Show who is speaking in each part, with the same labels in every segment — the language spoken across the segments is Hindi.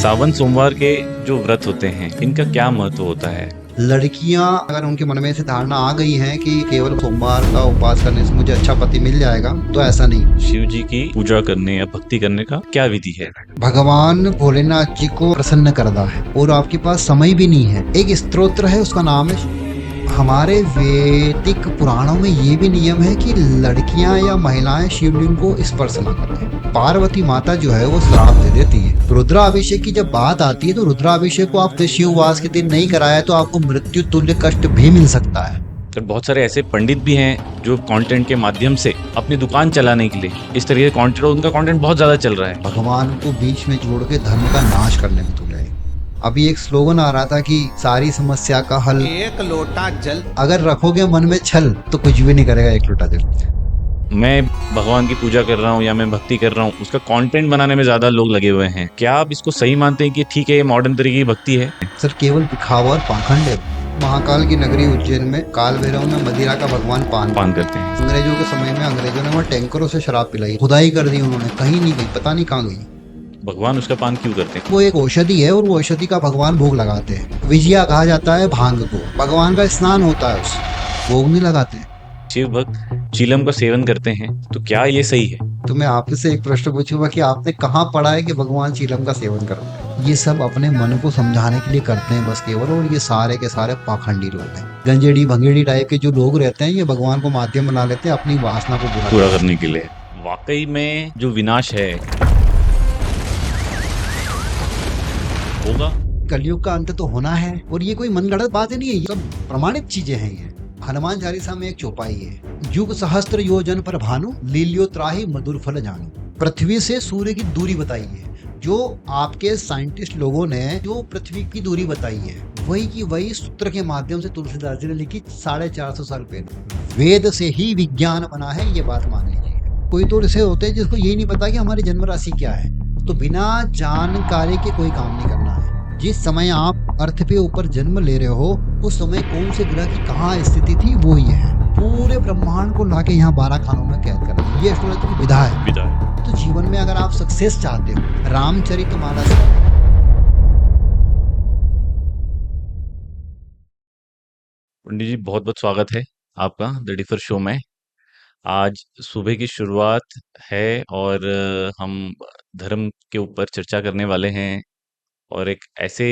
Speaker 1: सावन सोमवार के जो व्रत होते हैं इनका क्या महत्व होता है?
Speaker 2: लड़कियां अगर उनके मन में ऐसी धारणा आ गई है कि केवल सोमवार का उपवास करने से मुझे अच्छा पति मिल जाएगा, तो ऐसा नहीं।
Speaker 1: शिव जी की पूजा करने या भक्ति करने का क्या विधि है?
Speaker 2: भगवान भोलेनाथ जी को प्रसन्न करना है और आपके पास समय भी नहीं है। एक स्तोत्र है, उसका नाम है। हमारे वैदिक पुराणों में ये भी नियम है कि लड़कियां या महिलाएं शिवलिंग को स्पर्श न करें। पार्वती माता जो है वो श्राप दे देती है। रुद्राभिषेक की जब बात आती है तो रुद्राभिषेक को आप शिववास के दिन नहीं कराया तो आपको मृत्यु तुल्य कष्ट भी मिल सकता है।
Speaker 1: तो बहुत सारे ऐसे पंडित भी हैं जो कंटेंट के माध्यम से अपनी दुकान चलाने के लिए इस तरह के कंटेंट, उनका कंटेंट बहुत ज्यादा चल रहा है।
Speaker 2: भगवान को बीच में जोड़ के धर्म का नाश करने में तुले। अभी एक स्लोगन आ रहा था कि सारी समस्या का हल
Speaker 3: एक लोटा जल।
Speaker 2: अगर रखोगे मन में छल तो कुछ भी नहीं करेगा एक लोटा जल।
Speaker 1: मैं भगवान की पूजा कर रहा हूँ या मैं भक्ति कर रहा हूँ, उसका कंटेंट बनाने में ज्यादा लोग लगे हुए हैं। क्या आप इसको सही मानते हैं कि ठीक है, ये मॉडर्न तरीके की भक्ति है?
Speaker 2: सर केवल दिखावा और पाखंड है। महाकाल की नगरी उज्जैन में काल भैरव में मदिरा का भगवान पान
Speaker 1: करते हैं।
Speaker 2: अंग्रेजों के समय में अंग्रेजों ने वहाँ टैंकरों से शराब पिलाई, खुदाई कर दी उन्होंने, कहीं नहीं गई, पता नहीं कहाँ गई।
Speaker 1: भगवान उसका पान क्यों करते हैं?
Speaker 2: वो एक औषधि है और वो औषधि का भगवान भोग लगाते हैं। विजया कहा जाता है भांग को, भगवान का स्नान होता है, उस भोग नहीं लगाते हैं।
Speaker 1: शिव भक्त चीलम का सेवन करते हैं, तो क्या ये सही है?
Speaker 2: तो मैं आपसे एक प्रश्न पूछूंगा कि आपने कहाँ पढ़ा है कि भगवान चीलम का सेवन करो? ये सब अपने मन को समझाने के लिए करते हैं बस केवल, और ये सारे के सारे पाखंडी लोग हैं। गंजेड़ी भंगेड़ी टाइप के जो लोग रहते हैं, ये भगवान को माध्यम बना लेते हैं अपनी वासना को
Speaker 1: पूरा करने के लिए। वाकई में जो विनाश है होगा।
Speaker 2: कलयुग का अंत तो होना है, और ये कोई मनगढ़ंत बात नहीं है, ये सब प्रमाणित चीजें हैं। ये हनुमान चालीसा में एक चौपाई है, युग सहस्त्र योजन पर भानु लील्यो त्राहि मधुर फल जानू। पृथ्वी से सूर्य की दूरी बताई है। जो आपके साइंटिस्ट लोगों ने जो पृथ्वी की दूरी बताई है, वही की वही सूत्र के माध्यम से तुलसीदास जी ने लिखी 450 साल पहले। वेद से ही विज्ञान बना है, ये बात मान लीजिए। कोई तो ऐसे होते हैं जिसको यही नहीं पता कि हमारी जन्म राशि क्या है। तो बिना जानकारी के कोई काम नहीं करना है। जिस समय आप अर्थ पे ऊपर जन्म ले रहे हो, उस समय कौन से ग्रह की कहाँ स्थिति थी, वो ही है। पूरे ब्रह्मांड को लाके यहाँ 12 खानों में कैद करना, ये एस्ट्रोलॉजी की विधा है। तो जीवन में अगर आप सक्सेस चाहते हो, रामचरितमानस
Speaker 1: पंडित जी, बहुत बहुत स्वागत है आपका द डिफर शो में। आज सुबह की शुरुआत है और हम धर्म के ऊपर चर्चा करने वाले हैं और एक ऐसे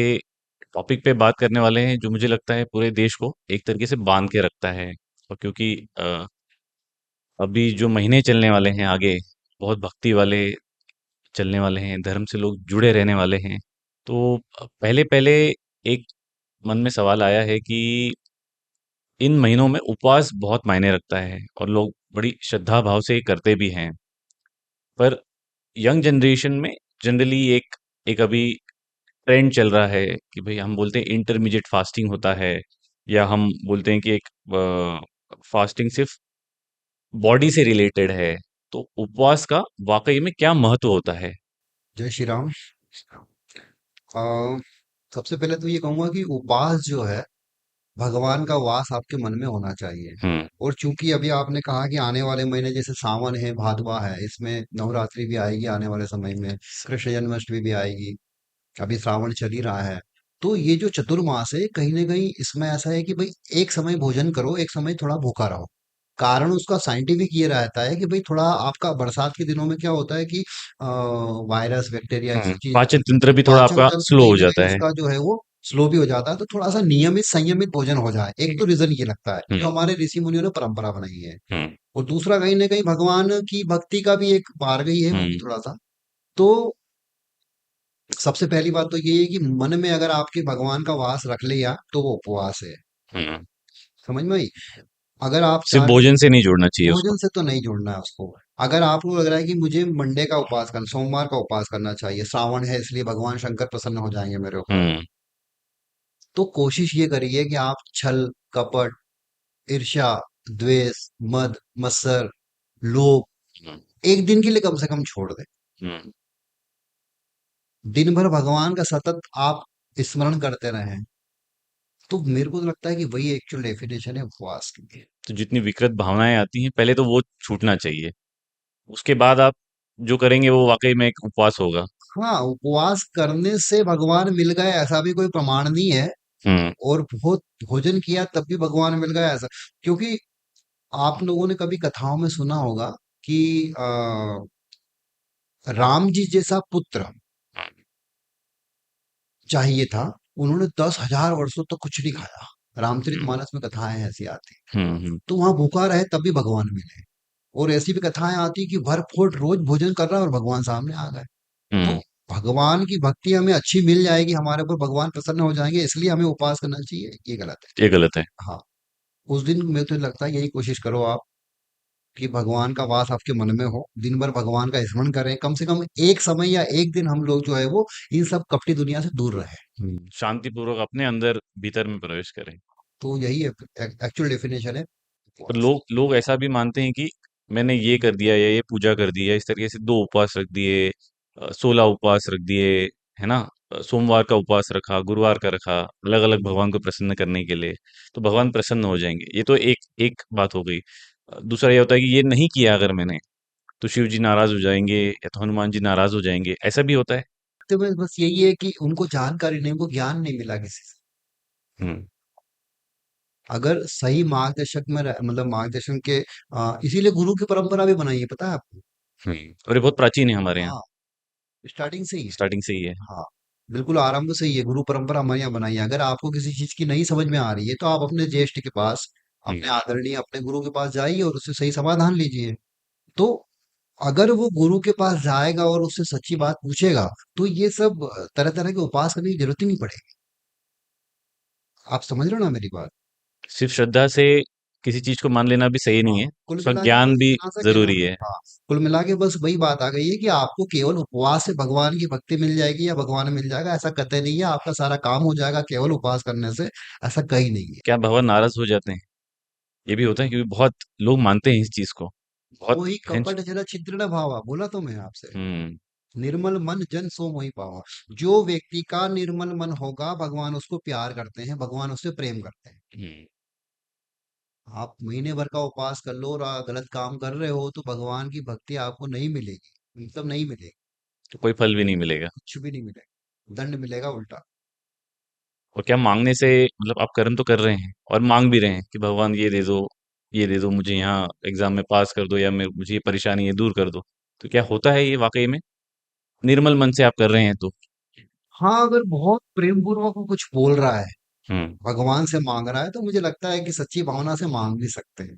Speaker 1: टॉपिक पे बात करने वाले हैं जो मुझे लगता है पूरे देश को एक तरीके से बांध के रखता है। और क्योंकि अभी जो महीने चलने वाले हैं आगे, बहुत भक्ति वाले चलने वाले हैं, धर्म से लोग जुड़े रहने वाले हैं। तो पहले पहले एक मन में सवाल आया है कि इन महीनों में उपवास बहुत मायने रखता है और लोग बड़ी श्रद्धा भाव से करते भी हैं। पर यंग जनरेशन में जनरली एक एक अभी ट्रेंड चल रहा है कि भाई हम बोलते हैं इंटरमीडिएट फास्टिंग होता है, या हम बोलते हैं कि एक फास्टिंग सिर्फ बॉडी से रिलेटेड है। तो उपवास का वाकई में क्या महत्व होता है?
Speaker 2: जय श्री राम। अ, सबसे पहले तो ये कहूंगा कि उपवास जो है, भगवान का वास आपके मन में होना चाहिए।
Speaker 1: हम्म।
Speaker 2: और चूंकि अभी आपने कहा कि आने वाले महीने जैसे सावन है, भादवा है, इसमें नवरात्रि भी आएगी आने वाले समय में, कृष्ण जन्माष्टमी भी आएगी, अभी श्रावण चल ही रहा है। तो ये जो चतुर्मास है, कहीं ना कहीं इसमें ऐसा है कि भाई एक समय भोजन करो, एक समय थोड़ा भूखा रहो। कारण उसका साइंटिफिक ये रहता है कि भाई थोड़ा आपका बरसात के दिनों में क्या होता है कि वायरस बैक्टीरिया ऐसी चीज,
Speaker 1: पाचन तंत्र भी थोड़ा
Speaker 2: पाचन
Speaker 1: आपका
Speaker 2: तंत्र
Speaker 1: स्लो
Speaker 2: कहीं
Speaker 1: हो
Speaker 2: ना
Speaker 1: जाता
Speaker 2: कहीं
Speaker 1: है।
Speaker 2: उसका जो है वो स्लो भी हो जाता है। तो थोड़ा सा नियमित संयमित भोजन हो जाए, एक तो रीजन ये लगता है जो
Speaker 1: हम्म।
Speaker 2: हमारे ऋषि मुनियों ने परंपरा बनाई है।
Speaker 1: हम्म।
Speaker 2: और दूसरा कहीं ना कहीं भगवान की भक्ति का भी एक मार्ग ही है वो भी
Speaker 1: हम्म।
Speaker 2: थोड़ा सा। तो सबसे पहली बात तो ये है कि मन में अगर आपके भगवान का वास रख लिया तो वो उपवास है।
Speaker 1: हम्म।
Speaker 2: समझ में आई? अगर आप
Speaker 1: सिर्फ
Speaker 2: चाहते,
Speaker 1: भोजन से नहीं जोड़ना चाहिए उसको।
Speaker 2: भोजन से तो नहीं जोड़ना है उसको। अगर आपको लग रहा है कि मुझे मंडे का उपवास करना, सोमवार का उपवास करना चाहिए, श्रावण है इसलिए भगवान शंकर प्रसन्न हो जाएंगे मेरे ऊपर,
Speaker 1: हम्म।
Speaker 2: तो कोशिश ये करिए कि आप छल, कपट, ईर्ष्या, द्वेष, मद, मत्सर, लोभ
Speaker 1: हम्म।
Speaker 2: एक दिन के लिए कम से कम छोड़ दें।
Speaker 1: हम्म।
Speaker 2: दिन भर भगवान का सतत आप स्मरण करते रहें, तो मेरे को तो लगता है कि वही एक्चुअल डेफिनेशन है उपवास की।
Speaker 1: तो जितनी विकृत भावनाएं आती हैं पहले तो वो छूटना चाहिए, उसके बाद आप जो करेंगे वो वाकई में एक उपवास होगा।
Speaker 2: हाँ, उपवास करने से भगवान मिल गए ऐसा भी कोई प्रमाण नहीं है।
Speaker 1: हम्म।
Speaker 2: और बहुत भोजन किया तब भी भगवान मिल गया ऐसा, क्योंकि आप लोगों ने कभी कथाओं में सुना होगा कि राम जी जैसा पुत्र चाहिए था, उन्होंने 10,000 वर्षों तक कुछ नहीं खाया।
Speaker 1: हम्म।
Speaker 2: रामचरितमानस में कथाएं ऐसी आती,
Speaker 1: हम्म।
Speaker 2: तो वहां भूखा रहे तब भी भगवान मिले। और ऐसी भी कथाएं आती कि भर पेट रोज भोजन कर रहा है और भगवान सामने आ गए। तो
Speaker 1: हम्म।
Speaker 2: भगवान की भक्ति हमें अच्छी मिल जाएगी, हमारे ऊपर भगवान प्रसन्न हो जाएंगे, इसलिए हमें उपवास करना चाहिए, ये गलत है।
Speaker 1: ये गलत है।
Speaker 2: हाँ, उस दिन मेरे तो लगता है यही कोशिश करो आप कि भगवान का वास आपके मन में हो, दिन भर भगवान का स्मरण करें, कम से कम एक समय या एक दिन हम लोग जो है वो इन सब कपटी दुनिया से दूर रहे।
Speaker 1: शांति पूर्वक अपने अंदर भीतर में प्रवेश करें।
Speaker 2: तो यही है, एक्चुअल डेफिनेशन है
Speaker 1: पर
Speaker 2: उपवास।
Speaker 1: लोग लोग ऐसा भी मानते हैं कि मैंने ये कर दिया या ये पूजा कर दी है, इस तरीके से 2 उपवास रख दिए, 16 उपवास रख दिए, है ना? सोमवार का उपवास रखा, गुरुवार का रखा, अलग अलग भगवान को प्रसन्न करने के लिए, तो भगवान प्रसन्न हो जाएंगे। ये तो एक एक बात हो गई। दूसरा ये होता है कि ये नहीं किया अगर मैंने, तो शिव जी नाराज हो जाएंगे या तो हनुमान जी नाराज हो जाएंगे, ऐसा भी होता है।
Speaker 2: तो बस यही है कि उनको जानकारी नहीं, उनको ज्ञान नहीं मिला किसी से।
Speaker 1: हम्म।
Speaker 2: अगर सही मार्गदर्शक में मतलब मार्गदर्शन के इसीलिए गुरु की परंपरा भी बनाई है, पता है आपको?
Speaker 1: और ये बहुत प्राचीन है हमारे यहाँ,
Speaker 2: हाँ, स्टार्टिंग से ही है।
Speaker 1: स्टार्टिंग से ही है।
Speaker 2: हाँ, बिल्कुल आरंभ से ही है, गुरु परंपरा हमारे यहाँ बनाई है। अगर आपको किसी चीज की नहीं समझ में आ रही है तो आप अपने ज्येष्ठ के पास,
Speaker 1: हम्म।
Speaker 2: अपने आदरणीय अपने गुरु के पास जाइए और उससे सही समाधान लीजिए। तो अगर वो गुरु के पास जाएगा और उससे सच्ची बात पूछेगा, तो ये सब तरह तरह के उपास करने की जरूरत ही नहीं पड़ेगी। आप समझ रहे हो ना मेरी बात?
Speaker 1: सिर्फ श्रद्धा से किसी चीज को मान लेना भी सही
Speaker 2: हाँ,
Speaker 1: नहीं है,
Speaker 2: कुल
Speaker 1: उसका
Speaker 2: मिला के
Speaker 1: ज्ञान
Speaker 2: बस
Speaker 1: भी
Speaker 2: इतना सा कहना,
Speaker 1: जरूरी है।
Speaker 2: हाँ, कुल मिला के बस वही बात आ गई है कि आपको केवल उपवास से भगवान की भक्ति मिल जाएगी या भगवान मिल जाएगा, ऐसा कतई नहीं है। आपका सारा काम हो जाएगा केवल उपवास करने से, ऐसा कहीं नहीं है।
Speaker 1: क्या भगवान नाराज हो जाते हैं? ये भी होता है क्योंकि बहुत लोग मानते हैं इस चीज को, बहुत
Speaker 2: मोहि
Speaker 1: हैं।
Speaker 2: कपट जरा छिद्र न भावा, बोला तो मैं आपसे,
Speaker 1: हम्म।
Speaker 2: निर्मल मन जन सो मोहि पावा। जो व्यक्ति का निर्मल मन होगा, भगवान उसको प्यार करते हैं, भगवान उससे प्रेम करते हैं।
Speaker 1: हम्म।
Speaker 2: आप महीने भर का उपवास कर लो और गलत काम कर रहे हो तो भगवान की भक्ति आपको नहीं मिलेगी, मतलब नहीं मिलेगी।
Speaker 1: तो कोई फल भी नहीं मिलेगा।
Speaker 2: कुछ भी नहीं मिलेगा, दंड मिलेगा उल्टा।
Speaker 1: और क्या मांगने से, मतलब आप कर्म तो कर रहे हैं और मांग भी रहे हैं कि भगवान ये दे दो, ये दे दो मुझे, यहाँ एग्जाम में पास कर दो, या मुझे ये परेशानी है दूर कर दो। तो क्या होता है ये वाकई में निर्मल मन से आप कर रहे हैं तो?
Speaker 2: हाँ, अगर बहुत प्रेम पूर्वक वो कुछ बोल रहा है,
Speaker 1: हम्म।
Speaker 2: भगवान से मांग रहा है, तो मुझे लगता है कि सच्ची भावना से मांग भी सकते हैं।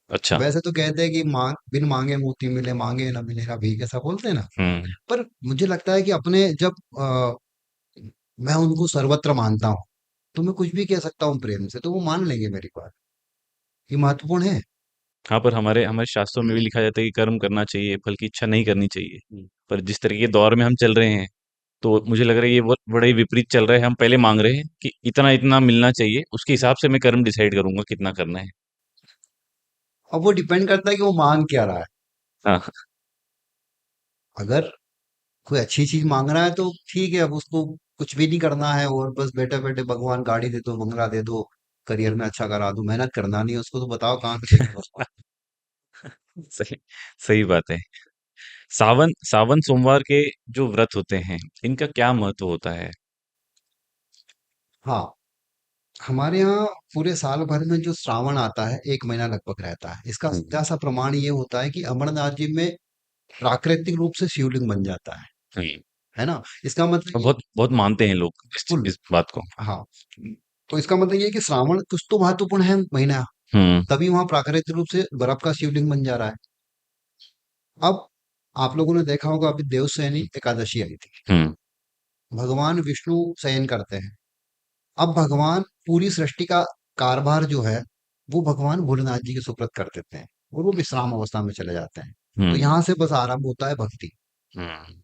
Speaker 1: अच्छा।
Speaker 2: वैसे तो कहते हैं कि मांग बिन मांगे मोती मिले, मांगे ना मिलेगा भीख, ऐसा बोलते हैं ना।
Speaker 1: हम्म।
Speaker 2: पर मुझे लगता है कि अपने जब मैं उनको सर्वत्र मानता हूँ, तो मैं कुछ भी कह सकता हूँ प्रेम से, तो वो मान लेंगे मेरी बात। ये महत्वपूर्ण है।
Speaker 1: हाँ, पर हमारे हमारे शास्त्रों में भी लिखा जाता है कि कर्म करना चाहिए, फल की इच्छा नहीं करनी चाहिए। पर जिस तरह के दौर में हम चल रहे हैं, तो मुझे लग रहा है ये बड़ा ही विपरीत चल रहा है। हम पहले मांग रहे हैं कि इतना इतना मिलना चाहिए, उसके हिसाब से मैं कर्म डिसाइड करूंगा कितना करना है।
Speaker 2: अब वो डिपेंड करता है कि वो मांग क्या रहा है।
Speaker 1: हाँ।
Speaker 2: अगर कोई अच्छी चीज मांग रहा है तो ठीक है, अब उसको कुछ भी नहीं करना है और बस बैठे बैठे भगवान गाड़ी दे दो, बंगला दे दो, करियर में अच्छा करा दो, मेहनत करना नहीं है उसको, तो बताओ कहाँ से देगा भगवान।
Speaker 1: सही, सही बात है। सावन सावन सोमवार के जो व्रत होते हैं, इनका क्या महत्व होता है?
Speaker 2: हाँ, हमारे यहाँ पूरे साल भर में जो श्रावण आता है, एक महीना लगभग रहता है। इसका
Speaker 1: हम्म।
Speaker 2: सीधा सा प्रमाण ये होता है कि अमरनाथ जी में प्राकृतिक रूप से शिवलिंग बन जाता
Speaker 1: हम्म।
Speaker 2: है ना? इसका मतलब
Speaker 1: और
Speaker 2: ये,
Speaker 1: बहुत बहुत मानते हैं लोग
Speaker 2: बिल्कुल,
Speaker 1: इस बात को।
Speaker 2: हाँ। तो इसका मतलब ये है कि श्रावण कुछ तो महत्वपूर्ण है महीना,
Speaker 1: हम्म।
Speaker 2: तभी वहां प्राकृतिक रूप से बर्फ का शिवलिंग बन जा रहा है। अब आप लोगों ने देखा होगा, अभी देवशयनी एकादशी आई थी,
Speaker 1: हम्म।
Speaker 2: भगवान विष्णु शयन करते हैं। अब भगवान पूरी सृष्टि का कारभार जो है वो भगवान भोलेनाथ जी के सुपुर्द कर देते हैं और वो विश्राम अवस्था में चले जाते हैं। तो
Speaker 1: हम्म।
Speaker 2: यहाँ से बस आरंभ होता है भक्ति।
Speaker 1: हम्म।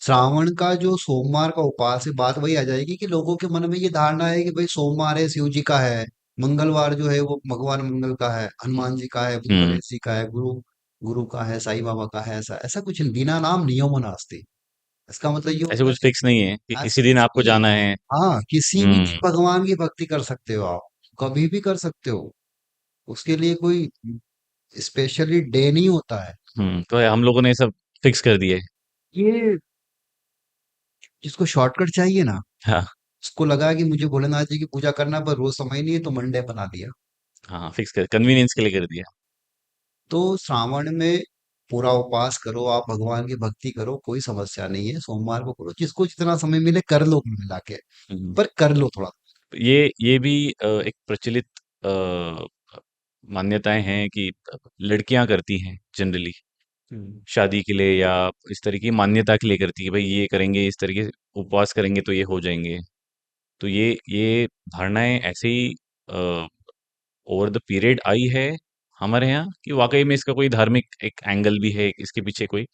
Speaker 2: श्रावण का जो सोमवार का उपास है, बात वही आ जाएगी कि लोगों के मन में ये धारणा है कि भाई सोमवार है शिव जी का है, मंगलवार जो है वो भगवान मंगल का है, हनुमान जी का है, बुध
Speaker 1: हम्म।
Speaker 2: गणेश जी का है, गुरु गुरु का है, साईं बाबा का है। ऐसा ऐसा कुछ नहीं, बिना नाम नियमो नास्ति। इसका मतलब ये
Speaker 1: ऐसे
Speaker 2: होता है
Speaker 1: कुछ फिक्स नहीं है कि
Speaker 2: कि
Speaker 1: इसी
Speaker 2: ऐसा
Speaker 1: दिन
Speaker 2: कुछ
Speaker 1: आपको
Speaker 2: नहीं है।
Speaker 1: जाना है।
Speaker 2: हाँ, किसी भी
Speaker 1: हम्म।
Speaker 2: दिन भगवान की भक्ति कर सकते हो आप, कभी भी कर सकते हो। उसके लिए कोई स्पेशली डे नहीं होता है।
Speaker 1: तो हम लोगों ने सब फिक्स कर दिए।
Speaker 2: ये जिसको शॉर्टकट चाहिए ना,
Speaker 1: हाँ,
Speaker 2: उसको लगा कि मुझे भोलेनाथ जी की पूजा करना पर रोज समय नहीं है तो मंडे बना दिया।
Speaker 1: हाँ, फिक्स कर कन्वीनियंस के लिए कर दिया।
Speaker 2: तो श्रावण में पूरा उपवास करो, आप भगवान की भक्ति करो, कोई समस्या नहीं है, सोमवार को करो, जिसको जितना समय मिले कर लो कुल मिला के,
Speaker 1: हम्म।
Speaker 2: पर कर लो थोड़ा।
Speaker 1: ये भी एक प्रचलित मान्यताएं हैं कि लड़कियां करती हैं जनरली
Speaker 2: हम्म।
Speaker 1: शादी के लिए, या इस तरह की मान्यता के लिए करती है, भाई ये करेंगे, इस तरीके से उपवास करेंगे तो ये हो जाएंगे। तो ये धारणाएं ऐसे ही ओवर द पीरियड आई है हमारे यहाँ, कि वाकई में इसका कोई धार्मिक एक एंगल भी है, इसके पीछे कोई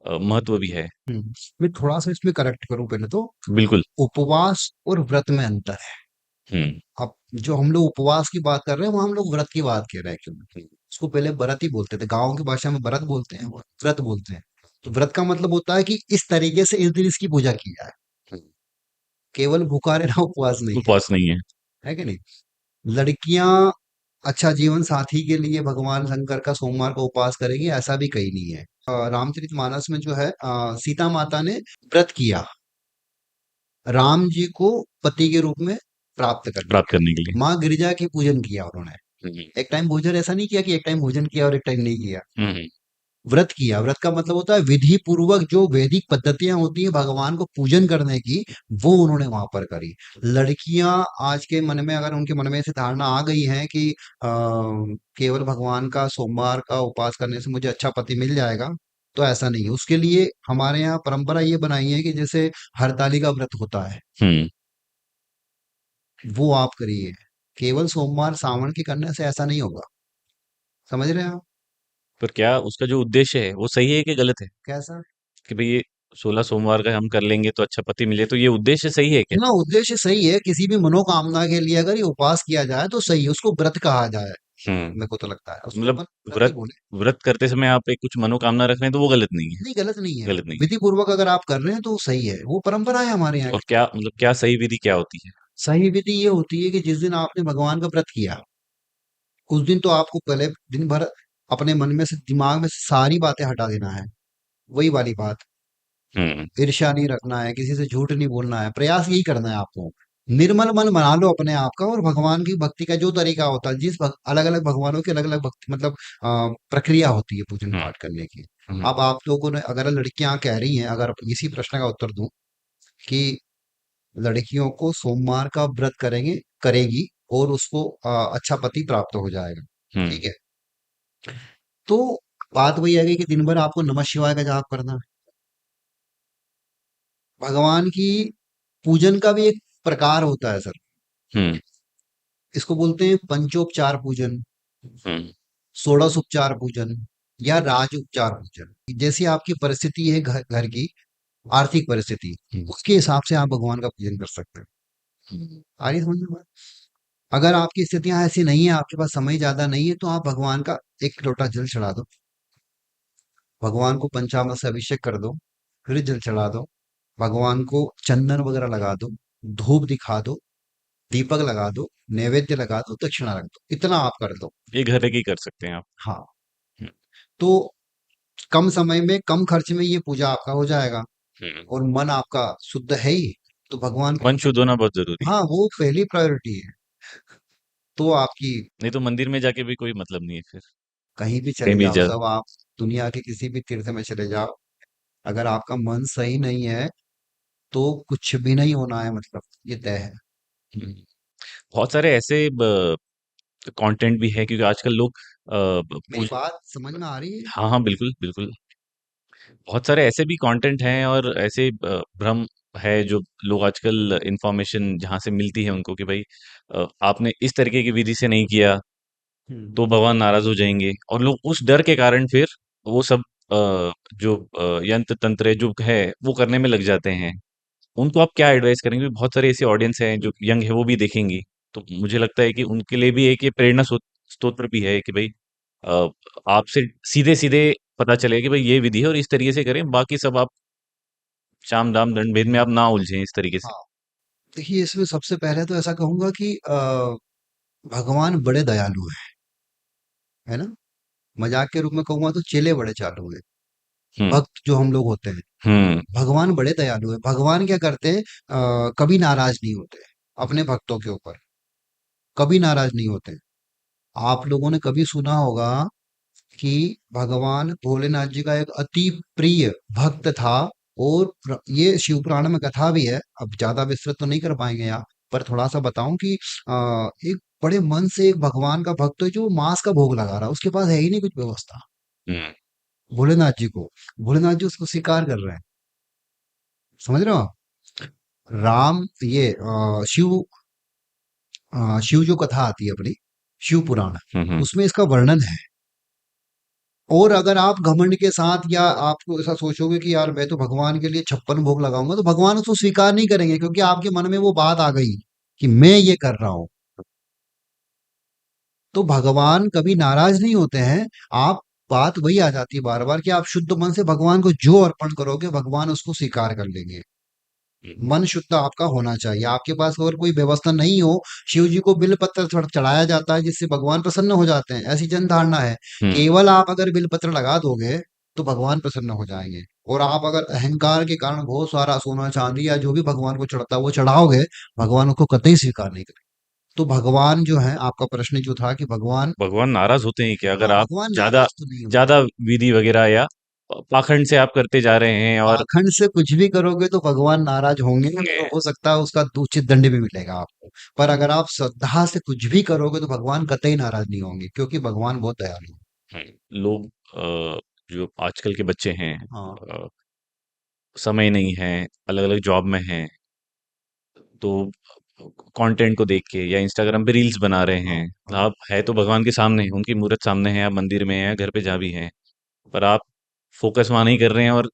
Speaker 1: महत्व भी है।
Speaker 2: मैं थोड़ा सा इसमें करेक्ट करूं पहले तो,
Speaker 1: बिल्कुल।
Speaker 2: उपवास और व्रत में अंतर है।
Speaker 1: हम्म।
Speaker 2: अब जो हम लोग उपवास की बात कर रहे हैं वो हम लोग व्रत की बात कर रहे हैं एक्चुअली। उसको पहले व्रत ही बोलते थे, गाँव की भाषा में व्रत बोलते हैं और व्रत बोलते हैं। तो व्रत का मतलब होता है कि इस तरीके से इस दिन इसकी पूजा की जाए,
Speaker 1: हम्म,
Speaker 2: केवल भूखा रहना उपवास नहीं
Speaker 1: उपवास नहीं है।
Speaker 2: है कि नहीं? लड़कियां अच्छा जीवन साथी के लिए भगवान शंकर का सोमवार को उपवास करेगी, ऐसा भी कहीं नहीं है। रामचरितमानस में जो है सीता माता ने व्रत किया राम जी को पति के रूप में प्राप्त करने
Speaker 1: प्राप्त
Speaker 2: के
Speaker 1: करने
Speaker 2: लिए।
Speaker 1: के लिए।
Speaker 2: माँ गिरिजा की पूजन किया उन्होंने।
Speaker 1: हम्म।
Speaker 2: एक टाइम भोजन ऐसा नहीं किया कि एक टाइम भोजन किया और एक टाइम नहीं किया।
Speaker 1: हम्म।
Speaker 2: व्रत किया, व्रत का मतलब होता है विधि पूर्वक जो वैदिक पद्धतियां होती है भगवान को पूजन करने की, वो उन्होंने वहां पर करी। लड़कियां आज के मन में, अगर उनके मन में ऐसी धारणा आ गई है कि केवल भगवान का सोमवार का उपवास करने से मुझे अच्छा पति मिल जाएगा, तो ऐसा नहीं है। उसके लिए हमारे यहाँ परंपरा ये बनाई है कि जैसे हरताली का व्रत होता है,
Speaker 1: हम्म।
Speaker 2: वो आप करिए। केवल सोमवार सावन के करने से ऐसा नहीं होगा। समझ रहे हैं आप?
Speaker 1: पर क्या उसका जो उद्देश्य है वो सही है कि गलत है?
Speaker 2: कैसा?
Speaker 1: कि भाई ये 16 सोमवार का हम कर लेंगे तो अच्छा पति मिले, तो ये उद्देश्य सही है क्या?
Speaker 2: ना, उद्देश्य सही है। किसी भी मनोकामना के लिए अगर ये उपवास किया जाए तो सही है, उसको व्रत कहा जाए।
Speaker 1: हम्म।
Speaker 2: मेरे को तो लगता है उसको
Speaker 1: मतलब
Speaker 2: अपन व्रत ही
Speaker 1: व्रत
Speaker 2: बोले।
Speaker 1: व्रत करते समय आप एक कुछ मनोकामना रख रहे हैं तो वो गलत नहीं है।
Speaker 2: नहीं, गलत नहीं है।
Speaker 1: गलत नहीं है।
Speaker 2: विधि पूर्वक अगर आप कर रहे हैं तो वो सही है, वो परंपरा है हमारे यहाँ
Speaker 1: और
Speaker 2: की।
Speaker 1: क्या मतलब, क्या सही विधि क्या होती है?
Speaker 2: सही विधि ये होती है कि जिस दिन आपने भगवान का व्रत किया, उस दिन तो आपको पहले दिन भर अपने मन में से, दिमाग में से सारी बातें हटा देना है। वही वाली बात,
Speaker 1: हम्म।
Speaker 2: ईर्ष्या नहीं रखना है, किसी से झूठ नहीं बोलना है, प्रयास यही करना है आपको। निर्मल मन बना लो अपने आप का, और भगवान की भक्ति का जो तरीका होता है, अलग अलग भगवानों की अलग अलग भक्ति मतलब प्रक्रिया होती है पूजन
Speaker 1: हम्म।
Speaker 2: पाठ करने की।
Speaker 1: हम्म।
Speaker 2: अब आप लोगों ने, अगर लड़कियां कह रही हैं, अगर इसी प्रश्न का उत्तर दूं कि लड़कियों को सोमवार का व्रत करेगी और उसको अच्छा पति प्राप्त हो जाएगा,
Speaker 1: हम्म।
Speaker 2: ठीक है? तो बात वही आ गई कि दिन भर आपको नमः शिवाय का जाप करना है। भगवान की पूजन का भी एक प्रकार होता है सर।
Speaker 1: हम्म।
Speaker 2: इसको बोलते हैं पंचोपचार पूजन,
Speaker 1: हम्म।
Speaker 2: षोडशोपचार पूजन, या राज उपचार पूजन। जैसी आपकी परिस्थिति है, घर की आर्थिक परिस्थिति,
Speaker 1: हम्म।
Speaker 2: उसके हिसाब से आप भगवान का पूजन कर सकते हैं। आ रही समझ में बात? अगर आपकी स्थितियां ऐसी नहीं है, आपके पास समय ज्यादा नहीं है, तो आप भगवान का एक लोटा जल चढ़ा दो, भगवान को पंचामृत से अभिषेक कर दो, फिर जल चढ़ा दो, भगवान को चंदन वगैरह लगा दो, धूप दिखा दो, दीपक लगा दो, नैवेद्य लगा दो, दक्षिणा रख दो, इतना आप कर दो।
Speaker 1: ये घर रह के ही कर सकते हैं आप।
Speaker 2: हाँ।
Speaker 1: हम्म।
Speaker 2: तो कम समय में कम खर्च में ये पूजा आपका हो जाएगा,
Speaker 1: हम्म।
Speaker 2: और मन आपका शुद्ध है ही, तो भगवान
Speaker 1: मन शुद्ध होना बहुत जरूरी है।
Speaker 2: हाँ, वो पहली प्रायोरिटी है। तो आपकी
Speaker 1: नहीं तो मंदिर में जाके भी कोई मतलब नहीं है फिर।
Speaker 2: कहीं भी
Speaker 1: कहीं
Speaker 2: चले
Speaker 1: भी
Speaker 2: जाओ
Speaker 1: जा।
Speaker 2: सब आप, दुनिया के किसी भी तीर्थ में चले जाओ, अगर आपका मन सही नहीं है तो कुछ भी नहीं होना है, मतलब ये तय है।
Speaker 1: हम्म। बहुत सारे ऐसे कंटेंट भी है, क्योंकि आजकल लोग
Speaker 2: मेरी बात समझ में आ रही है?
Speaker 1: हाँ हाँ, बिल्कुल बिल्कुल। बहुत सारे ऐसे भी कंटेंट हैं और ऐसे भ्रम है, जो लोग आजकल इंफॉर्मेशन जहाँ से मिलती है उनको, कि भाई आपने इस तरीके की विधि से नहीं किया
Speaker 2: हम्म।
Speaker 1: तो भगवान नाराज हो जाएंगे, और लोग उस डर के कारण फिर वो सब जो यंत्र तंत्र जो है वो करने में लग जाते हैं। उनको आप क्या एडवाइस करेंगे? बहुत सारे ऐसी ऑडियंस हैं जो यंग है, वो भी देखेंगी। तो मुझे लगता है कि उनके लिए भी एक ये प्रेरणा स्तोत्र भी है कि भाई अ, आपसे सीधे सीधे पता चले कि भाई ये विधि है और इस तरीके से करें, बाकी सब आप साम दाम दंड भेद में आप ना उलझें इस तरीके से।
Speaker 2: हाँ, देखिए इसमें सबसे पहले तो ऐसा कहूंगा कि भगवान बड़े दयालु है ना? मजाक के रूप में कहूंगा तो चेले बड़े चालू है।
Speaker 1: हम्म।
Speaker 2: भक्त जो हम लोग होते हैं,
Speaker 1: हम्म।
Speaker 2: भगवान बड़े दयालु है। भगवान क्या करते हैं, कभी नाराज नहीं होते अपने भक्तों के ऊपर, कभी नाराज नहीं होते। आप लोगों ने कभी सुना होगा कि भगवान भोलेनाथ जी का एक अति प्रिय भक्त था, और ये शिव पुराण में कथा भी है। अब ज्यादा विस्तृत तो नहीं कर पाएंगे यहाँ, पर थोड़ा सा बताऊं कि एक बड़े मन से एक भगवान का भक्त है जो मांस का भोग लगा रहा है, उसके पास है ही नहीं कुछ व्यवस्था।
Speaker 1: हम्म।
Speaker 2: भोलेनाथ जी को, भोलेनाथ जी उसको स्वीकार कर रहे हैं। समझ रहे हो आप? राम ये शिव जो कथा आती है अपनी, शिव पुराण,
Speaker 1: हम्म।
Speaker 2: उसमें इसका वर्णन है। और अगर आप घमंड के साथ, या आपको ऐसा सोचोगे कि यार मैं तो भगवान के लिए 56 भोग लगाऊंगा, तो भगवान उसको स्वीकार नहीं करेंगे, क्योंकि आपके मन में वो बात आ गई कि मैं ये कर रहा हूं। तो भगवान कभी नाराज नहीं होते हैं। आप, बात वही आ जाती है बार बार कि आप शुद्ध मन से भगवान को जो अर्पण करोगे, भगवान उसको स्वीकार कर लेंगे।
Speaker 1: हम्म।
Speaker 2: मन शुद्ध आपका होना चाहिए। आपके पास अगर कोई व्यवस्था नहीं हो, शिव जी को बिल पत्र चढ़ाया जाता है जिससे भगवान प्रसन्न हो जाते हैं, ऐसी जन धारणा है।
Speaker 1: हम्म।
Speaker 2: केवल आप अगर बिल पत्र लगा दोगे तो भगवान प्रसन्न हो जाएंगे। और आप अगर अहंकार के कारण बहुत सारा सोना चांदी या जो भी भगवान को चढ़ता है वो चढ़ाओगे, भगवान उसको कतई स्वीकार नहीं करेंगे। तो भगवान जो है, आपका प्रश्न जो था कि भगवान,
Speaker 1: भगवान नाराज होते हैं क्या अगर
Speaker 2: हाँ,
Speaker 1: आप
Speaker 2: भगवान
Speaker 1: ज्यादा
Speaker 2: नाराज तो नहीं होते।
Speaker 1: ज्यादा विधि वगैरह या पाखंड से आप करते जा रहे हैं और
Speaker 2: पाखंड से कुछ भी करोगे तो भगवान नाराज होंगे,
Speaker 1: होंगे?
Speaker 2: और हो सकता है उसका उचित दंड भी मिलेगा आपको। पर अगर आप श्रद्धा से कुछ भी करोगे तो भगवान कतई नाराज नहीं होंगे, क्योंकि भगवान बहुत दयालु है।
Speaker 1: लोग जो आजकल के बच्चे हैं,
Speaker 2: हाँ,
Speaker 1: समय नहीं है, अलग अलग जॉब में हैं, तो कंटेंट को देख के या इंस्टाग्राम पे रील्स बना रहे
Speaker 2: हाँ,
Speaker 1: हैं।
Speaker 2: हाँ,
Speaker 1: आप है तो भगवान के सामने, उनकी मूर्त सामने है, आप मंदिर में हैं, घर पे जहाँ भी हैं, पर आप फोकस वहां नहीं कर रहे हैं। और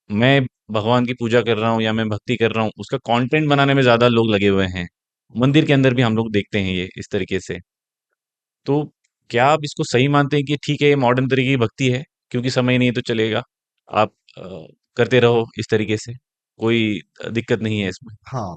Speaker 1: मैं भगवान की पूजा कर रहा हूँ या मैं भक्ति कर रहा हूँ, उसका कंटेंट बनाने में ज्यादा लोग लगे हुए हैं। मंदिर के अंदर भी हम लोग देखते हैं ये इस तरीके से। तो क्या आप इसको सही मानते हैं कि ठीक है ये मॉडर्न तरीके की भक्ति है, क्योंकि समय नहीं है तो चलेगा, आप करते रहो इस तरीके से, कोई दिक्कत नहीं है इसमें?
Speaker 2: हाँ।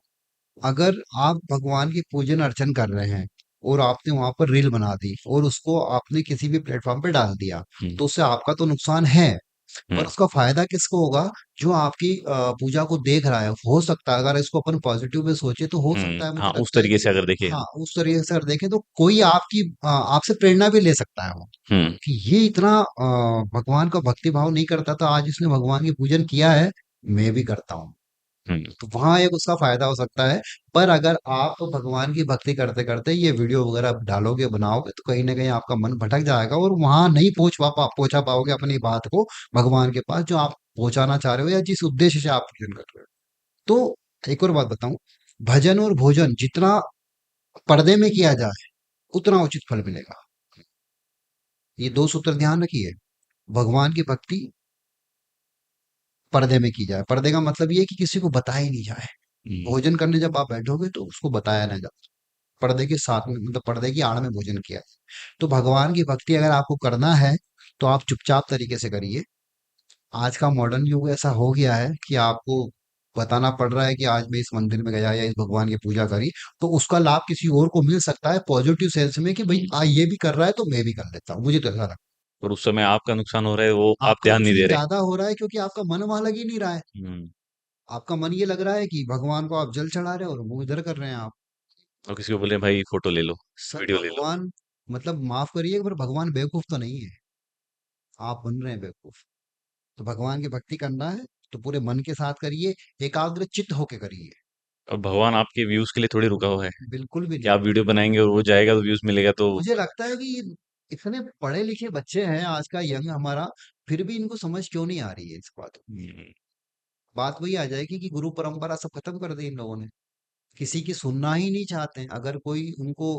Speaker 2: अगर आप भगवान की पूजन अर्चन कर रहे हैं और आपने वहां पर रील बना दी और उसको आपने किसी भी प्लेटफॉर्म पे डाल दिया,
Speaker 1: हम्म।
Speaker 2: तो उससे आपका तो नुकसान है। पर
Speaker 1: हम्म।
Speaker 2: उसका फायदा किसको होगा? जो आपकी पूजा को देख रहा है। हो सकता है, अगर इसको अपन पॉजिटिव में सोचे, तो हो सकता है, मुझे
Speaker 1: हाँ, उस
Speaker 2: लगता है
Speaker 1: तरीके
Speaker 2: कि,
Speaker 1: से अगर देखें
Speaker 2: हाँ,
Speaker 1: हम।
Speaker 2: उस तरीके से अगर देखें तो कोई आपकी आपसे प्रेरणा भी ले सकता है वो,
Speaker 1: हम्म।
Speaker 2: कि ये इतना भगवान का भक्ति भाव नहीं करता था, आज इसने भगवान की पूजन किया है, मैं भी करता हूँ।
Speaker 1: हम्म।
Speaker 2: तो वहां एक उसका फायदा हो सकता है। पर अगर आप भगवान की भक्ति करते करते ये वीडियो वगैरह डालोगे, बनाओगे, तो कहीं ना कहीं आपका मन भटक जाएगा और वहां नहीं पहुंचा पाओगे अपनी बात को भगवान के पास, जो आप पहुंचाना चाह रहे हो या जिस उद्देश्य से आप पूजन कर रहे हो। तो एक और बात बताऊं, भजन और भोजन जितना पर्दे में किया जाए उतना उचित फल मिलेगा। ये दो सूत्र ध्यान रखिए। भगवान की भक्ति पर्दे में की जाए, पर्दे का मतलब ये है कि किसी को बताया ही नहीं जाए।
Speaker 1: हम्म।
Speaker 2: भोजन करने जब आप बैठोगे तो उसको बताया ना जाए, पर्दे के साथ में, मतलब पर्दे की आड़ में भोजन किया। तो भगवान की भक्ति अगर आपको करना है तो आप चुपचाप तरीके से करिए। आज का मॉडर्न युग ऐसा हो गया है कि आपको बताना पड़ रहा है कि आज मैं इस मंदिर में गया या इस भगवान की पूजा करी, तो उसका लाभ किसी और को मिल सकता है पॉजिटिव सेंस में, कि भाई ये भी कर रहा है तो मैं भी कर लेता हूँ, मुझे तो ऐसा लगता
Speaker 1: और उस समय आपका नुकसान हो रहा है वो
Speaker 2: है।
Speaker 1: आप
Speaker 2: आपका
Speaker 1: ध्यान नहीं
Speaker 2: नुकसान
Speaker 1: दे रहे।
Speaker 2: ज्यादा हो रहा है क्योंकि आपका मन वहां लग ही नहीं रहा है।
Speaker 1: हम्म।
Speaker 2: आपका मन ये लग रहा है कि भगवान को आप जल चढ़ा रहे हो और वो इधर कर रहे हैं आप।
Speaker 1: और किसी को बोले भाई फोटो ले लो,
Speaker 2: सर,
Speaker 1: वीडियो ले लो।
Speaker 2: भगवान, मतलब माफ करिए, पर भगवान बेवकूफ तो नहीं है, आप बन रहे हैं बेवकूफ। तो भगवान की भक्ति करना है तो पूरे मन के साथ करिए, एकाग्र चित्त होके करिए।
Speaker 1: और भगवान आपके व्यूज के लिए थोड़ी रुका हुआ है
Speaker 2: बिल्कुल भी
Speaker 1: कि
Speaker 2: नहीं।
Speaker 1: आप वीडियो बनाएंगे और वो जाएगा तो व्यूज मिलेगा तो।
Speaker 2: मुझे लगता है कि इतने पढ़े लिखे बच्चे हैं आज का यंग हमारा, फिर भी इनको समझ क्यों नहीं आ रही है इस बात की।
Speaker 1: हम्म।
Speaker 2: बात वही आ जाएगी कि गुरु परंपरा सब खत्म कर दी इन लोगों ने, किसी की सुनना ही नहीं चाहते हैं। अगर कोई उनको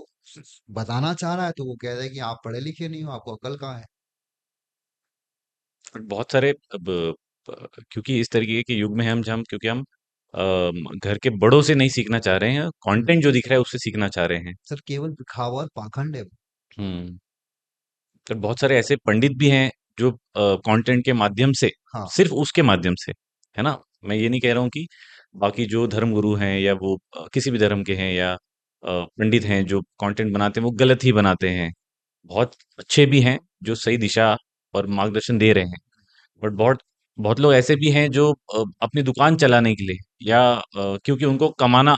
Speaker 2: बताना चाह रहा है तो वो कह रहा है कि आप पढ़े लिखे नहीं हो, आपको अकल कहाँ है।
Speaker 1: और बहुत सारे अब क्योंकि इस तरीके के युग में हम जब क्योंकि हम घर के बड़ों से नहीं सीखना चाह रहे हैं, कंटेंट जो दिख रहा है उससे सीखना चाह रहे हैं।
Speaker 2: सर, केवल दिखावा और पाखंड है वो।
Speaker 1: हम्म। और बहुत सारे ऐसे पंडित भी हैं जो कंटेंट के माध्यम से,
Speaker 2: हाँ,
Speaker 1: सिर्फ उसके माध्यम से, है ना, मैं ये नहीं कह रहा हूँ कि बाकी जो धर्म गुरु हैं या वो किसी भी धर्म के हैं या पंडित हैं जो कंटेंट बनाते हैं वो गलत ही बनाते हैं। बहुत अच्छे भी हैं जो सही दिशा और मार्गदर्शन दे रहे हैं, बट बहुत बहुत लोग ऐसे भी हैं जो अपनी दुकान चलाने के लिए या क्योंकि उनको कमाना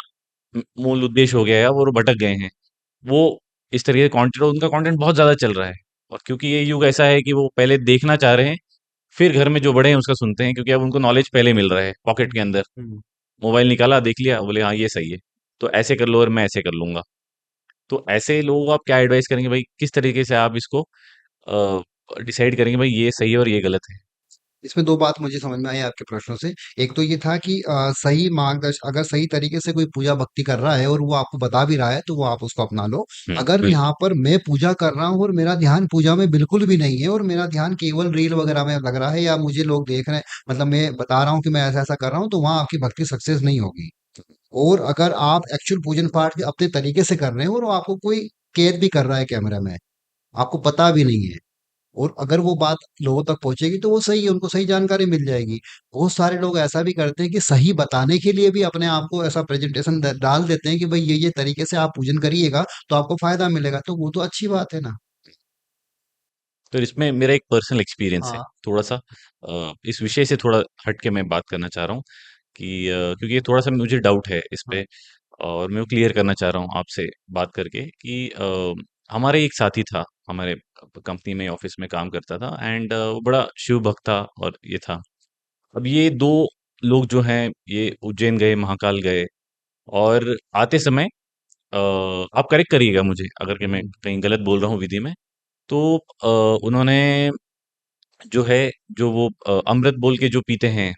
Speaker 1: मूल उद्देश्य हो गया है, वो भटक गए हैं। वो इस तरीके का कंटेंट, उनका कंटेंट बहुत ज़्यादा चल रहा है। और क्योंकि ये युग ऐसा है कि वो पहले देखना चाह रहे हैं, फिर घर में जो बड़े हैं उसका सुनते हैं, क्योंकि अब उनको नॉलेज पहले मिल रहा है पॉकेट के अंदर।
Speaker 2: हम्म।
Speaker 1: मोबाइल निकाला, देख लिया, बोले हाँ ये सही है, तो ऐसे कर लो और मैं ऐसे कर लूंगा। तो ऐसे लोगों को आप क्या एडवाइस करेंगे भाई, किस तरीके से आप इसको डिसाइड करेंगे भाई ये सही है और ये गलत है?
Speaker 2: इसमें दो बात मुझे समझ में आई आपके प्रश्नों से। एक तो ये था कि सही मार्गदर्शन, अगर सही तरीके से कोई पूजा भक्ति कर रहा है और वो आपको बता भी रहा है तो वो आप उसको अपना लो। अगर
Speaker 1: बिल्कुल।
Speaker 2: यहाँ पर मैं पूजा कर रहा हूँ और मेरा ध्यान पूजा में बिल्कुल भी नहीं है और मेरा ध्यान केवल रील वगैरह में लग रहा है, या मुझे लोग देख रहे हैं, मतलब मैं बता रहा हूँ कि मैं ऐसा ऐसा कर रहा हूँ, तो वहां आपकी भक्ति सक्सेस नहीं होगी। और अगर आप एक्चुअल पूजन पाठ के अपने तरीके से कर रहे हैं और वो आपको कोई कैद भी कर रहा है कैमरा में, आपको पता भी नहीं है, और अगर वो बात लोगों तक पहुंचेगी तो वो सही है, उनको सही जानकारी मिल जाएगी। बहुत सारे लोग ऐसा भी करते हैं कि सही बताने के लिए भी अपने आप को ऐसा प्रेजेंटेशन डाल देते हैं कि भाई ये तरीके से आप पूजन करिएगा तो आपको फायदा मिलेगा, तो वो तो अच्छी बात है ना।
Speaker 1: तो इसमें मेरा एक पर्सनल एक्सपीरियंस है,
Speaker 2: हाँ।
Speaker 1: थोड़ा सा इस विषय से थोड़ा हट के मैं बात करना चाह रहा हूँ कि क्योंकि ये थोड़ा सा मुझे डाउट है इस
Speaker 2: हाँ।
Speaker 1: पे, और मैं वो क्लियर करना चाह रहा हूँ आपसे बात करके कि हमारे एक साथी था, हमारे कंपनी में ऑफिस में काम करता था, एंड वो बड़ा शिव भक्त था और ये था। अब ये दो लोग जो हैं ये उज्जैन गए, महाकाल गए, और आते समय आप करेक्ट करिएगा मुझे अगर कि मैं
Speaker 2: हम्म।
Speaker 1: कहीं गलत बोल रहा हूँ विधि में। तो उन्होंने जो है, जो वो अमृत बोल के जो पीते हैं,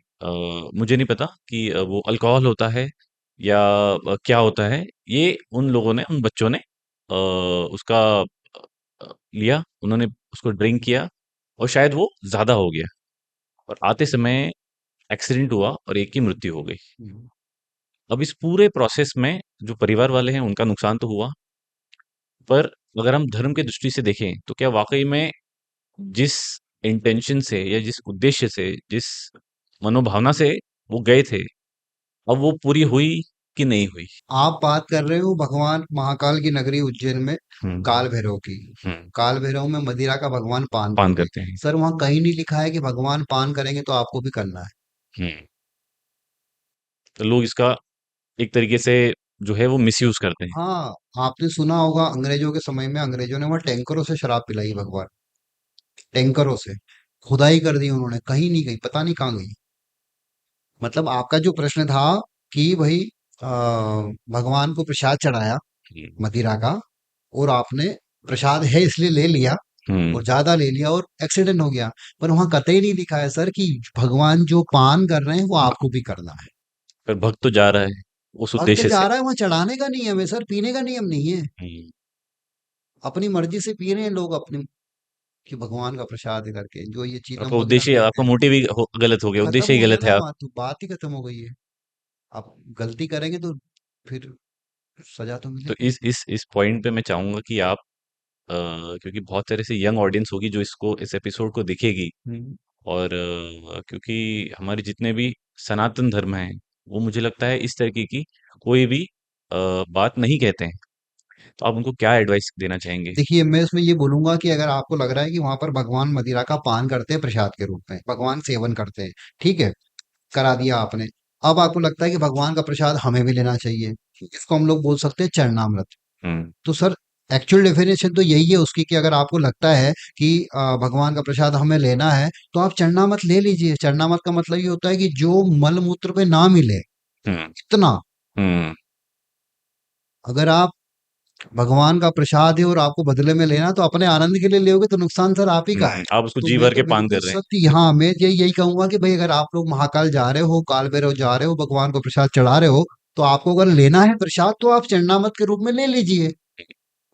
Speaker 1: मुझे नहीं पता कि वो अल्कोहल होता है या क्या होता है। ये उन लोगों ने, उन बच्चों ने उसका लिया, उन्होंने उसको ड्रिंक किया, और शायद वो ज़्यादा हो गया, और आते समय एक्सीडेंट हुआ और एक की मृत्यु हो गई।
Speaker 2: हम्म।
Speaker 1: अब इस पूरे प्रोसेस में जो परिवार वाले हैं उनका नुकसान तो हुआ, पर अगर हम धर्म की दृष्टि से देखें तो क्या वाकई में जिस इंटेंशन से या जिस उद्देश्य से, जिस मनोभावना से वो गए थे, अब वो पूरी हुई कि नहीं हुई?
Speaker 2: आप बात कर रहे हो भगवान महाकाल की नगरी उज्जैन में
Speaker 1: हुँ,
Speaker 2: काल भैरव की।
Speaker 1: हुँ,
Speaker 2: काल भैरव में मदिरा का भगवान पान
Speaker 1: पान
Speaker 2: करते हैं।
Speaker 1: करते हैं।
Speaker 2: सर वहां कहीं नहीं लिखा है कि भगवान पान करेंगे तो आपको भी करना है।
Speaker 1: हुँ, तो लोग इसका एक तरीके से जो है वो मिसयूज़ करते हैं।
Speaker 2: हाँ, आपने सुना होगा अंग्रेजों के समय में अंग्रेजों ने वहां टैंकरों से शराब पिलाई भगवान, टैंकरों से खुदाई कर दी उन्होंने, कहीं नहीं गई, पता नहीं कहाँ गई। मतलब आपका जो प्रश्न था कि भाई आ, भगवान को प्रसाद चढ़ाया
Speaker 1: हुँ,
Speaker 2: मदिरा का, और आपने प्रसाद है इसलिए ले लिया
Speaker 1: हुँ,
Speaker 2: और ज्यादा ले लिया और एक्सीडेंट हो गया, पर वहां कतई नहीं लिखा है सर कि भगवान जो पान कर रहे हैं वो आपको भी करना है।
Speaker 1: पर भक्त तो जा रहा है उस
Speaker 2: भक्त
Speaker 1: उद्देश्य
Speaker 2: जा
Speaker 1: से।
Speaker 2: रहा है, वहां चढ़ाने का नियम है सर, पीने का नियम नहीं है।
Speaker 1: हुँ,
Speaker 2: अपनी मर्जी से पी रहे हैं लोग अपनी, कि भगवान का प्रसाद है करके, जो ये
Speaker 1: आपका
Speaker 2: चीलम वगैरह
Speaker 1: उद्देश्य,
Speaker 2: पीते
Speaker 1: आपका
Speaker 2: हैं।
Speaker 1: मोटिव ही गलत हो गया,
Speaker 2: खत्म
Speaker 1: उद्देश्य ही
Speaker 2: हो गया
Speaker 1: गलत है।
Speaker 2: ना,
Speaker 1: आप
Speaker 2: बात तो बात ही खत्म हो गई है। आप गलती करेंगे तो फिर सजा तो
Speaker 1: तो
Speaker 2: मिलेगी।
Speaker 1: इस पॉइंट पे मैं चाहूँगा कि आप क्योंकि बहुत तरह से यंग ऑडियंस होगी जो इसको, इस एपिसोड को देखेगी,
Speaker 2: हम्म।
Speaker 1: और क्योंकि हमारे जितने भी सनातन धर्म हैं, वो मुझे लगता है इस तरीके की कोई भी बात नहीं कहते हैं। तो आप उनको क्या एडवाइस देना चाहेंगे?
Speaker 2: देखिए मैं इसमें ये बोलूंगा कि अगर आपको लग रहा है कि वहां पर भगवान मदिरा का पान करते हैं प्रसाद के रूप में, भगवान सेवन करते हैं, ठीक है, करा दिया आपने। अब आपको लगता है कि भगवान का प्रसाद हमें भी लेना चाहिए, इसको हम लोग बोल सकते हैं चरणामृत।
Speaker 1: हुँ,
Speaker 2: तो सर एक्चुअल डेफिनेशन तो यही है उसकी, कि अगर आपको लगता है कि भगवान का प्रसाद हमें लेना है तो आप चरणामृत ले लीजिए। चरणामृत का मतलब ये होता है कि जो मल मूत्र पे ना मिले,
Speaker 1: हुँ,
Speaker 2: इतना।
Speaker 1: हुँ,
Speaker 2: अगर आप भगवान का प्रसाद है और आपको बदले में लेना तो अपने आनंद के लिए लोगे तो नुकसान सर आप ही का है।
Speaker 1: आप उसको
Speaker 2: तो
Speaker 1: जी
Speaker 2: मैं
Speaker 1: भर
Speaker 2: तो
Speaker 1: के पान
Speaker 2: बिल्कुल
Speaker 1: कर रहे हैं।
Speaker 2: सत्य, हाँ मैं यही यही कहूंगा कि भाई अगर आप लोग महाकाल जा रहे हो, काल भैरव जा रहे हो, भगवान को प्रसाद चढ़ा रहे हो, तो आपको अगर लेना है प्रसाद तो आप चरणामृत के रूप में ले लीजिए,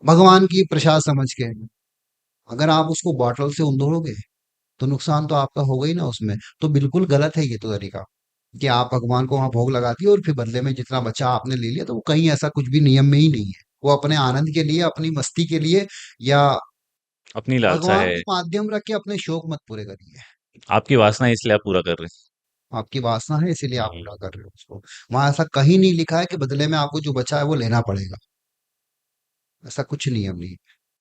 Speaker 2: भगवान की प्रसाद समझ के। अगर आप उसको बॉटल से उंदोड़ोगे तो नुकसान तो आपका होगा ही ना उसमें। तो बिल्कुल गलत है ये तो तरीका, कि आप भगवान को वहां भोग लगा दिए और फिर बदले में जितना बचा आपने ले लिया, तो वो कहीं ऐसा कुछ भी नियम में ही नहीं है। वो अपने आनंद के लिए, अपनी मस्ती के लिए, या
Speaker 1: अपनी लालसा
Speaker 2: भगवान
Speaker 1: है,
Speaker 2: को माध्यम रख के अपने शौक मत पूरे करिए।
Speaker 1: आपकी वासना है इसलिए आप पूरा कर रहे
Speaker 2: आपकी वासना है इसीलिए आप
Speaker 1: हैं।
Speaker 2: पूरा कर रहे हो उसको। वहां ऐसा कहीं नहीं लिखा है कि बदले में आपको जो बचा है वो लेना पड़ेगा, ऐसा कुछ नियम नहीं।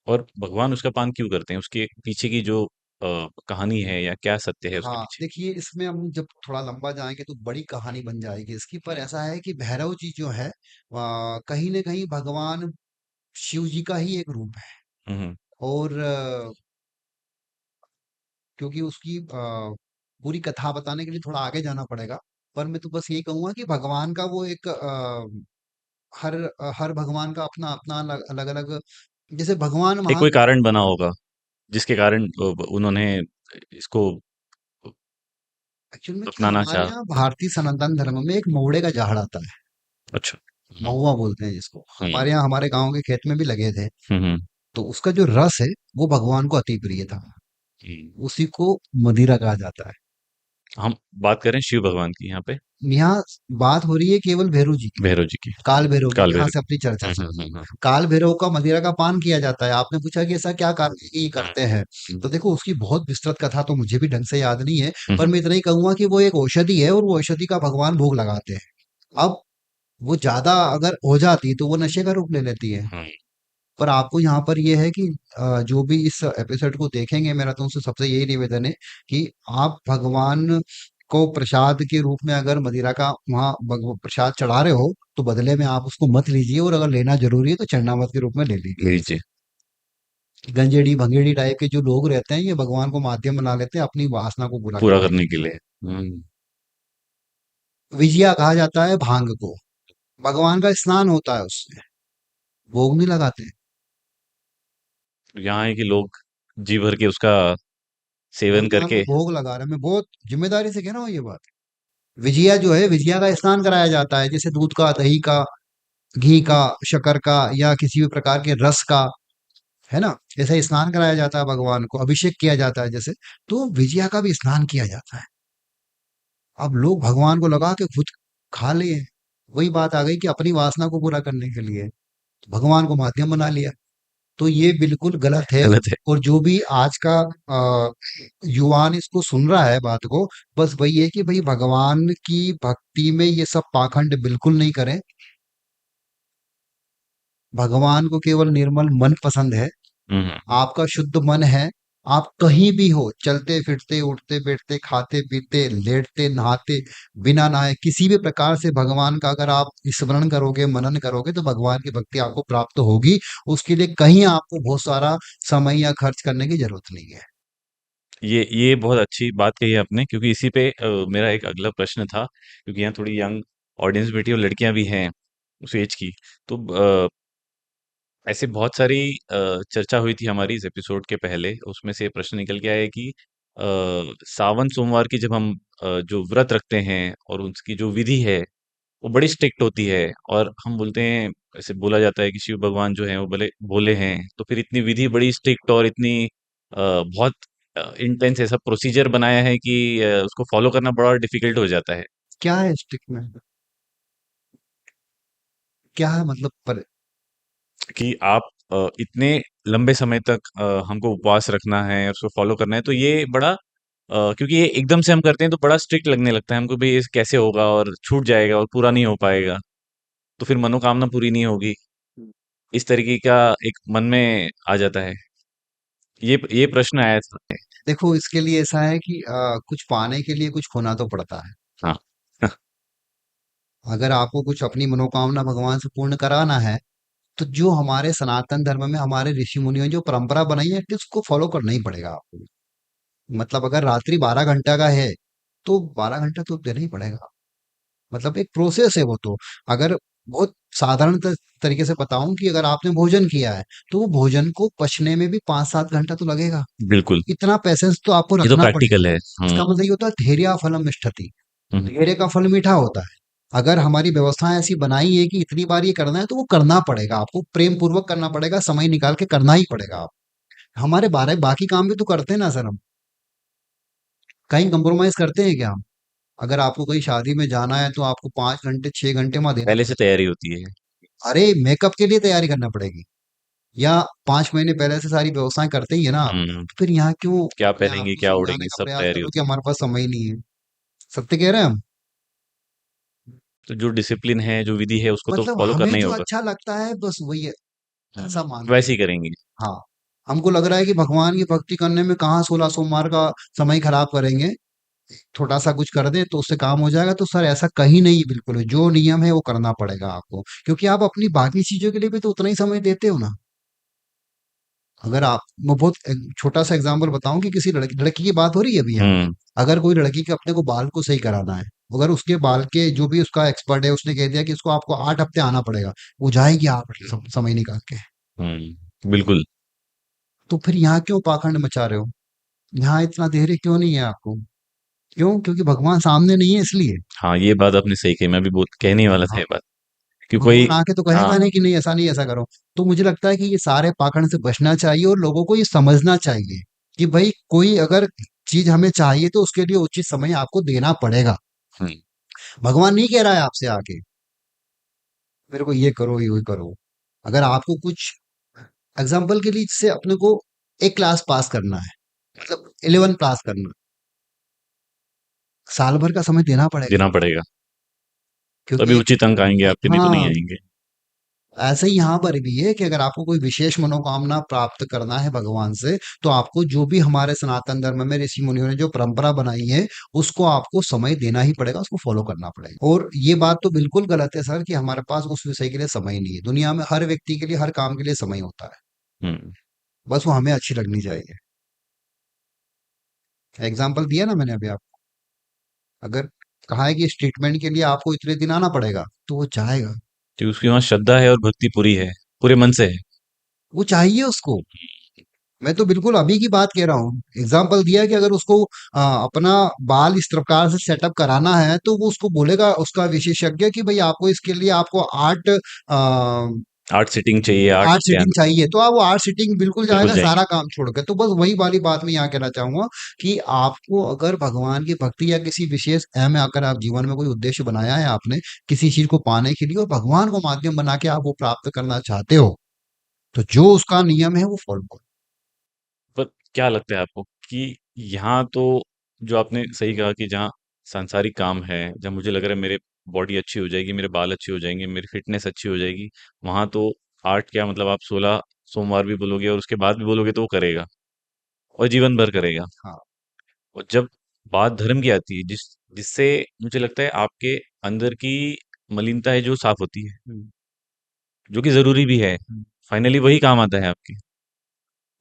Speaker 1: और भगवान उसका पान क्यों करते हैं? उसके पीछे की जो कहानी है या क्या सत्य है उसके
Speaker 2: हाँ,
Speaker 1: पीछे?
Speaker 2: देखिए इसमें हम जब थोड़ा लंबा जाएंगे तो बड़ी कहानी बन जाएगी इसकी। पर ऐसा है कि भैरव जी जो है कहीं न कहीं भगवान शिव जी का ही एक रूप है।
Speaker 1: हुँ, हुँ।
Speaker 2: और क्योंकि उसकी पूरी कथा बताने के लिए थोड़ा आगे जाना पड़ेगा। पर मैं तो बस यही कहूँगा कि भगवान का वो एक हर भगवान का अपना अपना अलग-अलग, जैसे भगवान
Speaker 1: एक कोई
Speaker 2: महादेव।
Speaker 1: कारण बना होगा जिसके कारण उन्होंने इसको
Speaker 2: एक्चुअल में क्या
Speaker 1: अपनाना
Speaker 2: हमारे
Speaker 1: चाहा।
Speaker 2: यहाँ भारतीय सनातन धर्म में एक महुड़े का झाड़ आता है,
Speaker 1: अच्छा। हुँ,
Speaker 2: महुआ बोलते हैं जिसको।
Speaker 1: हुँ,
Speaker 2: हमारे यहाँ हमारे गाँव के खेत में भी लगे थे।
Speaker 1: हुँ, हुँ,
Speaker 2: तो उसका जो रस है वो भगवान को अति प्रिय था।
Speaker 1: हुँ।
Speaker 2: उसी को मदिरा कहा जाता है।
Speaker 1: हम बात कर रहे हैं शिव भगवान की यहाँ पे,
Speaker 2: यहाँ बात हो रही है केवल भैरव जी की,
Speaker 1: भैरव जी की।
Speaker 2: काल भैरव की,
Speaker 1: काल
Speaker 2: यहाँ
Speaker 1: भैरव
Speaker 2: से अपनी चर्चा
Speaker 1: की।
Speaker 2: चल
Speaker 1: हुँ,
Speaker 2: रही
Speaker 1: हुँ,
Speaker 2: है।
Speaker 1: हुँ, हुँ,
Speaker 2: काल भैरव का मदिरा का पान किया जाता है। आपने पूछा कि ऐसा क्या कारण है कि ये
Speaker 1: हुँ,
Speaker 2: करते हैं।
Speaker 1: हुँ,
Speaker 2: तो देखो उसकी बहुत विस्तृत कथा तो मुझे भी ढंग से याद नहीं है।
Speaker 1: हुँ,
Speaker 2: पर
Speaker 1: हुँ,
Speaker 2: मैं इतना ही कहूंगा कि वो एक औषधि है और वो औषधि का भगवान भोग लगाते हैं। अब वो ज्यादा अगर हो जाती तो वो नशे का रूप ले लेती है।
Speaker 1: हुँ।
Speaker 2: पर आपको यहाँ पर ये है कि जो भी इस एपिसोड को देखेंगे, मेरा तो उनसे सबसे यही निवेदन है कि आप भगवान को प्रसाद के रूप में अगर मदिरा का वहाँ प्रसाद चढ़ा रहे हो तो बदले में आप उसको मत लीजिए, और अगर लेना जरूरी है तो चरणामत के रूप में ले लीजिए।
Speaker 1: लीजिए,
Speaker 2: गंजेड़ी भंगेड़ी टाइप के जो लोग रहते हैं ये भगवान को माध्यम बना लेते हैं अपनी वासना को पूरा
Speaker 1: पूरा
Speaker 2: करने के
Speaker 1: करने के
Speaker 2: लिए।
Speaker 1: लिए। हुँ।
Speaker 2: विजया कहा जाता है भांग को। भगवान का स्नान होता है उससे, भोग नहीं लगाते।
Speaker 1: यहाँ है कि लोग जी भर के उसका सेवन
Speaker 2: भगवान को
Speaker 1: करके।
Speaker 2: भोग लगा रहे हैं। मैं बहुत जिम्मेदारी से कह रहा हूँ ये बात। विजिया जो है, विजिया का स्नान कराया जाता है, जैसे दूध का, दही का, घी का, शक्कर का, या किसी भी प्रकार के रस का, है ना? ऐसा स्नान कराया जाता है भगवान को, अभिषेक किया जाता है जैसे। तो विजिया का भी स्नान किया जाता है। अब लोग भगवान को लगा के खुद खा लिए। वही बात आ गई कि अपनी वासना को पूरा करने के लिए भगवान को माध्यम बना लिया। तो ये बिल्कुल गलत है।
Speaker 1: गलत है।
Speaker 2: और जो भी आज का युवान इसको सुन रहा है बात को, बस वही है कि भाई भगवान की भक्ति में ये सब पाखंड बिल्कुल नहीं करें। भगवान को केवल निर्मल मन पसंद है।
Speaker 1: हुँ, हुँ।
Speaker 2: आपका शुद्ध मन है। आप कहीं भी हो, चलते फिरते, उठते बैठते, खाते पीते, लेटते नहाते, बिना नहाए, किसी भी प्रकार से भगवान का अगर आप स्मरण करोगे, मनन करोगे तो भगवान की भक्ति आपको प्राप्त होगी। उसके लिए कहीं आपको बहुत सारा समय या खर्च करने की जरूरत नहीं है।
Speaker 1: ये बहुत अच्छी बात कही आपने, क्योंकि इसी पे मेरा एक अगला प्रश्न था, क्योंकि यहाँ थोड़ी यंग ऑडियंस बैठी है और लड़कियां भी हैं उस एज की। तो ऐसे बहुत सारी चर्चा हुई थी हमारी इस एपिसोड के पहले, उसमें से प्रश्न निकल के आया कि सावन सोमवार की जब हम जो व्रत रखते हैं और उसकी जो विधि है वो बड़ी स्ट्रिक्ट होती है, और हम बोलते हैं, ऐसे बोला जाता है कि शिव भगवान जो हैं वो भले भोले हैं, तो फिर इतनी विधि बड़ी स्ट्रिक्ट और इतनी बहुत इंटेंस ऐसा प्रोसीजर बनाया है कि उसको फॉलो करना बड़ा डिफिकल्ट हो जाता है।
Speaker 2: क्या है स्टिक में? क्या है मतलब पर?
Speaker 1: कि आप इतने लंबे समय तक हमको उपवास रखना है, उसको फॉलो करना है, तो ये बड़ा क्योंकि ये एकदम से हम करते हैं तो बड़ा स्ट्रिक्ट लगने लगता है हमको, भाई ये कैसे होगा और छूट जाएगा और पूरा नहीं हो पाएगा, तो फिर मनोकामना पूरी नहीं होगी, इस तरीके का एक मन में आ जाता है। ये प्रश्न आया था।
Speaker 2: देखो इसके लिए ऐसा है कि कुछ पाने के लिए कुछ खोना तो पड़ता है।
Speaker 1: हाँ।
Speaker 2: अगर आपको कुछ अपनी मनोकामना भगवान से पूर्ण कराना है तो जो हमारे सनातन धर्म में हमारे ऋषि मुनियों ने जो परंपरा बनाई है एटलीस्ट उसको फॉलो करना ही पड़ेगा आपको। मतलब अगर रात्रि 12 घंटा का है तो 12 घंटा तो देना ही पड़ेगा। मतलब एक प्रोसेस है वो तो। अगर बहुत साधारण तरीके से बताऊं कि अगर आपने भोजन किया है तो वो भोजन को पचने में भी 5-7 घंटा तो लगेगा।
Speaker 1: बिल्कुल।
Speaker 2: इतना पैसेंस तो आपको
Speaker 1: ये तो
Speaker 2: रखना
Speaker 1: प्रैक्टिकल
Speaker 2: पड़ेगा।
Speaker 1: है।
Speaker 2: इसका मतलब ये होता है धैर्य फलम तिष्ठति।
Speaker 1: हम्म,
Speaker 2: धैर्य का फल मीठा होता है। अगर हमारी व्यवस्था ऐसी बनाई है कि इतनी बार ये करना है तो वो करना पड़ेगा आपको, प्रेम पूर्वक करना पड़ेगा, समय निकाल के करना ही पड़ेगा आप। हमारे बारे बाकी काम भी तो करते हैं ना सर हम। कहीं कंप्रोमाइज करते हैं क्या हम? अगर आपको कहीं शादी में जाना है तो आपको 5 घंटे 6 घंटे वहां देने
Speaker 1: पहले से
Speaker 2: पड़ेंगे।
Speaker 1: तैयारी होती है।
Speaker 2: अरे मेकअप के लिए तैयारी करना पड़ेगी। या 5 महीने पहले से सारी व्यवस्थाएं करते ही है ना आप।
Speaker 1: हम्म।
Speaker 2: तो फिर यहाँ क्यों
Speaker 1: क्या
Speaker 2: अपने आप
Speaker 1: पहनेंगे
Speaker 2: को
Speaker 1: क्या
Speaker 2: समझाने
Speaker 1: उड़ेंगे
Speaker 2: का
Speaker 1: सब
Speaker 2: प्रयास
Speaker 1: तैयारी
Speaker 2: करो कि
Speaker 1: होती है।
Speaker 2: हमारे पास समय ही नहीं है। सत्य कह रहे हैं हम।
Speaker 1: तो जो डिसिप्लिन है, जो विधि है, उसको तो
Speaker 2: मतलब
Speaker 1: फॉलो
Speaker 2: हमें
Speaker 1: करना ही
Speaker 2: जो
Speaker 1: होगा।
Speaker 2: अच्छा लगता है बस वही है, ऐसा मान के
Speaker 1: वैसे ही
Speaker 2: चलो।
Speaker 1: करेंगे।
Speaker 2: हाँ। हमको लग रहा है कि भगवान की भक्ति करने में कहाँ 16 सोमवार का समय खराब करेंगे, छोटा सा कुछ कर दे तो उससे काम हो जाएगा। तो सर ऐसा कहीं नहीं, बिल्कुल भी। जो नियम है वो करना पड़ेगा आपको, क्योंकि आप अपनी बाकी चीजों के लिए भी तो उतना ही समय देते हो ना। अगर आप, मैं बहुत एक छोटा सा एग्जांपल बताऊं कि किसी लड़की लड़की की बात हो रही है अभी यहाँ।
Speaker 1: हम्म।
Speaker 2: अगर कोई लड़की के अपने को बाल को सही कराना है, अगर उसके बाल के जो भी उसका एक्सपर्ट है उसने कह दिया कि इसको आपको 8 हफ्ते आना पड़ेगा, वो जाएगी आप समय निकाल के।
Speaker 1: बिल्कुल।
Speaker 2: तो फिर यहाँ क्यों पाखंड मचा रहे हो? यहाँ इतना धैर्य क्यों नहीं है आपको? क्यों? क्योंकि भगवान सामने नहीं है, इसलिए।
Speaker 1: हाँ, ये बात आपने सही कही, मैं भी बोल कहने ही वाला था
Speaker 2: हाँ,
Speaker 1: ये बात कि कोई।
Speaker 2: भगवान आके तो
Speaker 1: हाँ।
Speaker 2: कहेगा नहीं कि नहीं ऐसा नहीं, ऐसा करो। तो मुझे लगता है कि ये सारे पाखंड से बचना चाहिए और लोगों को ये समझना चाहिए कि भाई कोई अगर चीज हमें चाहिए तो उसके लिए उचित समय आपको देना पड़ेगा।
Speaker 1: हम्म।
Speaker 2: भगवान नहीं कह रहा है आपसे आके मेरे को ये करो ये करो। अगर आपको कुछ एग्जाम्पल के लिए, जैसे अपने को एक क्लास पास करना है, मतलब 11 पास करना, साल भर का समय देना पड़ेगा।
Speaker 1: देना पड़ेगा। तभी
Speaker 2: क्योंकि एक,
Speaker 1: उचित अंक आएंगे आपके, नहीं तो नहीं
Speaker 2: हाँ,
Speaker 1: आएंगे।
Speaker 2: ऐसे ही यहाँ पर भी है कि अगर आपको कोई विशेष मनोकामना प्राप्त करना है भगवान से, तो आपको जो भी हमारे सनातन धर्म में ऋषि मुनियों ने जो परंपरा बनाई है, उसको आपको समय देना ही पड़ेगा, उसको फॉलो करना पड़ेगा। और ये बात तो बिल्कुल गलत है सर कि हमारे पास उस विषय के लिए समय नहीं है। दुनिया में हर व्यक्ति के लिए हर काम के लिए समय होता है,
Speaker 1: हम्म।
Speaker 2: बस वो हमें अच्छी लगनी चाहिए। एग्जाम्पल दिया ना मैंने अभी आपको। अगर कहा है कि इस ट्रीटमेंट के लिए आपको इतने दिन आना पड़ेगा, तो वो जाएगा।
Speaker 1: कि उसकी वहाँ श्रद्धा है और भक्ति पूरी है, पूरे मन से है।
Speaker 2: वो चाहिए उसको। मैं तो बिल्कुल अभी की बात कह रहा हूँ। एग्जाम्पल दिया कि अगर उसको अपना बाल इस प्रकार से सेटअप कराना है, तो वो उसको बोलेगा उसका विशेषज्ञ कि भाई आपको इसके लिए आपको
Speaker 1: 8 सीटिंग चाहिए, 8
Speaker 2: आठ
Speaker 1: हफ्ते
Speaker 2: सीटिंग
Speaker 1: आना।
Speaker 2: चाहिए, तो आप वो 8 सीटिंग बिल्कुल
Speaker 1: बिल्कुल
Speaker 2: जाएगा
Speaker 1: जाएंगे।
Speaker 2: सारा काम छोड़ के। तो बस वही वाली बात मैं यहाँ कहना चाहूंगा कि आपको अगर भगवान की भक्ति या किसी विशेष एम में आकर आप जीवन में कोई उद्देश्य बनाया है आपने किसी चीज को पाने के लिए, और भगवान को माध्यम बना के आप वो प्राप्त करना चाहते हो, तो जो उसका नियम है वो फॉलो करो।
Speaker 1: पर क्या लगता है आपको कि यहाँ तो, जो आपने सही कहा कि जहाँ सांसारिक काम है, जहाँ मुझे लग रहा है मेरे बॉडी अच्छी हो जाएगी, मेरे बाल अच्छे हो जाएंगे, मेरी फिटनेस अच्छी हो जाएगी, वहां तो 8 क्या, मतलब आप 16 सोमवार भी बोलोगे और उसके बाद भी बोलोगे तो वो करेगा, और जीवन भर करेगा।
Speaker 2: हाँ।
Speaker 1: और जब बात धर्म की आती है, जिससे मुझे लगता है आपके अंदर की मलिनता है जो साफ होती है, जो कि जरूरी भी है, फाइनली वही काम आता है आपके।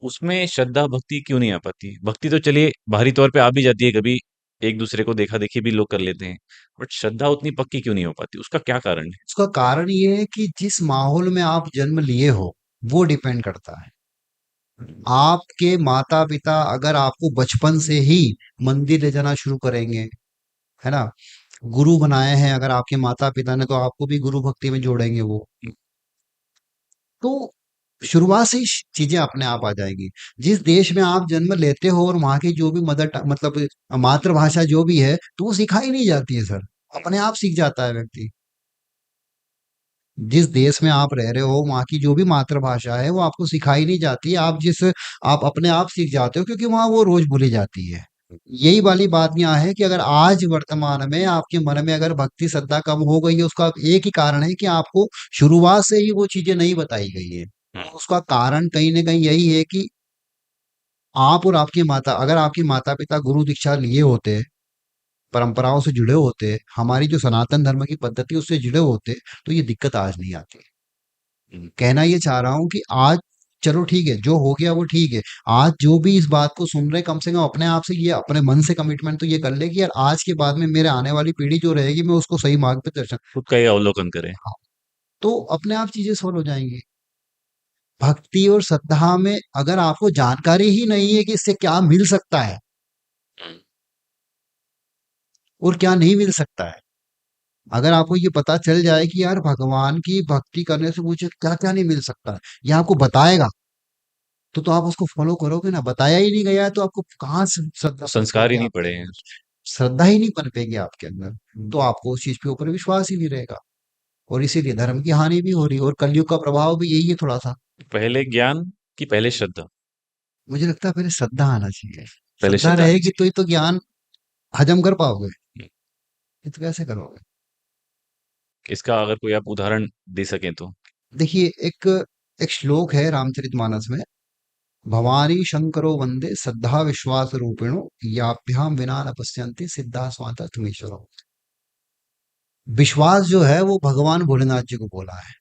Speaker 1: उसमें श्रद्धा भक्ति क्यों नहीं आ पाती? भक्ति तो चलिए बाहरी तौर पे आ भी जाती है कभी, एक दूसरे को देखा देखी भी लोग कर लेते हैं, बट श्रद्धा उतनी पक्की क्यों नहीं हो पाती? उसका क्या कारण है?
Speaker 2: उसका कारण ये है कि जिस माहौल में आप जन्म लिए हो, वो डिपेंड करता है। आपके माता पिता अगर आपको बचपन से ही मंदिर ले जाना शुरू करेंगे, है ना, गुरु बनाए हैं अगर आपके माता पिता ने, तो आपको भी गुरु भक्ति में जोड़ेंगे वो। तो शुरुआत से ही चीजें अपने आप आ जाएंगी। जिस देश में आप जन्म लेते हो और वहां की जो भी मतलब मातृभाषा जो भी है, तो वो सिखाई नहीं जाती है सर, अपने आप सीख जाता है व्यक्ति। जिस देश में आप रह रहे हो वहाँ की जो भी मातृभाषा है वो आपको सिखाई नहीं जाती है, आप अपने आप सीख जाते हो, क्योंकि वहाँ वो रोज भूली जाती है। यही वाली बात यहाँ है कि अगर आज वर्तमान में आपके मन में अगर भक्ति श्रद्धा कम हो गई है, उसका एक ही कारण है कि आपको शुरुआत से ही वो चीजें नहीं बताई गई है।
Speaker 1: हम्म।
Speaker 2: और उसका कारण कहीं ना कहीं यही है कि आप और आपकी माता, अगर आपके माता पिता गुरु दीक्षा लिए होते, परंपराओं से जुड़े होते, हमारी जो सनातन धर्म की पद्धति उससे जुड़े होते, तो ये दिक्कत आज नहीं आती।
Speaker 1: हम्म।
Speaker 2: कहना ये चाह रहा हूँ कि आज, चलो ठीक है, जो हो गया वो ठीक है। आज जो भी इस बात को सुन रहे, कम से कम अपने आप से ये, अपने मन से कमिटमेंट तो ये कर ले कि यार आज के बाद में मेरे आने वाली पीढ़ी जो रहेगी, मैं उसको सही मार्ग पे दर्शन।
Speaker 1: खुद का ही अवलोकन करें।
Speaker 2: हाँ, तो अपने आप चीजें सॉल्व हो जाएंगी। भक्ति और श्रद्धा में अगर आपको जानकारी ही नहीं है कि इससे क्या मिल सकता है
Speaker 1: हम्म।
Speaker 2: और क्या नहीं मिल सकता है, अगर आपको ये पता चल जाए कि यार भगवान की भक्ति करने से मुझे क्या क्या नहीं मिल सकता है, ये आपको बताएगा, तो आप उसको फॉलो करोगे ना। बताया ही नहीं गया है तो आपको कहाँ से श्रद्धा
Speaker 1: संस्कार ही
Speaker 2: पनपेगी
Speaker 1: नहीं
Speaker 2: आपके
Speaker 1: पड़े हैं।
Speaker 2: अंदर? श्रद्धा ही नहीं पनपेगी आपके अंदर, तो आपको उस चीज के ऊपर विश्वास ही नहीं रहेगा। और इसीलिए धर्म की हानि भी हो रही है, और कलयुग का प्रभाव भी यही है थोड़ा सा।
Speaker 1: पहले ज्ञान कि पहले श्रद्धा?
Speaker 2: मुझे लगता है पहले श्रद्धा आना चाहिए।
Speaker 1: पहले
Speaker 2: श्रद्धा
Speaker 1: श्रद्धा आनी
Speaker 2: रहेगी तो
Speaker 1: चाहिए।
Speaker 2: ही तो ज्ञान हजम कर पाओगे।
Speaker 1: हम्म।
Speaker 2: ये तो कैसे करोगे?
Speaker 1: इसका अगर कोई आप उदाहरण दे सकें तो।
Speaker 2: देखिए, एक एक श्लोक है रामचरितमानस में, भवानी शंकरो वंदे श्रद्धा विश्वास रूपिणो याभ्याम विना न पश्यन्ति सिद्धा स्वातंत्र्यमीश्वरो। विश्वास जो है वो भगवान भोलेनाथ जी को बोला है,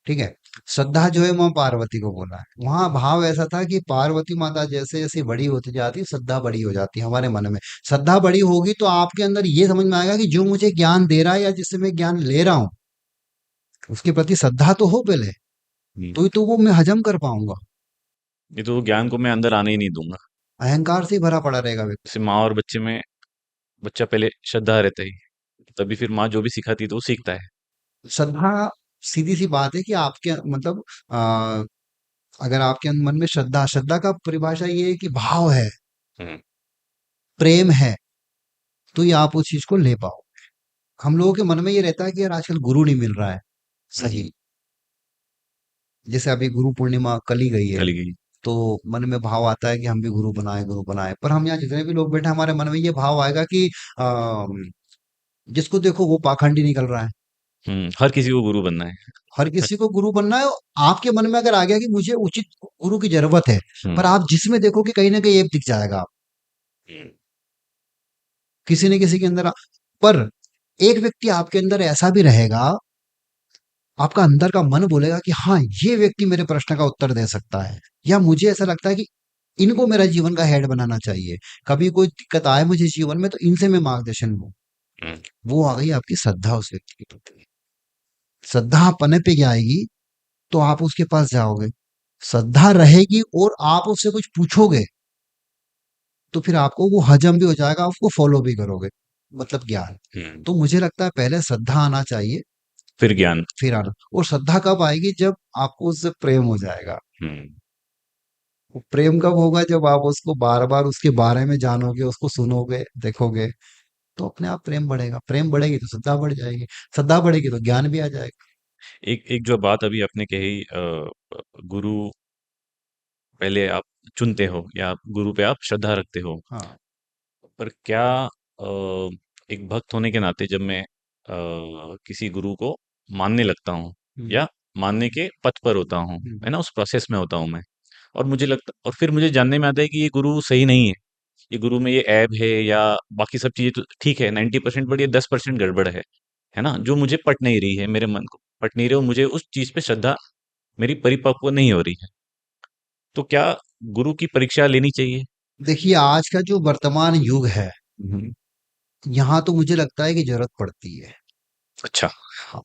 Speaker 2: ठीक है। श्रद्धा जो है माँ पार्वती को बोला है। वहां भाव ऐसा था कि पार्वती माता जैसे जैसे बड़ी होती जाती है, श्रद्धा बड़ी हो जाती है हमारे मन में। श्रद्धा बड़ी होगी तो आपके अंदर ये समझ में आएगा कि जो मुझे ज्ञान दे रहा है या जिससे मैं ज्ञान ले रहा हूं, उसके प्रति श्रद्धा तो हो पहले,
Speaker 1: हम्म।
Speaker 2: तो ही तो वो मैं हजम कर पाऊंगा।
Speaker 1: ये तो ज्ञान को मैं अंदर आने ही नहीं दूंगा।
Speaker 2: अहंकार से ही भरा पड़ा रहेगा व्यक्ति।
Speaker 1: जैसे माँ और बच्चे में बच्चा पहले श्रद्धा रहता ही, तभी फिर माँ जो भी सिखाती है तो वो सीखता है।
Speaker 2: श्रद्धा, सीधी सी बात है कि आपके मतलब आ, अगर आपके मन में श्रद्धा, श्रद्धा का परिभाषा ये है कि भाव है,
Speaker 1: हम्म।
Speaker 2: प्रेम है, तो ही आप उस चीज को ले पाओ। हम लोगों के मन में ये रहता है कि यार आजकल गुरु नहीं मिल रहा है
Speaker 1: हम्म।
Speaker 2: सही। जैसे अभी गुरु पूर्णिमा कल ही गई है,
Speaker 1: चली गई।
Speaker 2: तो मन में भाव आता है कि हम भी गुरु बनाए, गुरु बनाए। पर हम यहाँ जितने भी लोग बैठे हैं, हमारे मन में ये भाव आएगा कि आ, जिसको देखो वो पाखंडी निकल रहा है।
Speaker 1: हर किसी को गुरु बनना है।
Speaker 2: हर किसी को गुरु बनना है। आपके मन में अगर आ गया कि मुझे उचित गुरु की जरूरत है,
Speaker 1: हम्म।
Speaker 2: पर आप जिसमें देखो कि कहीं ना कहीं एक दिख जाएगा
Speaker 1: हम्म।
Speaker 2: किसी न किसी के अंदर पर एक व्यक्ति आपके अंदर ऐसा भी रहेगा, आपका अंदर का मन बोलेगा कि हाँ, ये व्यक्ति मेरे प्रश्न का उत्तर दे सकता है, या मुझे ऐसा लगता है कि इनको मेरा जीवन का हेड बनाना चाहिए। कभी कोई दिक्कत आए मुझे जीवन में तो इनसे मैं मार्गदर्शन लूं।
Speaker 1: हम्म।
Speaker 2: वो आ गई आपकी श्रद्धा उस व्यक्ति के प्रति। श्रद्धा पनप पे आएगी तो आप उसके पास जाओगे। श्रद्धा रहेगी और आप उससे कुछ पूछोगे तो फिर आपको वो हजम भी हो जाएगा, आप उसको फॉलो भी करोगे। मतलब ज्ञान।
Speaker 1: हम्म।
Speaker 2: तो मुझे लगता है पहले श्रद्धा आना चाहिए,
Speaker 1: फिर ज्ञान।
Speaker 2: फिर आना। और श्रद्धा कब आएगी? जब आपको उससे प्रेम हो जाएगा।
Speaker 1: हम्म।
Speaker 2: वो प्रेम कब होगा? जब आप उसको बार बार उसके बारे में जानोगे, उसको सुनोगे, देखोगे, तो अपने आप प्रेम बढ़ेगा। प्रेम बढ़ेगी तो श्रद्धा बढ़ जाएगी, श्रद्धा बढ़ेगी तो ज्ञान भी आ जाएगा।
Speaker 1: एक एक जो बात अभी आपने कही, गुरु पहले आप चुनते हो या गुरु पे आप श्रद्धा रखते हो,
Speaker 2: हाँ।
Speaker 1: पर क्या एक भक्त होने के नाते जब मैं किसी गुरु को मानने लगता हूँ
Speaker 2: हम्म।
Speaker 1: या मानने के पथ पर होता हूँ,
Speaker 2: हम्म।
Speaker 1: है ना, उस प्रोसेस में होता हूँ मैं, और मुझे लगता और फिर मुझे जानने में आता है कि ये गुरु सही नहीं है, ये गुरु में ये ऐब है या बाकी सब चीजें तो ठीक है, 90% बढ़िया, 10% गड़बड़ है ना, जो मुझे पट नहीं रही है, मेरे मन को पट नहीं रही, और मुझे उस चीज पे श्रद्धा मेरी परिपक्व नहीं हो रही है, तो क्या गुरु की परीक्षा लेनी चाहिए?
Speaker 2: देखिए, आज का जो वर्तमान युग है,
Speaker 1: हम्म।
Speaker 2: यहाँ तो मुझे लगता है कि जरूरत पड़ती है।
Speaker 1: अच्छा।
Speaker 2: हाँ,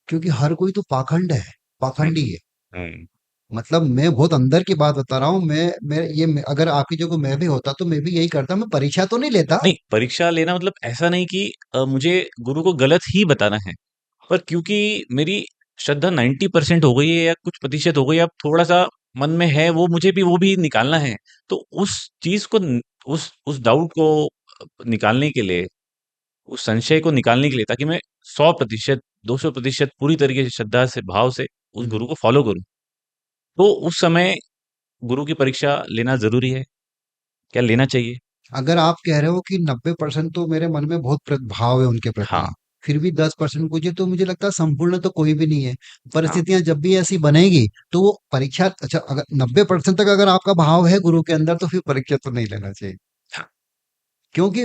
Speaker 2: क्योंकि हर कोई तो पाखंड है,
Speaker 1: हम्म।
Speaker 2: पाखंडी है।
Speaker 1: हम्म।
Speaker 2: मतलब मैं बहुत अंदर की बात बता रहा हूँ। अगर आपकी जगह मैं भी होता तो मैं भी यही करता। मैं परीक्षा तो नहीं लेता।
Speaker 1: नहीं, परीक्षा लेना मतलब ऐसा नहीं कि मुझे गुरु को गलत ही बताना है, पर क्योंकि मेरी श्रद्धा 90% हो गई है या कुछ प्रतिशत हो गई, अब थोड़ा सा मन में है, वो मुझे भी वो भी निकालना है, तो उस चीज को उस डाउट को निकालने के लिए, उस संशय को निकालने के लिए, ताकि मैं 100%, 200% पूरी तरीके से श्रद्धा से, भाव से उस
Speaker 2: हम्म।
Speaker 1: गुरु को फॉलो करूं, तो उस समय गुरु की परीक्षा लेना जरूरी है, क्या लेना चाहिए?
Speaker 2: अगर आप कह रहे हो कि 90% तो मेरे मन में बहुत भाव है उनके प्रति,
Speaker 1: हाँ।
Speaker 2: फिर भी 10% मुझे, तो मुझे लगता है संपूर्ण तो कोई भी नहीं है।
Speaker 1: हाँ।
Speaker 2: परिस्थितियां जब भी ऐसी बनेगी तो वो परीक्षा, अच्छा, अगर 90% तक अगर आपका भाव है गुरु के अंदर तो फिर परीक्षा तो नहीं लेना चाहिए।
Speaker 1: हाँ।
Speaker 2: क्योंकि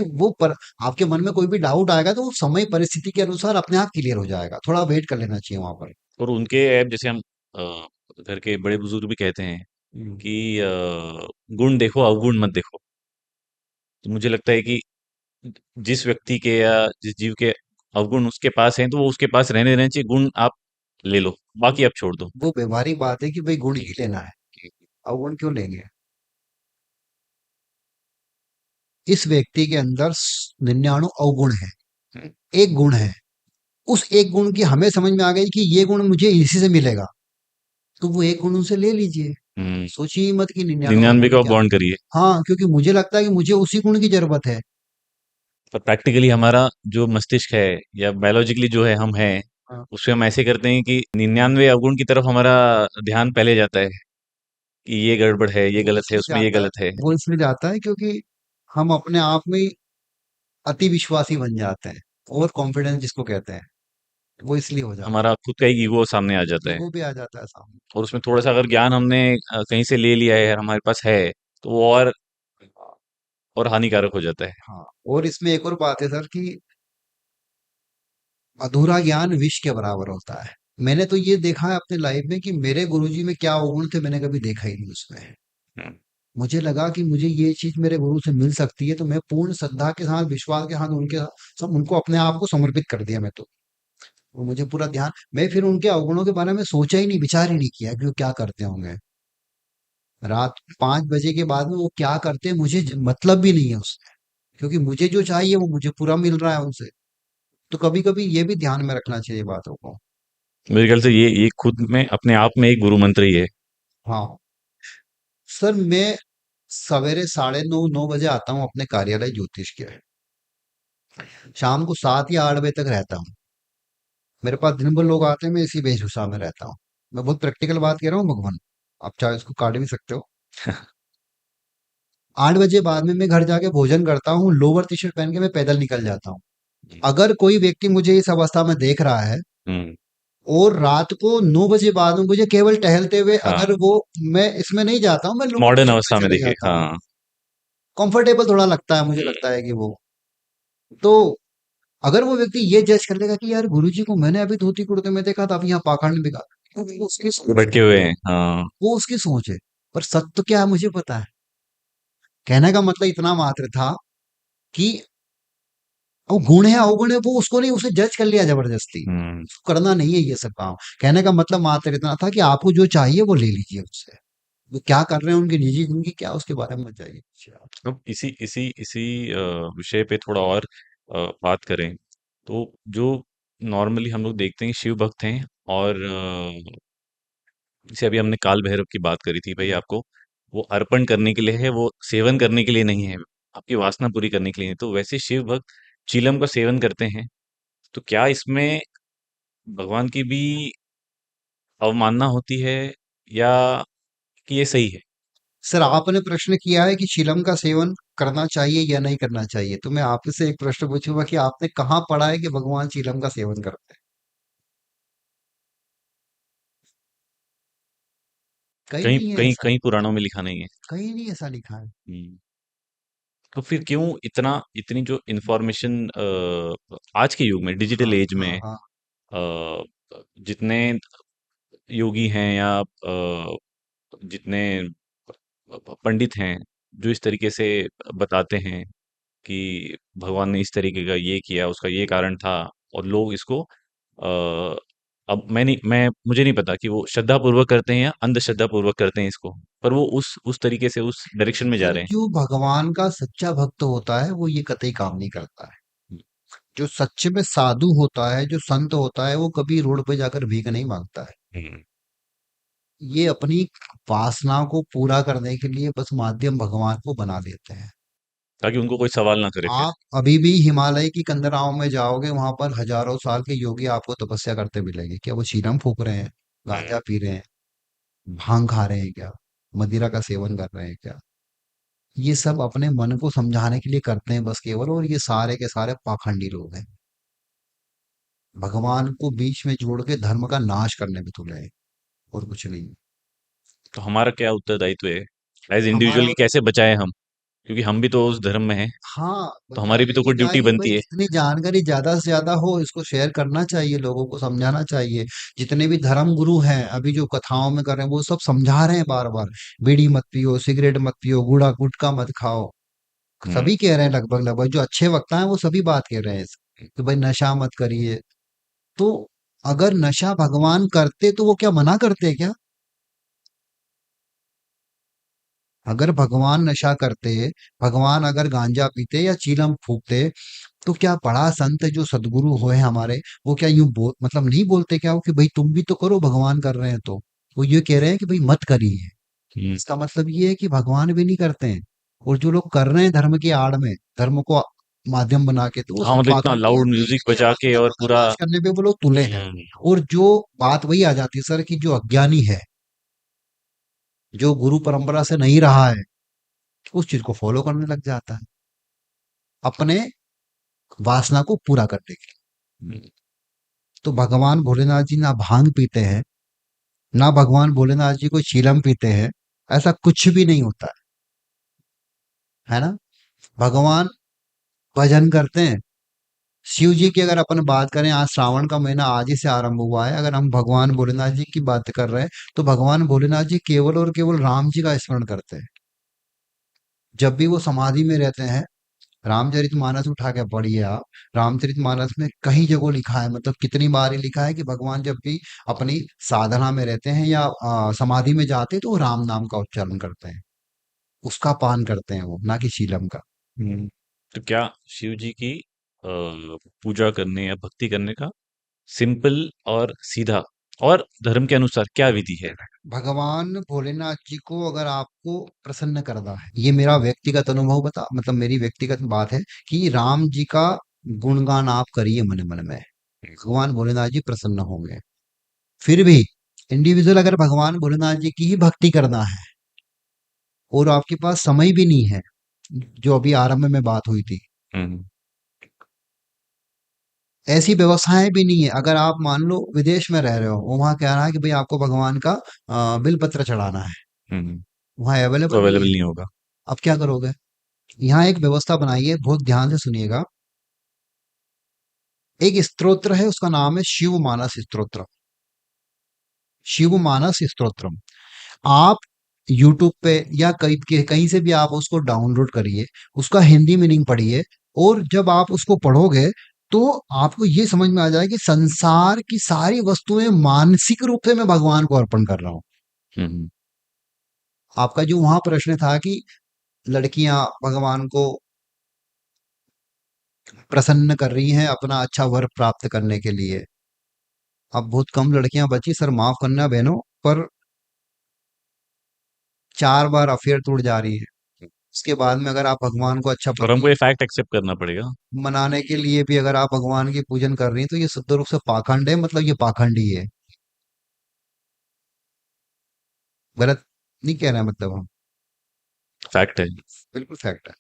Speaker 2: आपके मन में कोई भी डाउट आएगा तो वो समय परिस्थिति के अनुसार अपने आप क्लियर हो जाएगा। थोड़ा वेट कर लेना चाहिए वहां पर।
Speaker 1: और उनके ऐप जैसे हम घर के बड़े बुजुर्ग भी कहते हैं
Speaker 2: हम्म।
Speaker 1: कि गुण देखो अवगुण मत देखो, तो मुझे लगता है कि जिस व्यक्ति के या जिस जीव के अवगुण उसके पास हैं तो वो उसके पास रहने रहने चाहिए, गुण आप ले लो, बाकी आप छोड़ दो।
Speaker 2: वो व्यवहारिक बात है कि भाई गुण ही लेना है, अवगुण क्यों लेंगे? इस व्यक्ति के अंदर 99 अवगुण है,
Speaker 1: हम्म।
Speaker 2: एक गुण है। उस एक गुण की हमें समझ में आ गई कि ये गुण मुझे इसी से मिलेगा, तो वो एक गुण उनसे ले लीजिए।
Speaker 1: हम्म।
Speaker 2: सोचिए ही मत कि 99
Speaker 1: 99
Speaker 2: अवगुण
Speaker 1: का
Speaker 2: क्या।
Speaker 1: बॉन्ड करिए।
Speaker 2: हाँ, क्योंकि मुझे लगता है कि मुझे उसी गुण की जरूरत है।
Speaker 1: पर प्रैक्टिकली हमारा जो मस्तिष्क है या बायोलॉजिकली जो है हम हैं,
Speaker 2: हाँ,
Speaker 1: उससे हम ऐसे करते हैं कि 99 अवगुण की तरफ हमारा ध्यान पहले जाता है कि ये गड़बड़ है, ये
Speaker 2: वो
Speaker 1: गलत है,
Speaker 2: इसलिए
Speaker 1: उसमें ये
Speaker 2: जाता है,
Speaker 1: गलत है।
Speaker 2: वो इसलिए जाता है क्योंकि हम अपने आप में अति विश्वासी बन जाते हैं। ओवर कॉन्फिडेंस जिसको कहते हैं। वो इसलिए हो जाता
Speaker 1: हमारा खुद का एक ईगो सामने आ
Speaker 2: है,
Speaker 1: जाता है।
Speaker 2: ईगो भी आ जाता है सामने।
Speaker 1: और उसमें थोड़ा सा अगर ज्ञान हमने कहीं से ले लिया है, हमारे पास है, तो वो और हानिकारक हो जाता है।
Speaker 2: हाँ, और इसमें एक और बात है सर कि अधूरा ज्ञान विष के बराबर होता है। मैंने तो ये देखा है अपने लाइफ में कि मेरे गुरुजी में क्या अवगुण थे मैंने कभी देखा ही नहीं उसमें।
Speaker 1: हम्म,
Speaker 2: मुझे लगा कि मुझे ये चीज मेरे गुरु से मिल सकती है, तो मैं पूर्ण श्रद्धा के साथ, विश्वास के साथ उनके सब उनको अपने आप को समर्पित कर दिया मैं तो। वो मुझे पूरा ध्यान, मैं फिर उनके अवगुणों के बारे में सोचा ही नहीं, विचार ही नहीं किया कि वो क्या करते होंगे। रात 5 बजे के बाद में वो क्या करते हैं मुझे मतलब भी नहीं है उससे, क्योंकि मुझे जो चाहिए वो मुझे पूरा मिल रहा है उनसे। तो कभी कभी ये भी ध्यान में रखना चाहिए बातों को।
Speaker 1: मेरे ख्याल से ये खुद में अपने आप में एक गुरु मंत्र ही है।
Speaker 2: हाँ सर, मैं सवेरे 9:30 9 बजे आता हूँ अपने कार्यालय ज्योतिष के। शाम को 7 या 8 बजे तक रहता हूँ। मेरे पास दिन भर लोग आते हैं, मैं इसी वेशभूषा में रहता हूँ। मैं बहुत प्रैक्टिकल बात कह रहा हूँ भगवान, आप चाहे इसको काट भी सकते हो। 8 बजे बाद में मैं घर जाके भोजन करता हूँ, लोअर टी शर्ट पहन के मैं पैदल निकल जाता हूँ। अगर कोई व्यक्ति मुझे इस अवस्था में देख रहा है
Speaker 1: हम्म।
Speaker 2: और रात को 9 बजे बाद में मुझे केवल टहलते हुए,
Speaker 1: हाँ,
Speaker 2: अगर वो, मैं इसमें नहीं जाता हूँ, मैं लोअर टी
Speaker 1: मॉडर्न
Speaker 2: शर्ट
Speaker 1: अवस्था
Speaker 2: में
Speaker 1: में
Speaker 2: चले
Speaker 1: देखे,
Speaker 2: जाता हूँ।
Speaker 1: हाँ।
Speaker 2: कंफर्टेबल थोड़ा लगता है, मुझे लगता
Speaker 1: हम्म,
Speaker 2: है कि वो, तो अगर वो व्यक्ति ये जज कर लेगा कि यार गुरुजी को मैंने अभी धोती कुर्ते में देखा था, अब यहाँ पाखंड में दिखा, तो वो उसकी सोच है।
Speaker 1: भटके हुए हैं, हाँ।
Speaker 2: वो उसकी सोच है। पर सत्य क्या है मुझे पता है। कहने का मतलब इतना मात्र था कि वो गुण है अवगुण है, वो उसको नहीं, उसे जज कर लिया जबरदस्ती।
Speaker 1: हम्म।
Speaker 2: उसको करना नहीं है ये सब काम। कहने का मतलब मात्र इतना था कि आपको जो चाहिए वो ले लीजिए उससे। वो क्या कर रहे हैं उनकी निजी जिंदगी क्या, उसके बारे में मत जाइए।
Speaker 1: अब इसी इसी इसी विषय पे थोड़ा और बात करें, तो जो नॉर्मली हम लोग देखते हैं कि शिव भक्त हैं, और जैसे अभी हमने काल भैरव की बात करी थी, भाई आपको वो अर्पण करने के लिए है, वो सेवन करने के लिए नहीं है, आपकी वासना पूरी करने के लिए है। तो वैसे शिव भक्त चीलम का सेवन करते हैं, तो क्या इसमें भगवान की भी अवमानना होती है, या कि ये सही है?
Speaker 2: सर, आपने प्रश्न किया है कि चिलम का सेवन करना चाहिए या नहीं करना चाहिए, तो मैं आपसे एक प्रश्न पूछूंगा कि आपने कहाँ पढ़ा है कि भगवान चिलम का सेवन करते हैं? कहीं
Speaker 1: कहीं
Speaker 2: नहीं है
Speaker 1: कहीं
Speaker 2: ऐसा।
Speaker 1: कहीं पुराणों में लिखा नहीं है।
Speaker 2: कहीं नहीं ऐसा लिखा है।
Speaker 1: हम्म। तो फिर क्यों इतना इतनी जो इंफॉर्मेशन आज के युग में, डिजिटल
Speaker 2: हाँ
Speaker 1: एज
Speaker 2: हाँ
Speaker 1: में,
Speaker 2: हाँ।
Speaker 1: जितने योगी हैं, या जितने पंडित हैं, जो इस तरीके से बताते हैं कि भगवान ने इस तरीके का ये किया, उसका ये कारण था, और लोग इसको अब मैं मुझे नहीं पता कि वो श्रद्धा पूर्वक करते हैं या अंधश्रद्धा पूर्वक करते हैं इसको, पर वो उस तरीके से उस डायरेक्शन में जा
Speaker 2: सर,
Speaker 1: रहे हैं।
Speaker 2: जो भगवान का सच्चा भक्त होता है वो ये कतई काम नहीं करता है। जो सच्चे में साधु होता है, जो संत होता है, वो कभी रोड पे जाकर भीख नहीं मांगता है।
Speaker 1: हम्म,
Speaker 2: ये अपनी वासना को पूरा करने के लिए बस माध्यम भगवान को बना देते हैं।
Speaker 1: ताकि उनको कोई सवाल ना करे फिर।
Speaker 2: आप अभी भी हिमालय की कंदराओं में जाओगे, वहां पर हजारों साल के योगी आपको तपस्या करते मिलेंगे। क्या वो चीलम फूक रहे हैं,
Speaker 1: हम्म,
Speaker 2: गांजा पी रहे हैं, भांग खा रहे हैं क्या, मदिरा का सेवन कर रहे हैं क्या? ये सब अपने मन को समझाने के लिए करते हैं बस केवल, और ये सारे के सारे पाखंडी लोग हैं। भगवान को बीच में जोड़ के धर्म का नाश करने में तुले हैं, और कुछ नहीं।
Speaker 1: तो हमारा क्या उत्तरदायित्व है एज इंडिविजुअल,
Speaker 2: हमारा,
Speaker 1: कि कैसे बचाएं हम, क्योंकि हम भी तो उस धर्म में हैं,
Speaker 2: हाँ,
Speaker 1: तो हमारी भी
Speaker 2: बचाने
Speaker 1: तो
Speaker 2: की
Speaker 1: कोई
Speaker 2: क्या
Speaker 1: ड्यूटी
Speaker 2: ही भाई,
Speaker 1: बनती है।
Speaker 2: जितनी जानकारी ज्यादा से ज्यादा हो इसको शेयर करना चाहिए, लोगों को समझाना चाहिए। जितने भी धर्म गुरु हैं अभी जो कथाओं में कर रहे हैं वो सब समझा रहे हैं बार बार। बीड़ी मत पियो, सिगरेट मत पियो, गुड़ा गुटखा मत खाओ।
Speaker 1: हम्म,
Speaker 2: सभी कह रहे हैं, लगभग लगभग जो अच्छे वक्ता हैं वो सभी बात कह रहे हैं कि भाई नशा मत करिए। तो अगर नशा भगवान करते तो वो क्या मना करते क्या? अगर भगवान नशा करते, भगवान अगर गांजा पीते या चीलम फूकते, तो क्या बड़ा संत जो सदगुरु हुए हमारे, वो क्या यूं बोल, मतलब नहीं बोलते क्या वो कि भाई तुम भी तो करो, भगवान कर रहे हैं तो? वो ये कह रहे हैं कि भाई मत करिए।
Speaker 1: हम्म।
Speaker 2: इसका मतलब ये है कि भगवान भी नहीं करते हैं। और जो लोग कर रहे हैं धर्म की आड़ में, धर्म को माध्यम बना के, तो वो
Speaker 1: हाँ,
Speaker 2: सब
Speaker 1: मतलब इतना
Speaker 2: पाखंडी हैं,
Speaker 1: लाउड
Speaker 2: तो
Speaker 1: म्यूजिक
Speaker 2: इनके
Speaker 1: बजा के
Speaker 2: अपने
Speaker 1: और
Speaker 2: धर्म का
Speaker 1: पूरा।
Speaker 2: नाश करने पे वो लोग तुले हैं।
Speaker 1: हम्म,
Speaker 2: और जो बात वही आ जाती है सर कि जो अज्ञानी है, जो गुरु परंपरा से नहीं रहा है, उस चीज को फॉलो करने लग जाता है अपने वासना को पूरा करने के लिए।
Speaker 1: हम्म।
Speaker 2: तो भगवान भोलेनाथ जी ना भांग पीते हैं, ना भगवान भोलेनाथ जी कोई चीलम पीते हैं, ऐसा कुछ भी नहीं होता है ना? भगवान भजन करते हैं। शिव जी की अगर अपन बात करें, आज श्रावण का महीना आज ही से आरंभ हुआ है, अगर हम भगवान भोलेनाथ जी की बात कर रहे हैं, तो भगवान भोलेनाथ जी केवल और केवल राम जी का स्मरण करते हैं। जब भी वो समाधि में रहते हैं, रामचरितमानस उठा के पढ़िए आप। रामचरितमानस में कई जगह लिखा है, मतलब कितनी बार ही लिखा है कि भगवान जब भी अपनी साधना में रहते हैं या समाधि में जाते हैं तो वो राम नाम का उच्चारण करते हैं, उसका पान करते हैं वो, ना कि शीलम का।
Speaker 1: हम्म। तो क्या शिव जी की पूजा करने या भक्ति करने का सिंपल और सीधा और धर्म के अनुसार क्या विधि है?
Speaker 2: भगवान भोलेनाथ जी को अगर आपको प्रसन्न करना है, ये मेरा व्यक्तिगत अनुभव बता, मतलब मेरी व्यक्तिगत बात है कि राम जी का गुणगान आप करिए मन मन में, भगवान भोलेनाथ जी प्रसन्न होंगे। फिर भी इंडिविजुअल अगर भगवान भोलेनाथ जी की ही भक्ति करना है और आपके पास समय भी नहीं है, जो अभी आरंभ में बात हुई थी,
Speaker 1: हम्म।
Speaker 2: ऐसी व्यवस्थाएं भी नहीं है। अगर आप मान लो विदेश में रह रहे हो, वहां कह रहा है कि भाई आपको भगवान का बिल पत्र चढ़ाना है,
Speaker 1: हम्म।
Speaker 2: वहां
Speaker 1: तो
Speaker 2: अवेलेबल नहीं
Speaker 1: अवेलेबल
Speaker 2: है।
Speaker 1: नहीं होगा।
Speaker 2: अब क्या करोगे? यहाँ एक व्यवस्था बनाई है, बहुत ध्यान से सुनिएगा। एक स्तोत्र है, उसका नाम है शिव मानस स्तोत्र। शिव मानस स्तोत्रम। आप यूट्यूब पे या कहीं कहीं से भी आप उसको डाउनलोड करिए, उसका हिंदी मीनिंग पढ़िए, और जब आप उसको पढ़ोगे तो आपको ये समझ में आ जाए कि संसार की सारी वस्तुएं मानसिक रूप से मैं भगवान को अर्पण कर रहा हूँ।
Speaker 1: हम्म।
Speaker 2: आपका जो वहां प्रश्न था कि लड़कियां भगवान को प्रसन्न कर रही हैं अपना अच्छा वर प्राप्त करने के लिए, अब बहुत कम लड़कियां बची, सर माफ करना बहनों, पर 4 बार अफेयर टूट जा रही है। उसके बाद में अगर आप भगवान को अच्छा
Speaker 1: और
Speaker 2: पति
Speaker 1: हमको ये फैक्ट एक्सेप्ट करना पड़ेगा।
Speaker 2: मनाने के लिए भी अगर आप भगवान की पूजन कर रही हैं तो ये शुद्ध रूप से पाखंड है, मतलब ये पाखंड ही है। गलत नहीं कह रहे हैं मतलब हम,
Speaker 1: फैक्ट है।
Speaker 2: बिल्कुल फैक्ट है।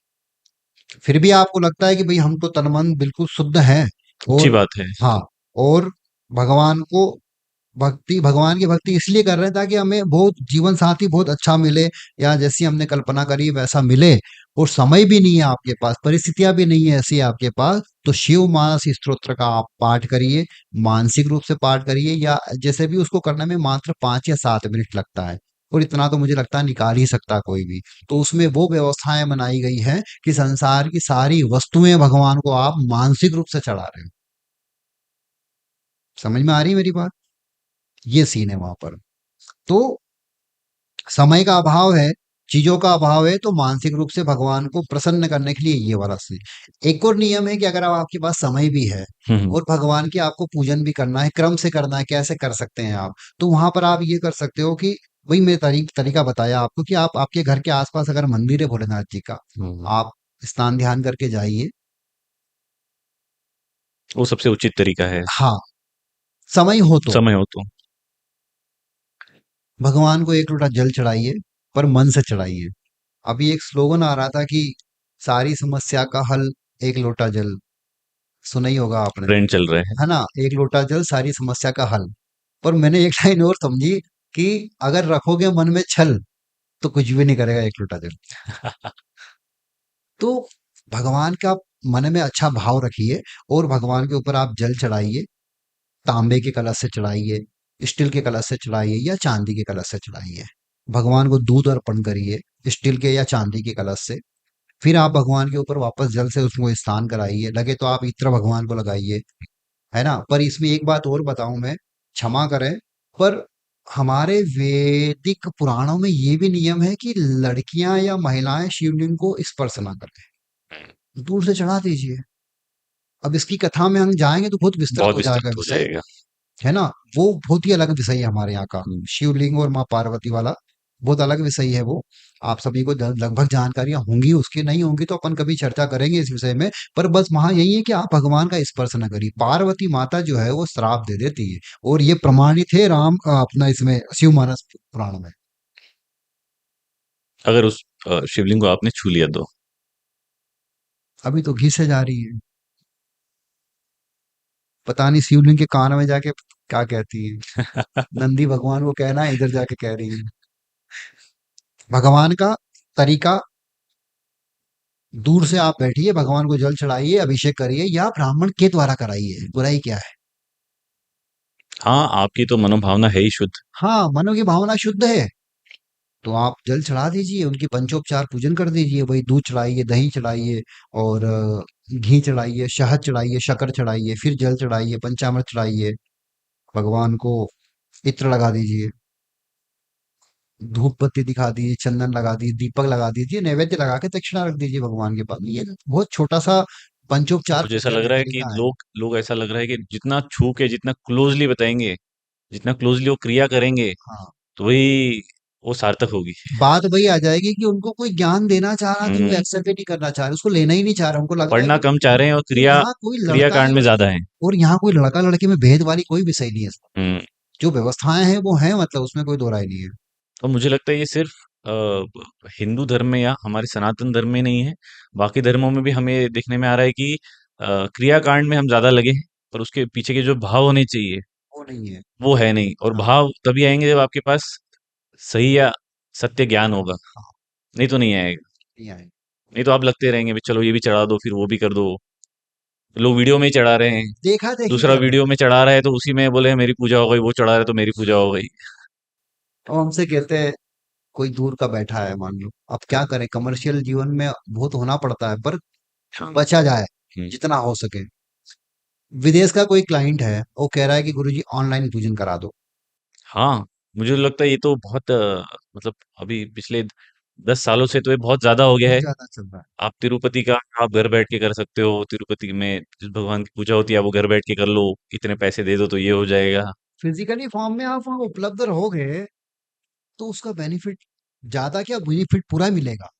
Speaker 2: फिर भी आपको लगता है कि भाई हम तो तन मन बिल्कुल शुद्ध हैं,
Speaker 1: अच्छी
Speaker 2: और
Speaker 1: बात है।
Speaker 2: हाँ, और भगवान को भगवान की भक्ति इसलिए कर रहे हैं ताकि हमें बहुत जीवन साथी बहुत अच्छा मिले, या जैसी हमने कल्पना करी वैसा मिले, और समय भी नहीं है आपके पास, परिस्थितियां भी नहीं है ऐसी आपके पास, तो शिव मानस स्तोत्र का आप पाठ करिए, मानसिक रूप से पाठ करिए, या जैसे भी उसको करने में मात्र 5 या 7 मिनट लगता है, और इतना तो मुझे लगता है निकाल ही सकता है कोई भी। तो उसमें वो व्यवस्थाएं बनाई गई हैं कि संसार की सारी वस्तुएं भगवान को आप मानसिक रूप से चढ़ा रहे हो। समझ में आ रही है मेरी बात? ये सीन है वहां पर। तो समय का अभाव है, चीजों का अभाव है, तो मानसिक रूप से भगवान को प्रसन्न करने के लिए ये वाला सीन। एक और नियम है कि अगर आपके पास समय भी है
Speaker 1: हम्म।
Speaker 2: और भगवान की आपको पूजन भी करना है, क्रम से करना है, कैसे कर सकते हैं आप? तो वहां पर आप ये कर सकते हो कि वही मैं तरीका बताया आपको कि आप आपके घर के आसपास अगर मंदिर है भोलेनाथ जी का,
Speaker 1: हम्म।
Speaker 2: आप स्नान ध्यान करके जाइए।
Speaker 1: वो सबसे उचित तरीका है।
Speaker 2: हाँ, समय हो तो
Speaker 1: समय हो तो।
Speaker 2: भगवान को एक लोटा जल चढ़ाइए, पर मन से चढ़ाइए। अभी एक स्लोगन आ रहा था कि सारी समस्या का हल एक लोटा जल, सुना ही होगा आपने,
Speaker 1: ट्रेंड चल रहे हैं।
Speaker 2: है ना? एक लोटा जल सारी समस्या का हल। पर मैंने एक लाइन और समझी कि अगर रखोगे मन में छल तो कुछ भी नहीं करेगा एक लोटा जल। तो भगवान का मन में अच्छा भाव रखिए, और भगवान के ऊपर आप जल चढ़ाइए, तांबे के कलश से चढ़ाइए, स्टील के कलश से चढ़ाइए, या चांदी के कलश से चढ़ाइए। भगवान को दूध अर्पण करिए, स्टील के या चांदी के कलश से। फिर आप भगवान के ऊपर वापस जल से उसको स्नान कराइए, लगे तो आप इत्र भगवान को लगाइए, है ना? पर इसमें एक बात और बताऊं मैं, क्षमा करें, पर हमारे वैदिक पुराणों में ये भी नियम है कि लड़कियां या महिलाएं शिवलिंग को स्पर्श ना करें, दूर से चढ़ा दीजिए। अब इसकी कथा में हम जाएंगे तो बहुत विस्तृत
Speaker 1: बहुत
Speaker 2: हो जाएगा
Speaker 1: विस्तृत हो
Speaker 2: विषय,
Speaker 1: जाएगा।
Speaker 2: है ना? वो बहुत ही अलग विषय है हमारे यहाँ का,
Speaker 1: हम्म।
Speaker 2: शिवलिंग और माँ पार्वती वाला बहुत अलग विषय है वो। आप सभी को लगभग जानकारियां होंगी उसकी, नहीं होंगी तो अपन कभी चर्चा करेंगे इस विषय में। पर बस वहां यही है कि आप भगवान का स्पर्श न करिए, पार्वती माता जो है वो श्राप दे देती है, और ये प्रमाणित है राम अपना इसमें शिव मानस पुराण में।
Speaker 1: अगर उस शिवलिंग को आपने छू लिया तो।
Speaker 2: अभी तो घिसे जा रही है। पता नहीं शिवलिंग के कान में जाके क्या कहती है। नंदी भगवान को कहना है, इधर जाके कह रही है। भगवान का तरीका, दूर से आप बैठिए, भगवान को जल चढ़ाइए, अभिषेक करिए, या ब्राह्मण के द्वारा कराइए, बुराई क्या है।
Speaker 1: हाँ, आपकी तो मनोभावना है ही शुद्ध।
Speaker 2: हाँ, मनो की भावना शुद्ध है, तो आप जल चढ़ा दीजिए, उनकी पंचोपचार पूजन कर दीजिए, वही दूध चढ़ाइए, दही चढ़ाइए, और घी चढ़ाइए, शहद चढ़ाइए, शक्कर चढ़ाइए, फिर जल चढ़ाइए, पंचामृत चढ़ाइए, भगवान को इत्र लगा दीजिए, धूप बत्ती दिखा दीजिए, चंदन लगा दीजिए, दीपक लगा दीजिए, नैवेद्य लगा के दक्षिणा रख दीजिए भगवान के पास। ये बहुत छोटा सा पंचोपचार
Speaker 1: मुझे ऐसा
Speaker 2: पूजा
Speaker 1: लग
Speaker 2: का
Speaker 1: रहा है कि
Speaker 2: तरीका है।
Speaker 1: लोग ऐसा लग रहा है कि जितना छू के, जितना क्लोजली बताएंगे, जितना क्लोजली वो क्रिया करेंगे,
Speaker 2: हाँ,
Speaker 1: तो वही वो सार्थक होगी।
Speaker 2: बात वही आ जाएगी कि उनको कोई ज्ञान देना चाह रहा तो वो
Speaker 1: हम्म,
Speaker 2: एक्सेप्ट ही नहीं करना चाह रहे, उसको लेना ही नहीं चाह रहा, उनको लग रहा है
Speaker 1: पढ़ना
Speaker 2: कि
Speaker 1: कम चाह रहे हैं और क्रिया
Speaker 2: यहाँ कोई
Speaker 1: क्रिया
Speaker 2: लड़का
Speaker 1: कांड में ज्यादा है।
Speaker 2: और यहाँ कोई लड़का लड़के में भेद वाली कोई विषय नहीं है।
Speaker 1: हम्म।
Speaker 2: जो व्यवस्थाएं हैं वो हैं, मतलब उसमें कोई दो राय नहीं है।
Speaker 1: और मुझे लगता है ये सिर्फ हिंदू धर्म में या हमारे सनातन धर्म में नहीं है, बाकी धर्मों में भी हमें देखने में आ रहा है कि क्रिया कांड में हम ज्यादा लगे हैं, पर उसके पीछे के जो भाव होने चाहिए
Speaker 2: वो नहीं है।
Speaker 1: वो है नहीं। और
Speaker 2: हाँ,
Speaker 1: भाव तभी आएंगे जब आपके पास सही या सत्य ज्ञान होगा,
Speaker 2: हाँ,
Speaker 1: नहीं तो नहीं आएगा।
Speaker 2: नहीं आए।
Speaker 1: नहीं तो आप लगते रहेंगे भी चलो ये भी चढ़ा दो फिर वो भी कर दो। लोग वीडियो में ही चढ़ा रहे हैं,
Speaker 2: देखा देखी
Speaker 1: दूसरा
Speaker 2: कर रहे
Speaker 1: वीडियो में चढ़ा रहा है तो उसी में बोले मेरी पूजा हो गई, वो चढ़ा रहा है तो मेरी पूजा हो गई।
Speaker 2: हैं और हमसे कहते हैं, कोई दूर का बैठा है मान लो, अब क्या करें, कमर्शियल जीवन में बहुत होना पड़ता है, पर
Speaker 1: हाँ।
Speaker 2: बचा जाए
Speaker 1: हम्म।
Speaker 2: जितना हो सके। विदेश का कोई क्लाइंट है, वो कह रहा है कि गुरुजी ऑनलाइन पूजन करा दो।
Speaker 1: हाँ, मुझे लगता है ये तो बहुत मतलब अभी पिछले 10 सालों से तो ये बहुत ज्यादा हो गया
Speaker 2: बहुत
Speaker 1: है।
Speaker 2: ज्यादा चल रहा है।
Speaker 1: आप तिरुपति का आप घर बैठ के कर सकते हो, तिरुपति में जिस भगवान की पूजा होती है आप वो घर बैठ के कर लो, इतने पैसे दे दो तो ये हो जाएगा।
Speaker 2: फिजिकली फॉर्म में आप वहाँ उपलब्ध रहोगे, तो उसका बेनिफिट ज्यादा क्या, बेनिफिट पूरा मिलेगा।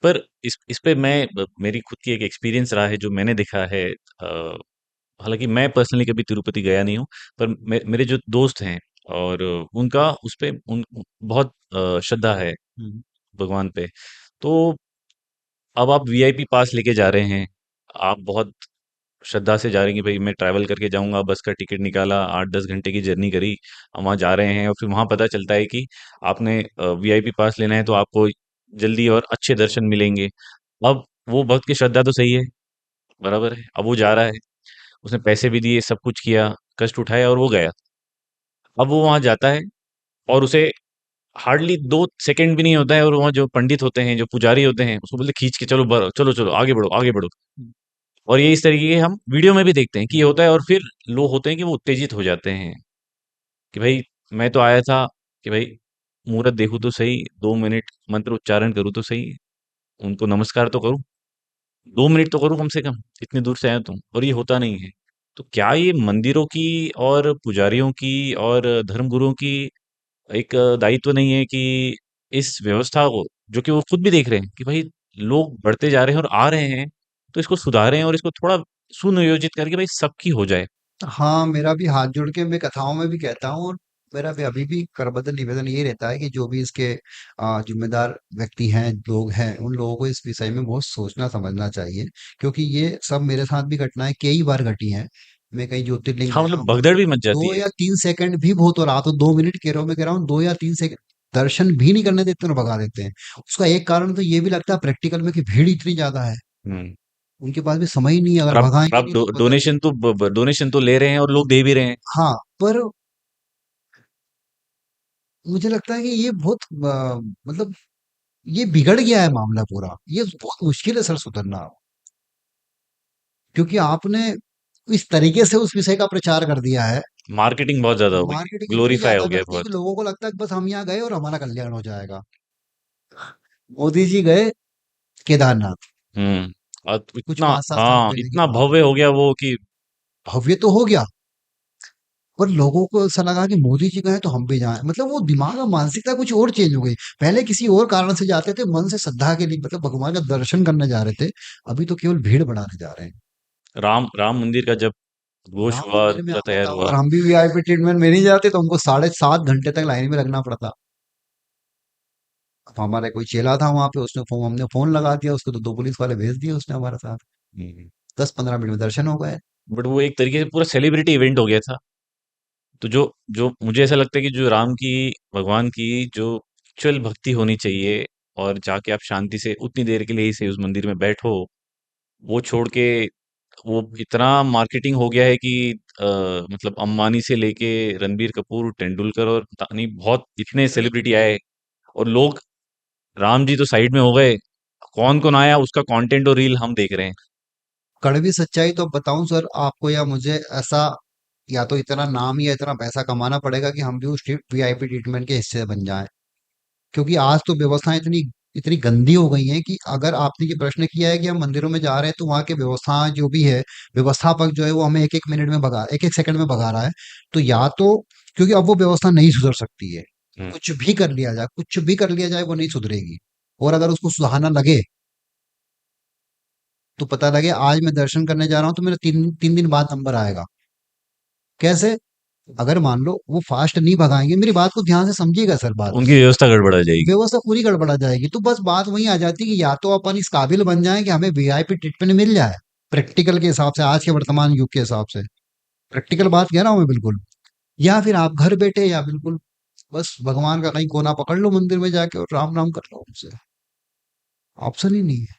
Speaker 1: पर इस पे मेरी खुद की एक एक्सपीरियंस रहा है जो मैंने देखा है। हालांकि मैं पर्सनली कभी तिरुपति गया नहीं हूँ, पर मेरे जो दोस्त हैं और उनका उस पे उन बहुत श्रद्धा है
Speaker 2: हम्म।
Speaker 1: भगवान पे। तो अब आप वीआईपी पास लेके जा रहे हैं, आप बहुत श्रद्धा से जा रहे हैं कि भाई मैं ट्रैवल करके जाऊंगा, बस का टिकट निकाला, 8-10 घंटे की जर्नी करी, हम वहाँ जा रहे हैं और फिर वहाँ पता चलता है कि आपने वीआईपी पास लेना है तो आपको जल्दी और अच्छे दर्शन मिलेंगे। अब वो भक्त की श्रद्धा तो सही है, बराबर है, अब वो जा रहा है, उसने पैसे भी दिए, सब कुछ किया, कष्ट उठाया और वो गया। अब वो वहां जाता है और उसे हार्डली 2 सेकंड भी नहीं होता है और वहाँ जो पंडित होते हैं, जो पुजारी होते हैं, उसको बोलते खींच के चलो चलो चलो आगे बढ़ो आगे बढ़ो। और ये इस तरीके के हम वीडियो में भी देखते हैं कि ये होता है और फिर लोग होते हैं कि वो उत्तेजित हो जाते हैं कि भाई मैं तो आया था कि भाई मुहूर्त देखूं तो सही, 2 मिनट मंत्र उच्चारण करूं तो सही, उनको नमस्कार तो करूं, 2 मिनट तो करूं कम से कम, इतनी दूर से आया तुम, और ये होता नहीं है। तो क्या ये मंदिरों की और पुजारियों की और धर्मगुरुओं की एक दायित्व नहीं है कि इस व्यवस्था को, जो कि वो खुद भी देख रहे हैं कि भाई लोग बढ़ते जा रहे हैं और आ रहे हैं, तो इसको सुधारें और इसको थोड़ा सुनियोजित करके भाई सबकी हो जाए।
Speaker 2: हाँ, मेरा भी हाथ जोड़ के मैं कथाओं में भी कहता हूँ, और मेरा भी अभी भी करबद्ध निवेदन ये रहता है कि जो भी इसके जिम्मेदार व्यक्ति हैं, लोग हैं, उन लोगों को इस विषय में बहुत सोचना समझना चाहिए, क्योंकि ये सब मेरे साथ भी घटनाएं कई बार घटी हैं। मैं कहीं ज्योतिर्लिंग
Speaker 1: हाँ,
Speaker 2: गया
Speaker 1: मतलब
Speaker 2: हूँ,
Speaker 1: भगदड़ भी मच
Speaker 2: दो
Speaker 1: जाती है।
Speaker 2: या तीन सेकंड भी बहुत हो रहा, तो 2 मिनट कह रहा हूँ, मैं कह रहा हूँ 2 या 3 सेकंड दर्शन भी नहीं करने देते और भगा देते हैं। उसका एक कारण तो ये भी लगता है प्रैक्टिकल में कि भीड़ इतनी ज्यादा है,
Speaker 1: हम्म।
Speaker 2: उनके पास भी समय ही नहीं है, अगर
Speaker 1: और आप
Speaker 2: भगाएंगे
Speaker 1: आप
Speaker 2: नहीं
Speaker 1: डो,
Speaker 2: तो पता नहीं।
Speaker 1: डोनेशन तो डोनेशन तो ले रहे हैं और लोग दे भी रहे हैं।
Speaker 2: हाँ, पर मुझे लगता है कि ये बहुत मतलब ये बिगड़ गया है मामला पूरा, ये बहुत मुश्किल है सर सुधरना, क्योंकि आपने इस तरीके से उस विषय का प्रचार कर दिया है।
Speaker 1: मार्केटिंग बहुत ज्यादा हो गई है,
Speaker 2: मार्केटिंग इतनी
Speaker 1: ग्लोरीफाई
Speaker 2: ज्यादा
Speaker 1: हो गया है
Speaker 2: करती है
Speaker 1: बहुत।
Speaker 2: कि लोगों को लगता है कि बस हम यहाँ गए और हमारा कल्याण हो जाएगा। मोदी जी गए केदारनाथ,
Speaker 1: और
Speaker 2: कुछ
Speaker 1: इतना,
Speaker 2: 5-7 साल
Speaker 1: हाँ,
Speaker 2: पहले की
Speaker 1: इतना
Speaker 2: बात है।
Speaker 1: भव्य हो गया वो कि
Speaker 2: भव्य तो हो गया, पर लोगों को ऐसा लगा कि मोदी जी गए तो हम भी जाएं, मतलब वो दिमाग और मानसिकता कुछ और चेंज हो गई। पहले किसी और कारण से जाते थे, मन से श्रद्धा के लिए, मतलब भगवान का दर्शन करने जा रहे थे। अभी तो केवल भीड़ बढ़ाने जा रहे हैं।
Speaker 1: राम राम मंदिर का जब घोष
Speaker 2: राम
Speaker 1: हुआ,
Speaker 2: मंदिर में
Speaker 1: पूरा
Speaker 2: आप
Speaker 1: तैयार
Speaker 2: बताओ,
Speaker 1: हुआ।
Speaker 2: अगर हम भी वीआईपी ट्रीटमेंट में नहीं जाते तो हमको 7.5 घंटे तक लाइन में लगना पड़ता। अब हमारे कोई चेला था वहां पे, उसने फोन, हमने फोन लगा दिया उसको, तो 2 पुलिस वाले भेज दिए उसने हमारे साथ।
Speaker 1: हम्म।
Speaker 2: 10-15 मिनट में दर्शन हो गए।
Speaker 1: बट वो एक तरीके से पूरा सेलिब्रिटी इवेंट हो गया था। तो जो जो मुझे ऐसा लगता है कि जो राम की, भगवान की जो एक्चुअल भक्ति होनी चाहिए, और जाके आप शांति से उतनी देर के लिए ही सही उस मंदिर में बैठो, वो छोड़ के वो इतना मार्केटिंग हो गया है कि अ, मतलब अंबानी से लेके रणबीर कपूर, तेंदुलकर और पता नहीं बहुत इतने
Speaker 2: अरे
Speaker 1: सेलिब्रिटी आए, और लोग, राम जी तो साइड में हो गए, कौन कौन आया उसका कंटेंट और रील हम देख रहे हैं।
Speaker 2: कड़वी सच्चाई तो बताऊं सर आपको या मुझे ऐसा, या तो इतना नाम या इतना पैसा कमाना पड़ेगा कि हम भी उस वीआईपी ट्रीटमेंट के हिस्से बन जाएं। क्योंकि आज तो व्यवस्थाएं इतनी इतनी गंदी हो गई हैं कि अगर आपने ये प्रश्न किया है कि हम मंदिरों में जा रहे हैं तो वहाँ की व्यवस्थाएं जो भी है, व्यवस्थापक जो है वो हमें एक एक मिनट में भगा, एक एक सेकंड में भगा रहा है। तो या तो, क्योंकि अब वो व्यवस्था नहीं सुधर सकती है,
Speaker 1: हम्म।
Speaker 2: कुछ भी कर लिया जाए, कुछ भी कर लिया जाए वो नहीं सुधरेगी। और अगर उसको सुधारना लगे तो पता लगे आज मैं दर्शन करने जा रहा हूँ तो मेरा तीन तीन दिन बाद नंबर आएगा। कैसे? अगर मान लो वो फास्ट नहीं भगाएंगे, मेरी बात को ध्यान से समझिएगा सर
Speaker 1: तो
Speaker 2: बात,
Speaker 1: उनकी व्यवस्था गड़बड़ा जाएगी।
Speaker 2: व्यवस्था पूरी गड़बड़ा जाएगी। तो बस बात वहीं आ जाती है कि या तो अपन इस काबिल बन जाएं कि हमें वीआईपी ट्रीटमेंट मिल जाए, प्रैक्टिकल के हिसाब से, आज के वर्तमान युग के हिसाब से, प्रैक्टिकल बात कह रहा हूँ मैं बिल्कुल। या फिर आप घर बैठे या बिल्कुल बस भगवान का कहीं कोना पकड़ लो मंदिर में जाके और राम राम कर लो उनसे। ऑप्शन ही नहीं है।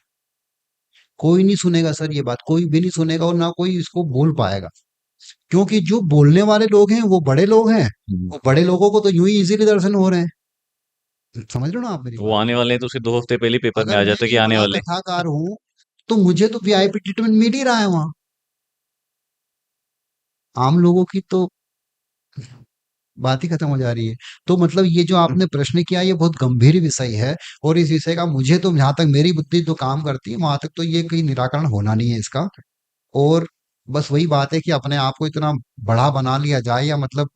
Speaker 2: कोई नहीं सुनेगा सर ये बात, कोई भी नहीं सुनेगा और ना कोई इसको बोल पाएगा। क्योंकि जो बोलने वाले लोग हैं वो बड़े लोग हैं।
Speaker 1: हम्म।
Speaker 2: वो बड़े लोगों को तो यूं ही इजीली दर्शन हो रहे हैं। समझ रहे हो ना आप मेरी
Speaker 1: वो
Speaker 2: बात?
Speaker 1: आने वाले हैं तो उसके 2 हफ्ते पहले पेपर में
Speaker 2: अगर
Speaker 1: आ
Speaker 2: मैं
Speaker 1: जाता है कि
Speaker 2: एक
Speaker 1: आने
Speaker 2: बड़ा
Speaker 1: वाले हैं।
Speaker 2: कथाकार हूं तो मुझे तो वीआईपी ट्रीटमेंट मिल ही रहा है वहां। आम लोगों की तो बात ही खत्म हो जा रही है। तो मतलब ये जो आपने प्रश्न किया ये बहुत गंभीर विषय है। और इस विषय का मुझे तो, जहां तक मेरी बुद्धि जो काम करती है वहां तक तो ये कहीं निराकरण होना नहीं है इसका। और बस वही बात है कि अपने आप को इतना बड़ा बना लिया जाए या मतलब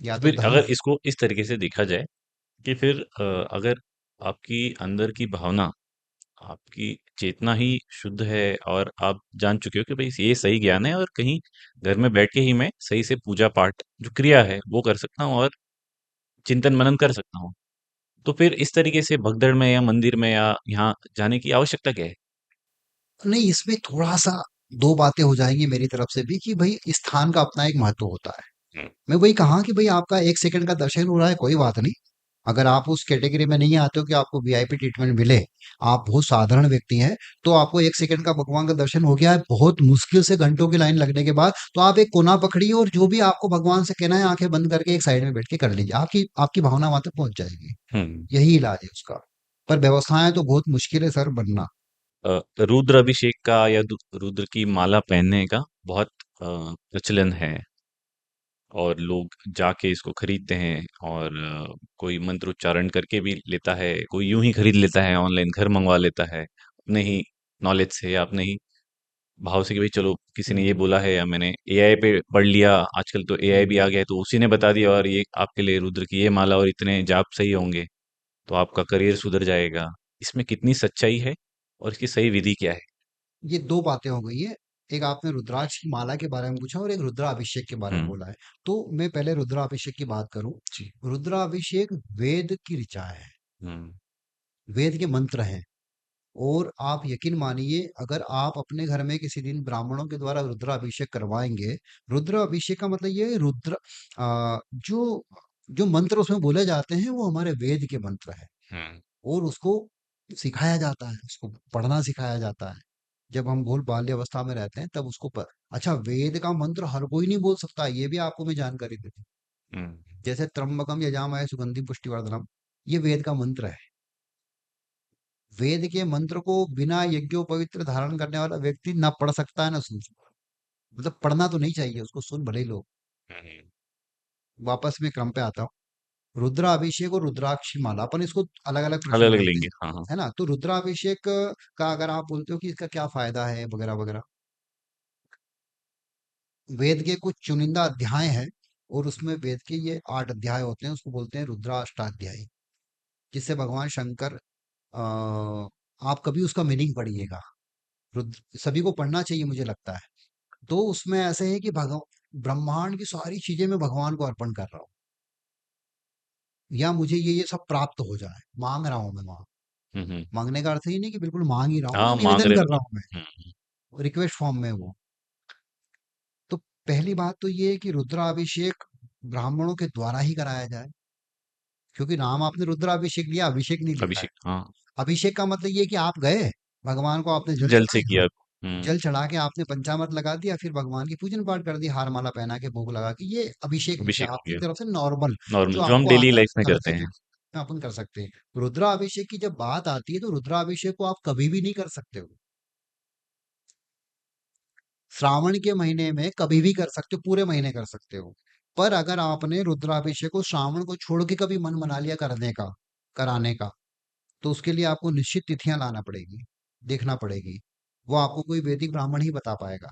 Speaker 2: या
Speaker 1: तो
Speaker 2: तो
Speaker 1: फिर
Speaker 2: धर्म।
Speaker 1: अगर इसको इस तरीके से देखा जाए कि फिर अगर आपकी अंदर की भावना, आपकी चेतना ही शुद्ध है, और आप जान चुके हो कि भाई ये सही ज्ञान है, और कहीं घर में बैठ के ही मैं सही से पूजा पाठ जो क्रिया है वो कर सकता हूँ, और चिंतन मनन कर सकता हूँ, तो फिर इस तरीके से भगदड़ में या मंदिर में या यहाँ जाने की आवश्यकता क्या है?
Speaker 2: नहीं, इसमें थोड़ा सा दो बातें हो जाएंगी मेरी तरफ से भी कि भाई स्थान का अपना एक महत्व होता है।
Speaker 1: हम्म।
Speaker 2: मैं वही कहा कि भाई आपका एक सेकंड का दर्शन हो रहा है, कोई बात नहीं। अगर आप उस कैटेगरी में नहीं आते हो कि आपको वीआईपी ट्रीटमेंट मिले, आप बहुत साधारण व्यक्ति हैं, तो आपको एक सेकंड का भगवान का दर्शन हो गया है बहुत मुश्किल से घंटों की लाइन लगने के बाद, तो आप एक कोना पकड़िए और जो भी आपको भगवान से कहना है आंखें बंद करके एक साइड में बैठ के कर लीजिए, आपकी आपकी भावना वहां तक पहुंच जाएगी।
Speaker 1: हम्म।
Speaker 2: यही इलाज है उसका। पर व्यवस्थाएं तो बहुत मुश्किल है सर बनना।
Speaker 1: रुद्र अभिषेक का या रुद्र की माला पहनने का बहुत प्रचलन है, और लोग जाके इसको खरीदते हैं, और कोई मंत्र उच्चारण करके भी लेता है, कोई यूं ही खरीद लेता है, ऑनलाइन घर मंगवा लेता है अपने ही नॉलेज से या अपने ही भाव से कि भाई चलो किसी ने ये बोला है, या मैंने एआई पे पढ़ लिया, आजकल तो एआई भी आ गया है तो उसी ने बता दिया, और ये आपके लिए रुद्र की ये माला और इतने जाप सही होंगे तो आपका करियर सुधर जाएगा। इसमें कितनी सच्चाई है और इसकी सही विधि क्या है?
Speaker 2: ये दो बातें हो गई है। एक आपने रुद्राक्ष की माला के बारे में पूछा और एक रुद्राभिषेक के बारे में
Speaker 1: हम्म।
Speaker 2: बोला है। तो मैं पहले रुद्राभिषेक की बात करूं।
Speaker 1: जी।
Speaker 2: रुद्राभिषेक वेद की ऋचा है,
Speaker 1: हम्म।
Speaker 2: वेद के मंत्र हैं। और आप यकीन मानिए अगर आप अपने घर में किसी दिन ब्राह्मणों के द्वारा रुद्राभिषेक करवाएंगे, रुद्राभिषेक का मतलब ये है, रुद्र जो जो मंत्र उसमें बोले जाते हैं वो हमारे वेद के मंत्र हैं।
Speaker 1: हम्म।
Speaker 2: और उसको सिखाया जाता है, उसको पढ़ना सिखाया जाता है। जब हम भूल बाल्यावस्था में रहते हैं तब उसको अच्छा, वेद का मंत्र हर कोई नहीं बोल सकता, ये भी आपको मैं जानकारी देती हूँ।
Speaker 1: हम्म।
Speaker 2: जैसे त्र्यंबकम यजामहे सुगंधिम पुष्टिवर्धनम, ये वेद का मंत्र है। वेद के मंत्र को बिना यज्ञोपवित्र धारण करने वाला व्यक्ति ना पढ़ सकता है ना सुन सकता है। मतलब पढ़ना तो नहीं चाहिए उसको, सुन भले ही लोग।
Speaker 1: हम्म।
Speaker 2: वापस में क्रम पे आता हूँ। रुद्राभिषेक और रुद्राक्षी माला अपन इसको अलग अलग
Speaker 1: अलग
Speaker 2: प्रश्न
Speaker 1: अलग
Speaker 2: करते
Speaker 1: लेंगे,
Speaker 2: हैं,
Speaker 1: हाँ हाँ।
Speaker 2: है ना? तो रुद्राभिषेक का अगर आप बोलते हो कि इसका क्या फायदा है वगैरह वगैरह, वेद के कुछ चुनिंदा अध्याय हैं और उसमें वेद के ये 8 अध्याय होते हैं, उसको बोलते हैं रुद्राष्टाध्यायी। जिससे भगवान शंकर, आ, आप कभी उसका मीनिंग पढ़िएगा, रुद्र सभी को पढ़ना चाहिए मुझे लगता है। तो उसमें ऐसे है कि भगवान ब्रह्मांड की सारी चीजें मैं भगवान को अर्पण कर रहा हूँ, या मुझे ये सब प्राप्त हो जाए, मांग रहा हूँ मैं वहां।
Speaker 1: हम्म।
Speaker 2: मांगने का अर्थ ही नहीं कि बिल्कुल मांग ही रहा हूँ,
Speaker 1: हाँ,
Speaker 2: मैं
Speaker 1: मांग
Speaker 2: निवेदन
Speaker 1: रहे
Speaker 2: कर रहा हूँ,
Speaker 1: हो।
Speaker 2: मैं रिक्वेस्ट फॉर्म में वो। पहली बात तो ये है कि रुद्राभिषेक ब्राह्मणों के द्वारा ही कराया जाए, क्योंकि नाम आपने रुद्राभिषेक लिया, अभिषेक नहीं लिखा है।
Speaker 1: अभिषेक, हाँ।
Speaker 2: अभिषेक का मतलब ये है कि आप गए, भगवान को आपने जल
Speaker 1: जल से
Speaker 2: चढ़ाया,
Speaker 1: किया। हम्म।
Speaker 2: जल चढ़ा के आपने पंचामृत लगा दिया, फिर भगवान की पूजन पाठ कर दी, हार माला पहना के भोग लगा के, ये अभिषेक हो गया
Speaker 1: अभिषेक हो
Speaker 2: आपकी
Speaker 1: गया।
Speaker 2: तरफ से नॉर्मल, जो
Speaker 1: नॉर्मल जो हम
Speaker 2: आपको
Speaker 1: डेली
Speaker 2: आता है
Speaker 1: लाइफ में करते
Speaker 2: करते
Speaker 1: हैं।
Speaker 2: हैं, अपन कर सकते हैं। रुद्राभिषेक की जब बात आती है तो रुद्राभिषेक को आप कभी भी नहीं कर सकते हो। श्रावण के महीने में कभी भी कर सकते हो, पूरे महीने कर सकते हो। पर अगर आपने रुद्राभिषेक को श्रावण को छोड़ के कभी मन बना लिया करने का, कराने का, तो उसके लिए आपको निश्चित तिथियां लाना पड़ेगी, देखना पड़ेगी। वो आपको कोई वैदिक ब्राह्मण ही बता पाएगा।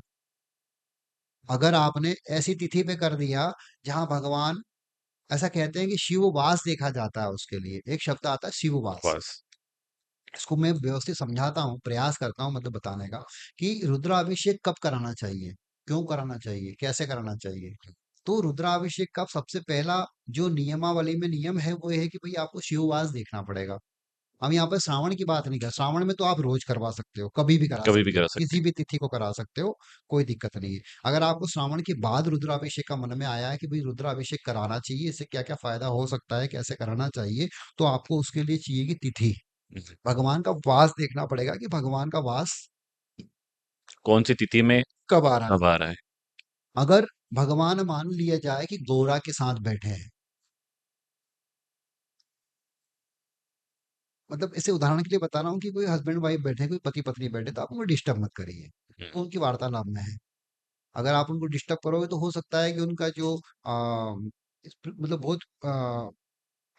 Speaker 2: अगर आपने ऐसी तिथि पे कर दिया जहां भगवान, ऐसा कहते हैं कि शिव वास देखा जाता है, उसके लिए एक शब्द आता है शिव वास।
Speaker 1: बस।
Speaker 2: इसको मैं व्यवस्थित समझाता हूँ, प्रयास करता हूँ मतलब बताने का, कि रुद्राभिषेक कब कराना चाहिए, क्यों कराना चाहिए, कैसे कराना चाहिए। तो रुद्राभिषेक का सबसे पहला जो नियमावली में नियम है वो ये है कि भाई आपको शिववास देखना पड़ेगा। हम यहाँ पर श्रावण की बात नहीं कर, श्रावण में तो आप रोज करवा सकते हो, कभी भी करा
Speaker 1: कभी भी
Speaker 2: सकते हो,
Speaker 1: करा सकते
Speaker 2: किसी
Speaker 1: हैं।
Speaker 2: भी तिथि को करा सकते हो, कोई दिक्कत नहीं है। अगर आपको श्रावण के बाद रुद्राभिषेक का मन में आया है कि भाई रुद्राभिषेक कराना चाहिए, इससे क्या क्या फायदा हो सकता है, कैसे कराना चाहिए, तो आपको उसके लिए चाहिए कि तिथि,
Speaker 1: हम्म।
Speaker 2: भगवान का वास देखना पड़ेगा कि भगवान का वास
Speaker 1: कौन सी तिथि में
Speaker 2: कब आ रहा है।
Speaker 1: कब आ रहा है।
Speaker 2: अगर भगवान मान लिया जाए कि गौरा के साथ बैठे हैं, मतलब इसे उदाहरण के लिए बता रहा हूँ कि कोई हस्बैंड वाइफ बैठे, कोई पति पत्नी बैठे, तो आप उनको डिस्टर्ब मत करिए,
Speaker 1: हम्म।
Speaker 2: तो उनकी वार्तालाप में है। अगर आप उनको डिस्टर्ब करोगे तो हो सकता है कि उनका जो मतलब बहुत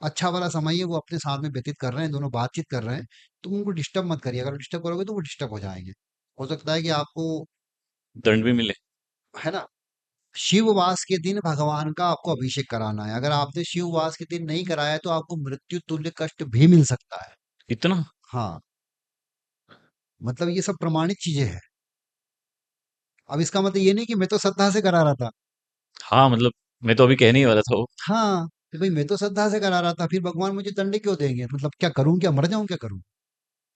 Speaker 2: अच्छा वाला समय है वो अपने साथ में व्यतीत कर रहे हैं, दोनों बातचीत कर रहे हैं, तो उनको डिस्टर्ब मत करिए। अगर डिस्टर्ब करोगे तो वो डिस्टर्ब हो जाएंगे, हो सकता है कि आपको,
Speaker 1: दंड भी मिले।
Speaker 2: है ना, शिववास के दिन भगवान का आपको अभिषेक कराना है। अगर आपने शिववास के दिन नहीं कराया तो आपको मृत्यु तुल्य कष्ट भी मिल सकता है।
Speaker 1: इतना।
Speaker 2: हाँ, मतलब ये सब प्रमाणित चीजें हैं। अब इसका मतलब ये नहीं कि मैं तो श्रद्धा से करा रहा था।
Speaker 1: हाँ, मतलब मैं तो अभी कहने ही वाला था वो।
Speaker 2: हाँ, कि भाई मैं तो श्रद्धा से करा रहा था, फिर भगवान मुझे दंड क्यों देंगे, मतलब क्या करूं, क्या मर जाऊं, क्या करूं,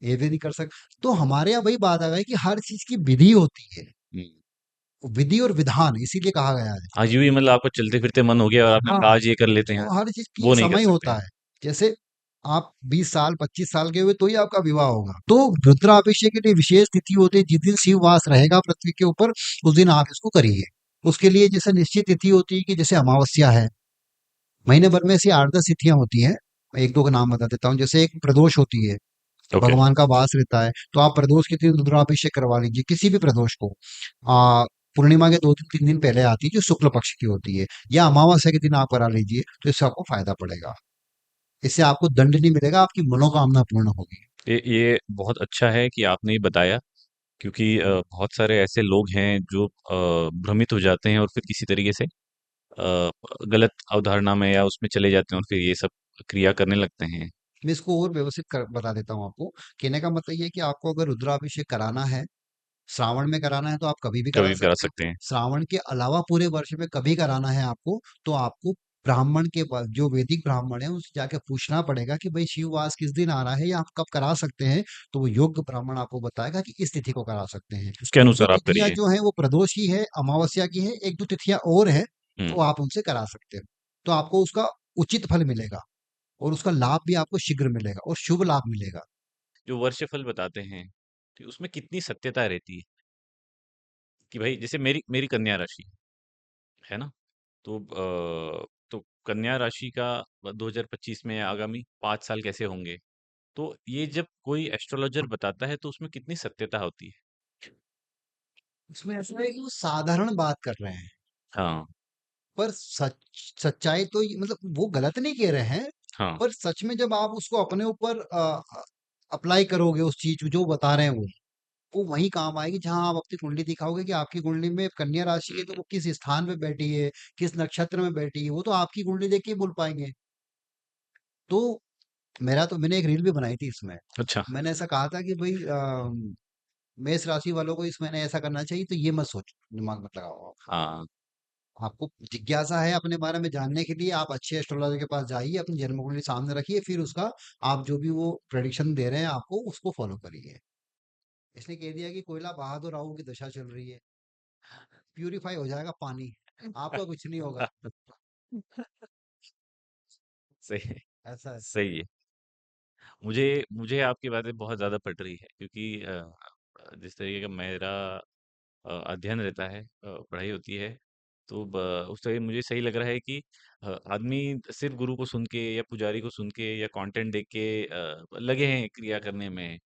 Speaker 2: ये भी नहीं कर सकता। तो हमारे यहाँ वही बात आ गई कि हर चीज की विधि होती है,
Speaker 1: हम्म।
Speaker 2: विधि और विधान इसीलिए कहा गया है।
Speaker 1: आज यूं ही मतलब आपको चलते फिरते मन हो गया और आपने कहा
Speaker 2: हाँ,
Speaker 1: आज ये कर लेते हैं।
Speaker 2: तो हर चीज की
Speaker 1: वो
Speaker 2: एक
Speaker 1: नहीं कर
Speaker 2: समय
Speaker 1: सकते
Speaker 2: होता
Speaker 1: हैं।
Speaker 2: है। जैसे आप 20 साल 25 साल के हुए तो ही आपका विवाह होगा, तो रुद्राभिषेक के लिए विशेष तिथि होती है, जिस दिन शिव वास रहेगा पृथ्वी के ऊपर, उस दिन आप इसको करिए। उसके लिए जैसे निश्चित तिथि होती है कि जैसे अमावस्या है, महीने भर में ऐसी 8-10 तिथियां होती हैं। मैं एक दो का नाम बता देता हूँ। जैसे एक प्रदोष होती है,
Speaker 1: ओके।
Speaker 2: भगवान का वास रहता है, तो आप प्रदोष के दिन रुद्राभिषेक करवा लीजिए, किसी भी प्रदोष को। पूर्णिमा के 2 दिन 3 दिन पहले आती है जो शुक्ल पक्ष की होती है, या अमावस्या के दिन आप करा लीजिए, तो इससे आपको फायदा पड़ेगा। इससे आपको दंड नहीं मिलेगा, आपकी मनोकामना पूर्ण होगी।
Speaker 1: ये बहुत अच्छा है कि आपने ये बताया, क्योंकि बहुत सारे ऐसे लोग हैं जो भ्रमित हो जाते हैं और फिर किसी तरीके से गलत अवधारणा में या उसमें चले जाते हैं और फिर ये सब क्रिया करने लगते हैं।
Speaker 2: मैं इसको और व्यवस्थित बता देता हूँ आपको। कहने का मतलब ये है कि आपको अगर रुद्राभिषेक कराना है, श्रावण में कराना है तो आप कभी भी
Speaker 1: कभी
Speaker 2: करा
Speaker 1: भी करा
Speaker 2: सकते हो।
Speaker 1: सकते हैं।
Speaker 2: श्रावण के अलावा पूरे वर्ष में कभी कराना है आपको, तो आपको ब्राह्मण के पास, जो वैदिक ब्राह्मण है उनसे जाके पूछना पड़ेगा कि भाई शिववास किस दिन आ रहा है या आप कब करा सकते हैं। तो वो योग्य ब्राह्मण आपको बताएगा कि इस तिथि को करा सकते हैं।
Speaker 1: उसके
Speaker 2: एक दो
Speaker 1: अनुसार आप
Speaker 2: तिथियां
Speaker 1: करिए।
Speaker 2: जो है वो प्रदोष की है, अमावस्या की है, एक दो तिथियां और है,
Speaker 1: हम्म।
Speaker 2: तो आप उनसे करा सकते हो। तो आपको उसका उचित फल मिलेगा, और उसका लाभ भी आपको शीघ्र मिलेगा और शुभ लाभ मिलेगा।
Speaker 1: जो वर्षफल बताते हैं, तो उसमें कितनी सत्यता रहती है कि भाई जैसे मेरी मेरी कन्या राशि है ना, तो तो कन्या राशि का 2025 में आगामी 5 साल कैसे होंगे, तो ये जब कोई एस्ट्रोलॉजर बताता है तो उसमें कितनी सत्यता होती है।
Speaker 2: इसमें ऐसा है कि वो साधारण बात कर रहे हैं,
Speaker 1: हाँ।
Speaker 2: पर सच्चाई तो मतलब वो गलत नहीं कह रहे हैं,
Speaker 1: हाँ।
Speaker 2: पर सच में जब आप उसको अपने ऊपर अप्लाई करोगे, उस चीज जो बता रहे हैं वो वही काम आएगी। जहां आप अपनी कुंडली दिखाओगे कि आपकी कुंडली में कन्या राशि है तो वो किस स्थान पे बैठी है, किस नक्षत्र में बैठी है, वो तो आपकी कुंडली देख के ही बोल पाएंगे। तो मैंने एक रील भी बनाई थी इसमें।
Speaker 1: अच्छा।
Speaker 2: मैंने ऐसा कहा था कि भाई मेष राशि वालों को इस महीने ऐसा करना चाहिए, तो ये मत सोचो, दिमाग मत लगाओ।
Speaker 1: हाँ।
Speaker 2: आपको जिज्ञासा है अपने बारे में जानने के लिए, आप अच्छे एस्ट्रोलॉजर के पास जाइए, अपनी जन्म कुंडली सामने रखिए, फिर उसका आप जो भी वो प्रेडिक्शन दे रहे हैं आपको, उसको फॉलो करिए। इसने कह दिया कि कोयला बहादुर राहु की दशा चल रही है, प्यूरिफाई हो जाएगा पानी, आपका कुछ नहीं होगा।
Speaker 1: सही
Speaker 2: ऐसा है।
Speaker 1: सही है। मुझे मुझे आपकी बातें बहुत ज़्यादा पट रही है, क्योंकि जिस तरीके का मेरा अध्ययन रहता है, पढ़ाई होती है, तो उस तरह मुझे सही लग रहा है कि आदमी सिर्फ गुरु को सुन के या पुजारी को सुन के या कंटेंट देख के लगे हैं क्रिया करने में,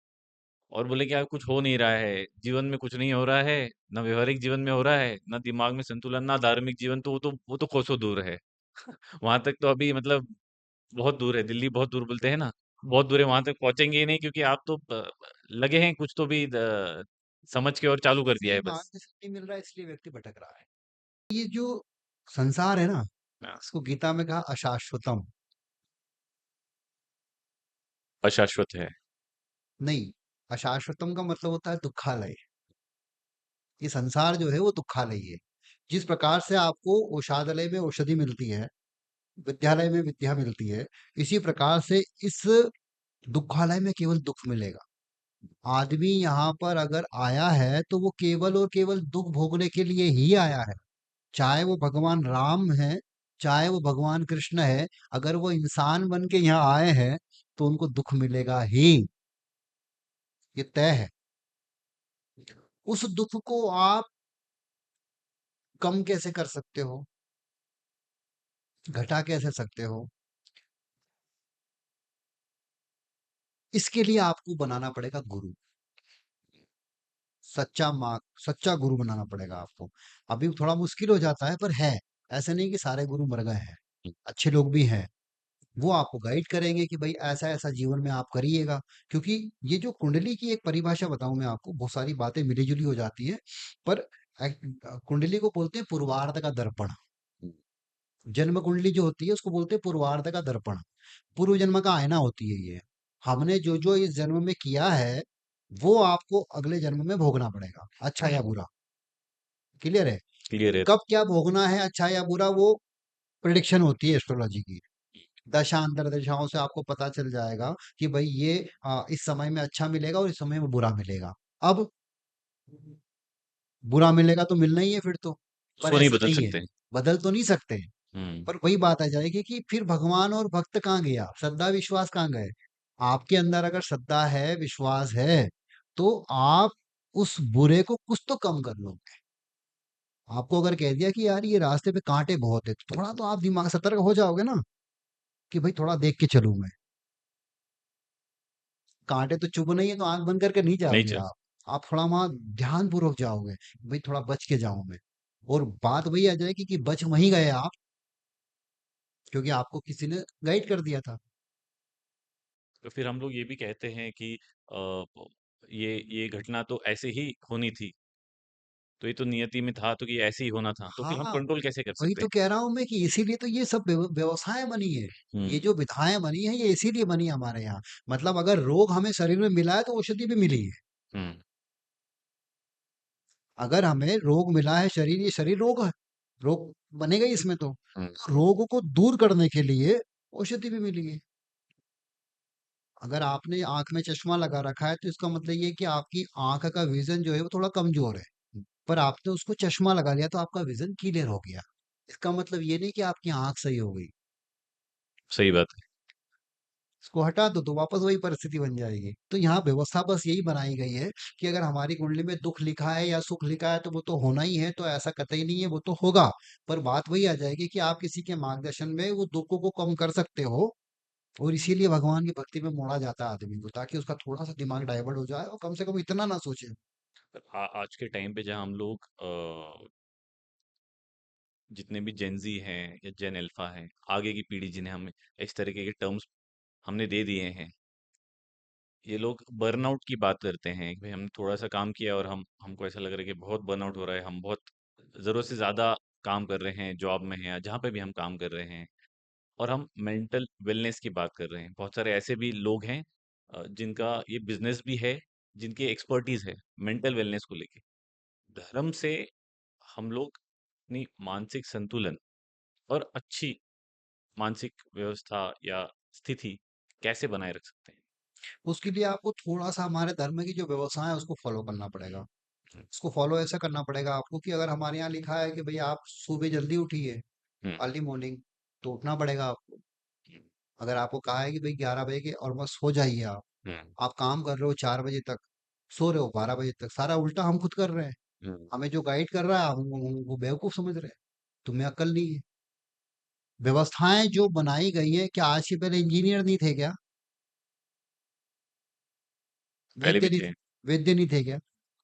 Speaker 1: और बोले कि यार कुछ हो नहीं रहा है, जीवन में कुछ नहीं हो रहा है, ना व्यवहारिक जीवन में हो रहा है, ना दिमाग में संतुलन, ना धार्मिक जीवन, तो वो तो कोसों दूर है। वहां तक तो अभी मतलब बहुत दूर है, दिल्ली बहुत दूर बोलते हैं ना, बहुत दूर है, वहां तक पहुंचेंगे ही नहीं, क्योंकि आप तो लगे हैं कुछ तो भी समझ के और चालू कर दिया
Speaker 2: सही
Speaker 1: है बस।
Speaker 2: मार्गदर्शन नहीं मिल रहा है इसलिए व्यक्ति भटक रहा है। ये जो संसार है ना,
Speaker 1: हाँ,
Speaker 2: इसको गीता में कहा अशाश्वतम।
Speaker 1: अशाश्वत है।
Speaker 2: नहीं, अशाश्वतम का मतलब होता है दुखालय। ये संसार जो है वो दुखालय है। जिस प्रकार से आपको औषालय में औषधि मिलती है, विद्यालय में विद्या मिलती है, इसी प्रकार से इस दुखालय में केवल दुख मिलेगा। आदमी यहाँ पर अगर आया है तो वो केवल और केवल दुख भोगने के लिए ही आया है। चाहे वो भगवान राम है, चाहे वो भगवान कृष्ण है, अगर वो इंसान बन के यहाँ आए हैं तो उनको दुख मिलेगा ही। ये तय है। उस दुख को आप कम कैसे कर सकते हो, घटा कैसे सकते हो, इसके लिए आपको बनाना पड़ेगा गुरु। सच्चा माँ, सच्चा गुरु बनाना पड़ेगा आपको। अभी थोड़ा मुश्किल हो जाता है, पर है। ऐसा नहीं कि सारे गुरु मर गए हैं, अच्छे लोग भी हैं। वो आपको गाइड करेंगे कि भाई ऐसा ऐसा जीवन में आप करिएगा। क्योंकि ये जो कुंडली की एक परिभाषा बताऊं मैं आपको, बहुत सारी बातें मिली जुली हो जाती है, पर कुंडली को बोलते हैं पूर्वार्ध का दर्पण। जन्म कुंडली जो होती है उसको बोलते हैं पूर्वार्ध का दर्पण। पूर्व जन्म का आईना होती है ये। हमने जो जो इस जन्म में किया है वो आपको अगले जन्म में भोगना पड़ेगा, अच्छा या बुरा। क्लियर है।
Speaker 1: क्लियर है।
Speaker 2: कब क्या भोगना है, अच्छा या बुरा, वो प्रिडिक्शन होती है एस्ट्रोलॉजी की। दशा अंतर्दशाओं से आपको पता चल जाएगा कि भाई ये इस समय में अच्छा मिलेगा और इस समय में बुरा मिलेगा। अब बुरा मिलेगा तो मिलना ही है फिर तो। पर
Speaker 1: उसको नहीं
Speaker 2: ऐसा
Speaker 1: बदल
Speaker 2: नहीं है,
Speaker 1: सकते हैं।
Speaker 2: बदल तो नहीं सकते।
Speaker 1: हम्म।
Speaker 2: पर वही बात आ जाएगी कि फिर भगवान और भक्त कहाँ गया, श्रद्धा विश्वास कहाँ गए। आपके अंदर अगर श्रद्धा है, विश्वास है, तो आप उस बुरे को कुछ तो कम कर लोगे। आपको अगर कह दिया कि यार ये रास्ते पे कांटे बहुत है, तो थोड़ा तो आप दिमाग सतर्क हो जाओगे ना, कि भाई थोड़ा देख के चलूं मैं। कांटे तो चुभ नहीं है तो आंख बंद करके नहीं
Speaker 1: नहीं
Speaker 2: जाओगे
Speaker 1: चल।
Speaker 2: आप थोड़ा वहां ध्यान पूर्वक जाओगे, भाई थोड़ा बच के जाऊं मैं। और बात वही आ जाएगी कि बच वहीं गए आप, क्योंकि आपको किसी ने गाइड कर दिया था।
Speaker 1: तो फिर हम लोग ये भी कहते हैं कि ये घटना तो ऐसे ही होनी थी, तो ये तो नियति में था, तो ये ऐसे ही होना था, तो फिर हम
Speaker 2: हाँ,
Speaker 1: कंट्रोल कैसे कर
Speaker 2: वही
Speaker 1: सकते
Speaker 2: तो
Speaker 1: हैं?
Speaker 2: कह रहा हूं मैं कि इसीलिए तो ये सब व्यवसाय बनी है। ये
Speaker 1: हम्म।
Speaker 2: जो विधाएं बनी है ये इसीलिए बनी है हमारे यहाँ। मतलब अगर रोग हमें शरीर में मिला है तो औषधि भी मिली है।
Speaker 1: हम्म।
Speaker 2: अगर हमें रोग मिला है, शरीर, ये शरीर रोग है, रोग बनेगा ही इसमें तो।
Speaker 1: हम्म।
Speaker 2: रोग को दूर करने के लिए औषधि भी मिली है। अगर आपने आंख में चश्मा लगा रखा है तो इसका मतलब ये है कि आपकी आंख का विजन जो है वो थोड़ा कमजोर है। पर आपने उसको चश्मा लगा लिया तो आपका विजन क्लियर हो गया। इसका मतलब ये नहीं कि आपकी आंख सही हो गई।
Speaker 1: सही बात है।
Speaker 2: इसको हटा दो तो वापस वही परिस्थिति बन जाएगी। तो यहाँ व्यवस्था बस यही बनाई गई है कि अगर हमारी कुंडली में दुख लिखा है या सुख लिखा है तो वो तो होना ही है, तो ऐसा कतई नहीं है, वो तो होगा। पर बात वही आ जाएगी कि आप किसी के मार्गदर्शन में वो दुखों को कम कर सकते हो। और इसीलिए भगवान की भक्ति में मोड़ा जाता है आदमी को, ताकि उसका थोड़ा सा दिमाग डाइवर्ट हो जाए और कम से कम इतना ना सोचे।
Speaker 1: पर आज के टाइम पे जहाँ हम लोग जितने भी जेनजी हैं या जेन अल्फा हैं, आगे की पीढ़ी जिन्हें हम इस तरीके के टर्म्स हमने दे दिए हैं, ये लोग बर्नआउट की बात करते हैं कि भाई हमने थोड़ा सा काम किया और हमको ऐसा लग रहा है कि बहुत बर्नआउट हो रहा है, हम बहुत ज़रूरत से ज़्यादा काम कर रहे हैं, जॉब में हैं या जहाँ पे भी हम काम कर रहे हैं, और हम मेंटल वेलनेस की बात कर रहे हैं। बहुत सारे ऐसे भी लोग हैं जिनका ये बिजनेस भी है, जिनकी एक्सपर्टीज है मेंटल वेलनेस को लेके। धर्म से हम लोग अपनी मानसिक संतुलन और अच्छी मानसिक व्यवस्था या स्थिति कैसे बनाए रख सकते हैं?
Speaker 2: उसके लिए आपको थोड़ा सा हमारे धर्म की जो व्यवस्था है उसको फॉलो करना पड़ेगा। इसको फॉलो ऐसा करना पड़ेगा आपको कि अगर हमारे यहाँ लिखा है कि भाई आप सुबह जल्दी उठिए,
Speaker 1: हुँ,
Speaker 2: अर्ली मॉर्निंग, तो उठना पड़ेगा आपको। अगर आपको कहा है कि भाई 11 बजे के और बस सो जाइए
Speaker 1: हुँ,
Speaker 2: आप काम कर रहे हो 4 बजे तक, सो रहे हो 12 बजे तक, सारा उल्टा हम खुद कर रहे हैं।
Speaker 1: हुँ।
Speaker 2: हमें जो गाइड कर रहा है हम उनको बेवकूफ समझ रहे हैं। तुम्हें अक्ल नहीं है। व्यवस्थाएं जो बनाई गई है, क्या आज से पहले इंजीनियर नहीं थे क्या?
Speaker 1: पहले
Speaker 2: वैद्य
Speaker 1: भी
Speaker 2: नहीं
Speaker 1: थे।
Speaker 2: वैद्य नहीं थे क्या?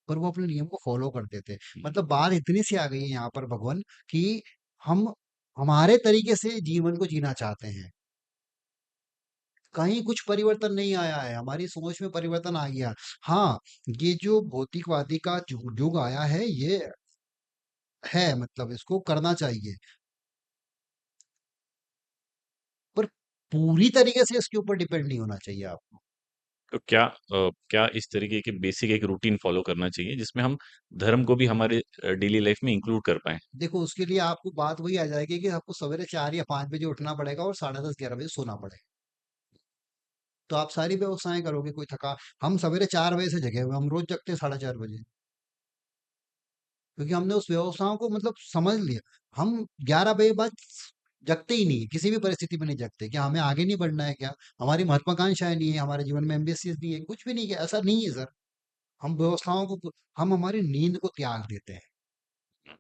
Speaker 2: पर वो अपने नियम को फॉलो करते थे।
Speaker 1: हुँ,
Speaker 2: मतलब बात इतनी सी आ गई है यहाँ पर भगवान कि हम हमारे तरीके से जीवन को जीना चाहते हैं। कहीं कुछ परिवर्तन नहीं आया है, हमारी सोच में परिवर्तन आ गया। हाँ, ये जो भौतिकवादी का युग आया है, ये है, मतलब इसको करना चाहिए, पर पूरी तरीके से इसके ऊपर डिपेंड नहीं होना चाहिए आपको।
Speaker 1: तो क्या इस तरीके के बेसिक एक रूटीन फ़ॉलो करना चाहिए जिसमें हम धर्म को भी हमारे डेली लाइफ़ में इंक्लूड कर पाएँ?
Speaker 2: देखो उसके लिए आपको बात वही आ जाएगी कि आपको सवेरे 4 या 5 बजे उठना पड़ेगा और 10:30 11 बजे सोना पड़ेगा। तो आप सारी व्यवस्थाएं करोगे, कोई थका। हम सवेरे 4 बजे से जगे हुए, हम रोज जगते हैं 4:30 बजे, क्योंकि हमने उस व्यवस्थाओं को मतलब समझ लिया। हम 11 बजे बाद जगते ही नहीं, किसी भी परिस्थिति में नहीं जगते। क्या हमें आगे नहीं बढ़ना है क्या? हमारी महत्वाकांक्षाएं नहीं है, हमारे जीवन में एम्बिशियस नहीं है, कुछ भी नहीं है, ऐसा नहीं है सर। हम व्यवस्थाओं को, हम हमारी नींद को त्याग देते हैं,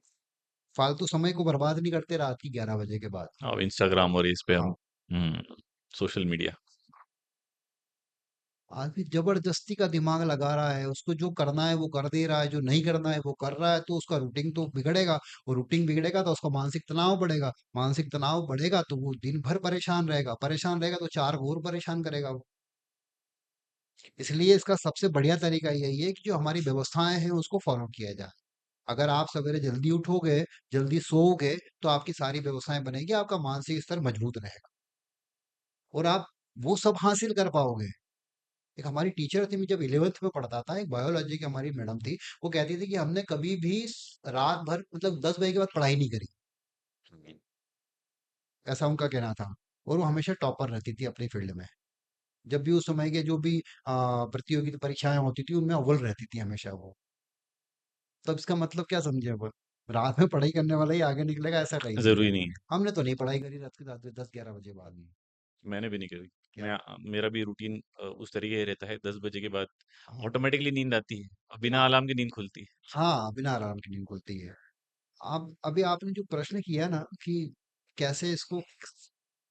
Speaker 2: फालतू समय को बर्बाद नहीं करते रात की 11 बजे के बाद।
Speaker 1: अब इंस्टाग्राम और इस पे हम
Speaker 2: हाँ,
Speaker 1: सोशल मीडिया।
Speaker 2: आदमी जबरदस्ती का दिमाग लगा रहा है, उसको जो करना है वो कर दे रहा है, जो नहीं करना है वो कर रहा है, तो उसका रूटीन तो बिगड़ेगा। और रूटीन बिगड़ेगा तो उसका मानसिक तनाव बढ़ेगा, मानसिक तनाव बढ़ेगा तो वो दिन भर परेशान रहेगा, परेशान रहेगा तो चार को और परेशान करेगा वो। इसलिए इसका सबसे बढ़िया तरीका यही है कि जो हमारी व्यवस्थाएं हैं उसको फॉलो किया जाए। अगर आप सवेरे जल्दी उठोगे, जल्दी सोओगे, तो आपकी सारी व्यवस्थाएं बनेगी, आपका मानसिक स्तर मजबूत रहेगा और आप वो सब हासिल कर पाओगे। एक हमारी टीचर थी, मैं जब 11th में पढ़ता था, एक बायोलॉजी की हमारी मैडम थी। वो कहती थी कि हमने कभी भी रात भर मतलब 10 बजे के बाद पढ़ाई नहीं करी, ऐसा उनका कहना था। और वो हमेशा टॉपर रहती थी अपनी फील्ड में। जब भी उस समय के जो भी प्रतियोगिता परीक्षाएं होती थी उनमें अव्वल रहती थी हमेशा वो। तब इसका मतलब क्या समझे वो? रात में पढ़ाई करने वाला ही आगे निकलेगा, ऐसा कहीं नहीं है।
Speaker 1: ज़रूरी नहीं है।
Speaker 2: हमने तो नहीं पढ़ाई करी रात के 10 11 बजे बाद में।
Speaker 1: मैंने भी नहीं करी।
Speaker 2: क्या?
Speaker 1: मेरा भी रूटीन उस तरीके रहता है, 10 बजे के बाद
Speaker 2: हाँ,
Speaker 1: ऑटोमेटिकली नींद आती है और बिना
Speaker 2: हाँ,
Speaker 1: अलार्म के नींद खुलती है।
Speaker 2: हाँ, बिना अलार्म की नींद खुलती है। आप अभी आपने जो प्रश्न किया ना कि कैसे इसको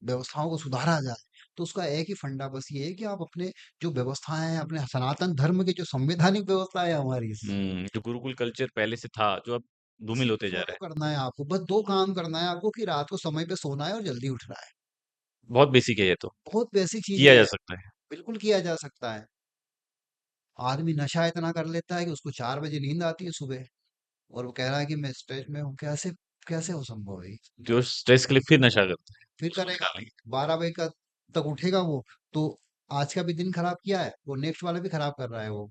Speaker 2: व्यवस्थाओं को सुधारा जाए, तो उसका एक ही फंडा बस ये है कि आप अपने जो व्यवस्थाएं हैं, अपने सनातन धर्म की जो संवैधानिक व्यवस्था है हमारी,
Speaker 1: जो गुरुकुल कल्चर पहले से था, जो अब धूमिल
Speaker 2: उसी को
Speaker 1: होते जा रहा
Speaker 2: फॉलो
Speaker 1: है।
Speaker 2: करना है आपको। बस दो काम करना है आपको कि रात को समय पे सोना है और जल्दी उठना है।
Speaker 1: बहुत बेसिक है ये तो,
Speaker 2: बहुत बेसिक चीजें
Speaker 1: किया जा
Speaker 2: हैं,
Speaker 1: सकता है।
Speaker 2: बिल्कुल किया जा सकता है। आदमी नशा इतना कर लेता है कि उसको 4 बजे नींद आती है सुबह, और वो कह रहा है कि मैं स्ट्रेस में हूँ। कैसे, कैसे हो संभव है ये?
Speaker 1: जो स्ट्रेस के लिए फिर नशा करता है,
Speaker 2: फिर
Speaker 1: उसको
Speaker 2: करेगा,
Speaker 1: निकालने के
Speaker 2: 12 बजे का तक उठेगा वो, तो आज का भी दिन खराब किया है, वो नेक्स्ट वाला भी खराब कर रहा है वो।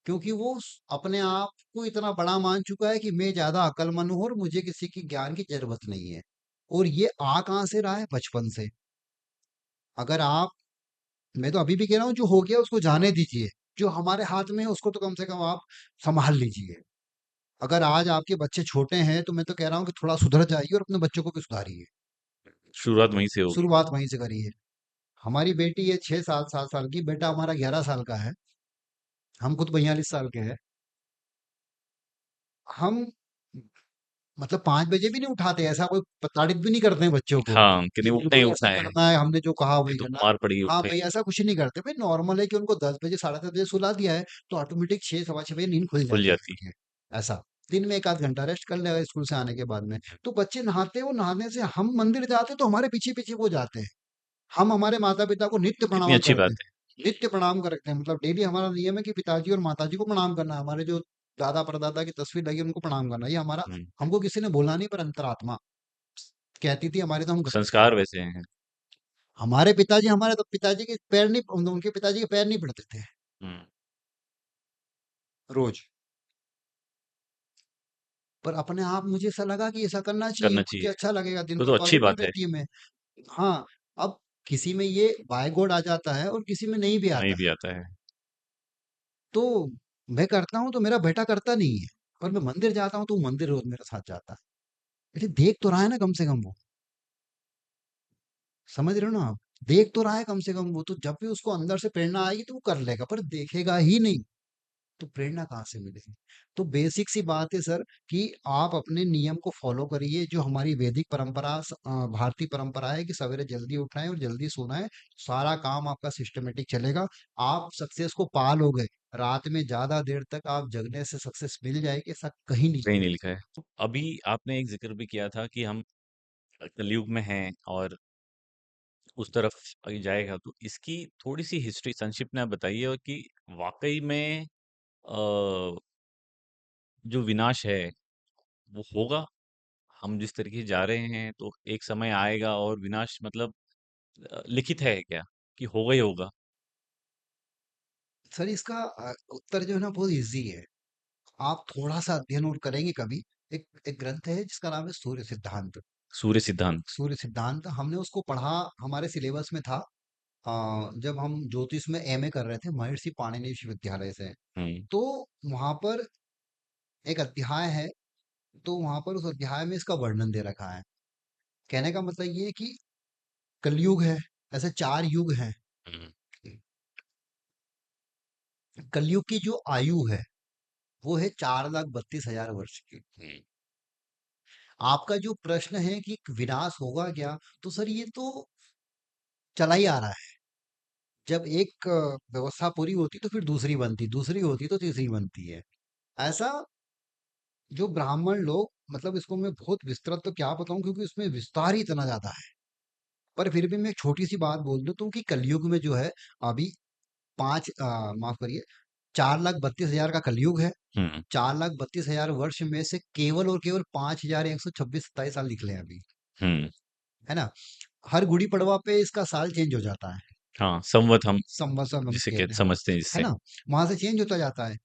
Speaker 2: क्योंकि वो अपने आप को इतना बड़ा मान चुका है कि मैं ज्यादा अक्लमंद हूँ और मुझे किसी की ज्ञान की जरूरत नहीं है। और ये आ कहाँ से रहा है? बचपन से। अगर आप, मैं तो अभी भी कह रहा हूँ, जो हो गया उसको जाने दीजिए। जो हमारे हाथ में है उसको तो कम से कम आप संभाल लीजिए। अगर आज आपके बच्चे छोटे हैं तो मैं तो कह रहा हूँ कि थोड़ा सुधर जाइए और अपने बच्चों को भी सुधारिए।
Speaker 1: शुरुआत वहीं से होगी।
Speaker 2: शुरुआत वहीं से करिए। हमारी बेटी है 6 7 7 साल की, बेटा हमारा 11 साल का है। हम खुद 42 साल के हैं। हम मतलब 5 बजे भी नहीं उठाते, ऐसा कोई ताड़ित भी नहीं करते हैं बच्चों को
Speaker 1: हाँ, कि
Speaker 2: कि
Speaker 1: नहीं उठना ही
Speaker 2: बिल्कुल
Speaker 1: उठना
Speaker 2: ऐसा
Speaker 1: है,
Speaker 2: करना है, हमने जो कहा
Speaker 1: नहीं
Speaker 2: वही
Speaker 1: तो
Speaker 2: करना
Speaker 1: मार पड़ेगी
Speaker 2: है। हाँ
Speaker 1: उठते
Speaker 2: भाई,
Speaker 1: ही।
Speaker 2: ऐसा कुछ नहीं करते भाई। नॉर्मल है कि उनको 10 बजे 10:30 बजे सुला दिया है तो ऑटोमेटिक 6 सवा 6 बजे नींद खुल
Speaker 1: खुल
Speaker 2: जाती है
Speaker 1: जाती
Speaker 2: उनकी। ऐसा दिन में एक आध घंटा रेस्ट कर लेगा स्कूल से आने के बाद में।
Speaker 1: है।
Speaker 2: तो बच्चे नहाते हैं, वो नहाने से हम मंदिर जाते हैं तो हमारे पीछे पीछे वो जाते हैं। हम हमारे माता पिता को नित्य
Speaker 1: कितनी
Speaker 2: प्रणाम
Speaker 1: अच्छी
Speaker 2: करते
Speaker 1: बात
Speaker 2: हैं।
Speaker 1: है।
Speaker 2: नित्य प्रणाम करते हैं, मतलब डेली हमारा नियम है कि पिताजी और माताजी को प्रणाम करना है। हमारे जो दादा परदादा की तस्वीर लगी है, उनको प्रणाम करना, ये हमारा,
Speaker 1: हुँ,
Speaker 2: हमको किसी ने बोला नहीं, पर अंतरात्मा कहती थी हमारी, तो हम करते थे।
Speaker 1: संस्कार वैसे हैं।
Speaker 2: हमारे पिताजी, हमारे तो पिताजी के पैर नहीं, उनके पिताजी के पैर नहीं पड़ते थे
Speaker 1: हुँ,
Speaker 2: रोज। पर अपने आप मुझे ऐसा लगा कि ऐसा करना चाहिए,
Speaker 1: करना
Speaker 2: मुझे
Speaker 1: चाहिए।
Speaker 2: अच्छा लगेगा, दिन
Speaker 1: तो
Speaker 2: भर
Speaker 1: अच्छी
Speaker 2: पॉजिटिव
Speaker 1: बात है,
Speaker 2: रहती है मैं। हाँ, अब किसी में ये बाय गॉड आ जाता है और किसी में नहीं भी
Speaker 1: नहीं
Speaker 2: आता
Speaker 1: भी
Speaker 2: है।
Speaker 1: आता है।
Speaker 2: तो मैं करता हूँ तो मेरा बेटा करता नहीं है, पर मैं मंदिर जाता हूँ तो वो मंदिर रोज मेरे साथ जाता है। लेकिन देख तो रहा है ना कम से कम वो, समझ रहे हो ना आप? देख तो रहा है कम से कम वो, तो जब भी उसको अंदर से प्रेरणा आएगी तो वो कर लेगा, पर देखेगा ही नहीं तो प्रेरणा कहाँ से मिलेगी? तो बेसिक सी बात है सर कि आप अपने नियम को फॉलो करिए, जो हमारी वैदिक परंपरा भारतीय परंपरा है कि सवेरे जल्दी उठना है और जल्दी सोना है, सारा काम आपका सिस्टमेटिक चलेगा, आप सक्सेस को पा लोगे। रात में ज्यादा देर तक आप जगने से सक्सेस मिल जाएगी, ऐसा कहीं नहीं
Speaker 1: कहीं
Speaker 2: है।
Speaker 1: नहीं लिखा है। तो अभी आपने एक जिक्र भी किया था कि हम कलयुग में हैं और उस तरफ आगे जाएगा, तो इसकी थोड़ी सी हिस्ट्री संक्षिप्त में आप बताइए, और कि वाकई में जो विनाश है वो होगा, हम जिस तरीके से जा रहे हैं तो एक समय आएगा और विनाश मतलब लिखित है क्या कि होगा ही होगा?
Speaker 2: सर इसका उत्तर जो है ना बहुत इजी है। आप थोड़ा सा अध्ययन और करेंगे कभी, एक एक ग्रंथ है जिसका नाम है सूर्य सिद्धांत।
Speaker 1: सूर्य सिद्धांत।
Speaker 2: सूर्य सिद्धांत हमने उसको पढ़ा, हमारे सिलेबस में था। जब हम ज्योतिष में एमए कर रहे थे महर्षि पाणिनि विश्वविद्यालय से,
Speaker 1: हम्म।
Speaker 2: तो वहां पर एक अध्याय है, तो वहां पर उस अध्याय में इसका वर्णन दे रखा है। कहने का मतलब ये है कि कलयुग है, ऐसे चार युग हैं।
Speaker 1: हम्म।
Speaker 2: कलयुग की जो आयु है वो है 4,32,000 वर्ष की।
Speaker 1: हम्म।
Speaker 2: आपका जो प्रश्न है कि विनाश होगा क्या, तो सर ये तो चला ही आ रहा है। जब एक व्यवस्था पूरी होती तो फिर दूसरी बनती, दूसरी होती तो तीसरी बनती है। ऐसा जो ब्राह्मण लोग, मतलब इसको मैं बहुत विस्तृत तो क्या बताऊं क्योंकि इसमें विस्तार ही इतना ज्यादा है, पर फिर भी मैं एक छोटी सी बात बोल दूं तो कि कलयुग में जो है अभी माफ करिए, 4,32,000 का कलयुग है।
Speaker 1: हम्म।
Speaker 2: 4,32,000 वर्ष में से केवल और केवल 5,126-27 साल निकले हैं अभी,
Speaker 1: हम्म।
Speaker 2: है ना? हर गुड़ी पड़वा पे इसका साल चेंज हो जाता है,
Speaker 1: हाँ, संवत हम
Speaker 2: संवत्सर हम
Speaker 1: जिसे
Speaker 2: कहते
Speaker 1: कहते
Speaker 2: हैं, हाँ,
Speaker 1: समझते हैं
Speaker 2: है
Speaker 1: जिससे।
Speaker 2: ना? वहां से चेंज होता जाता है।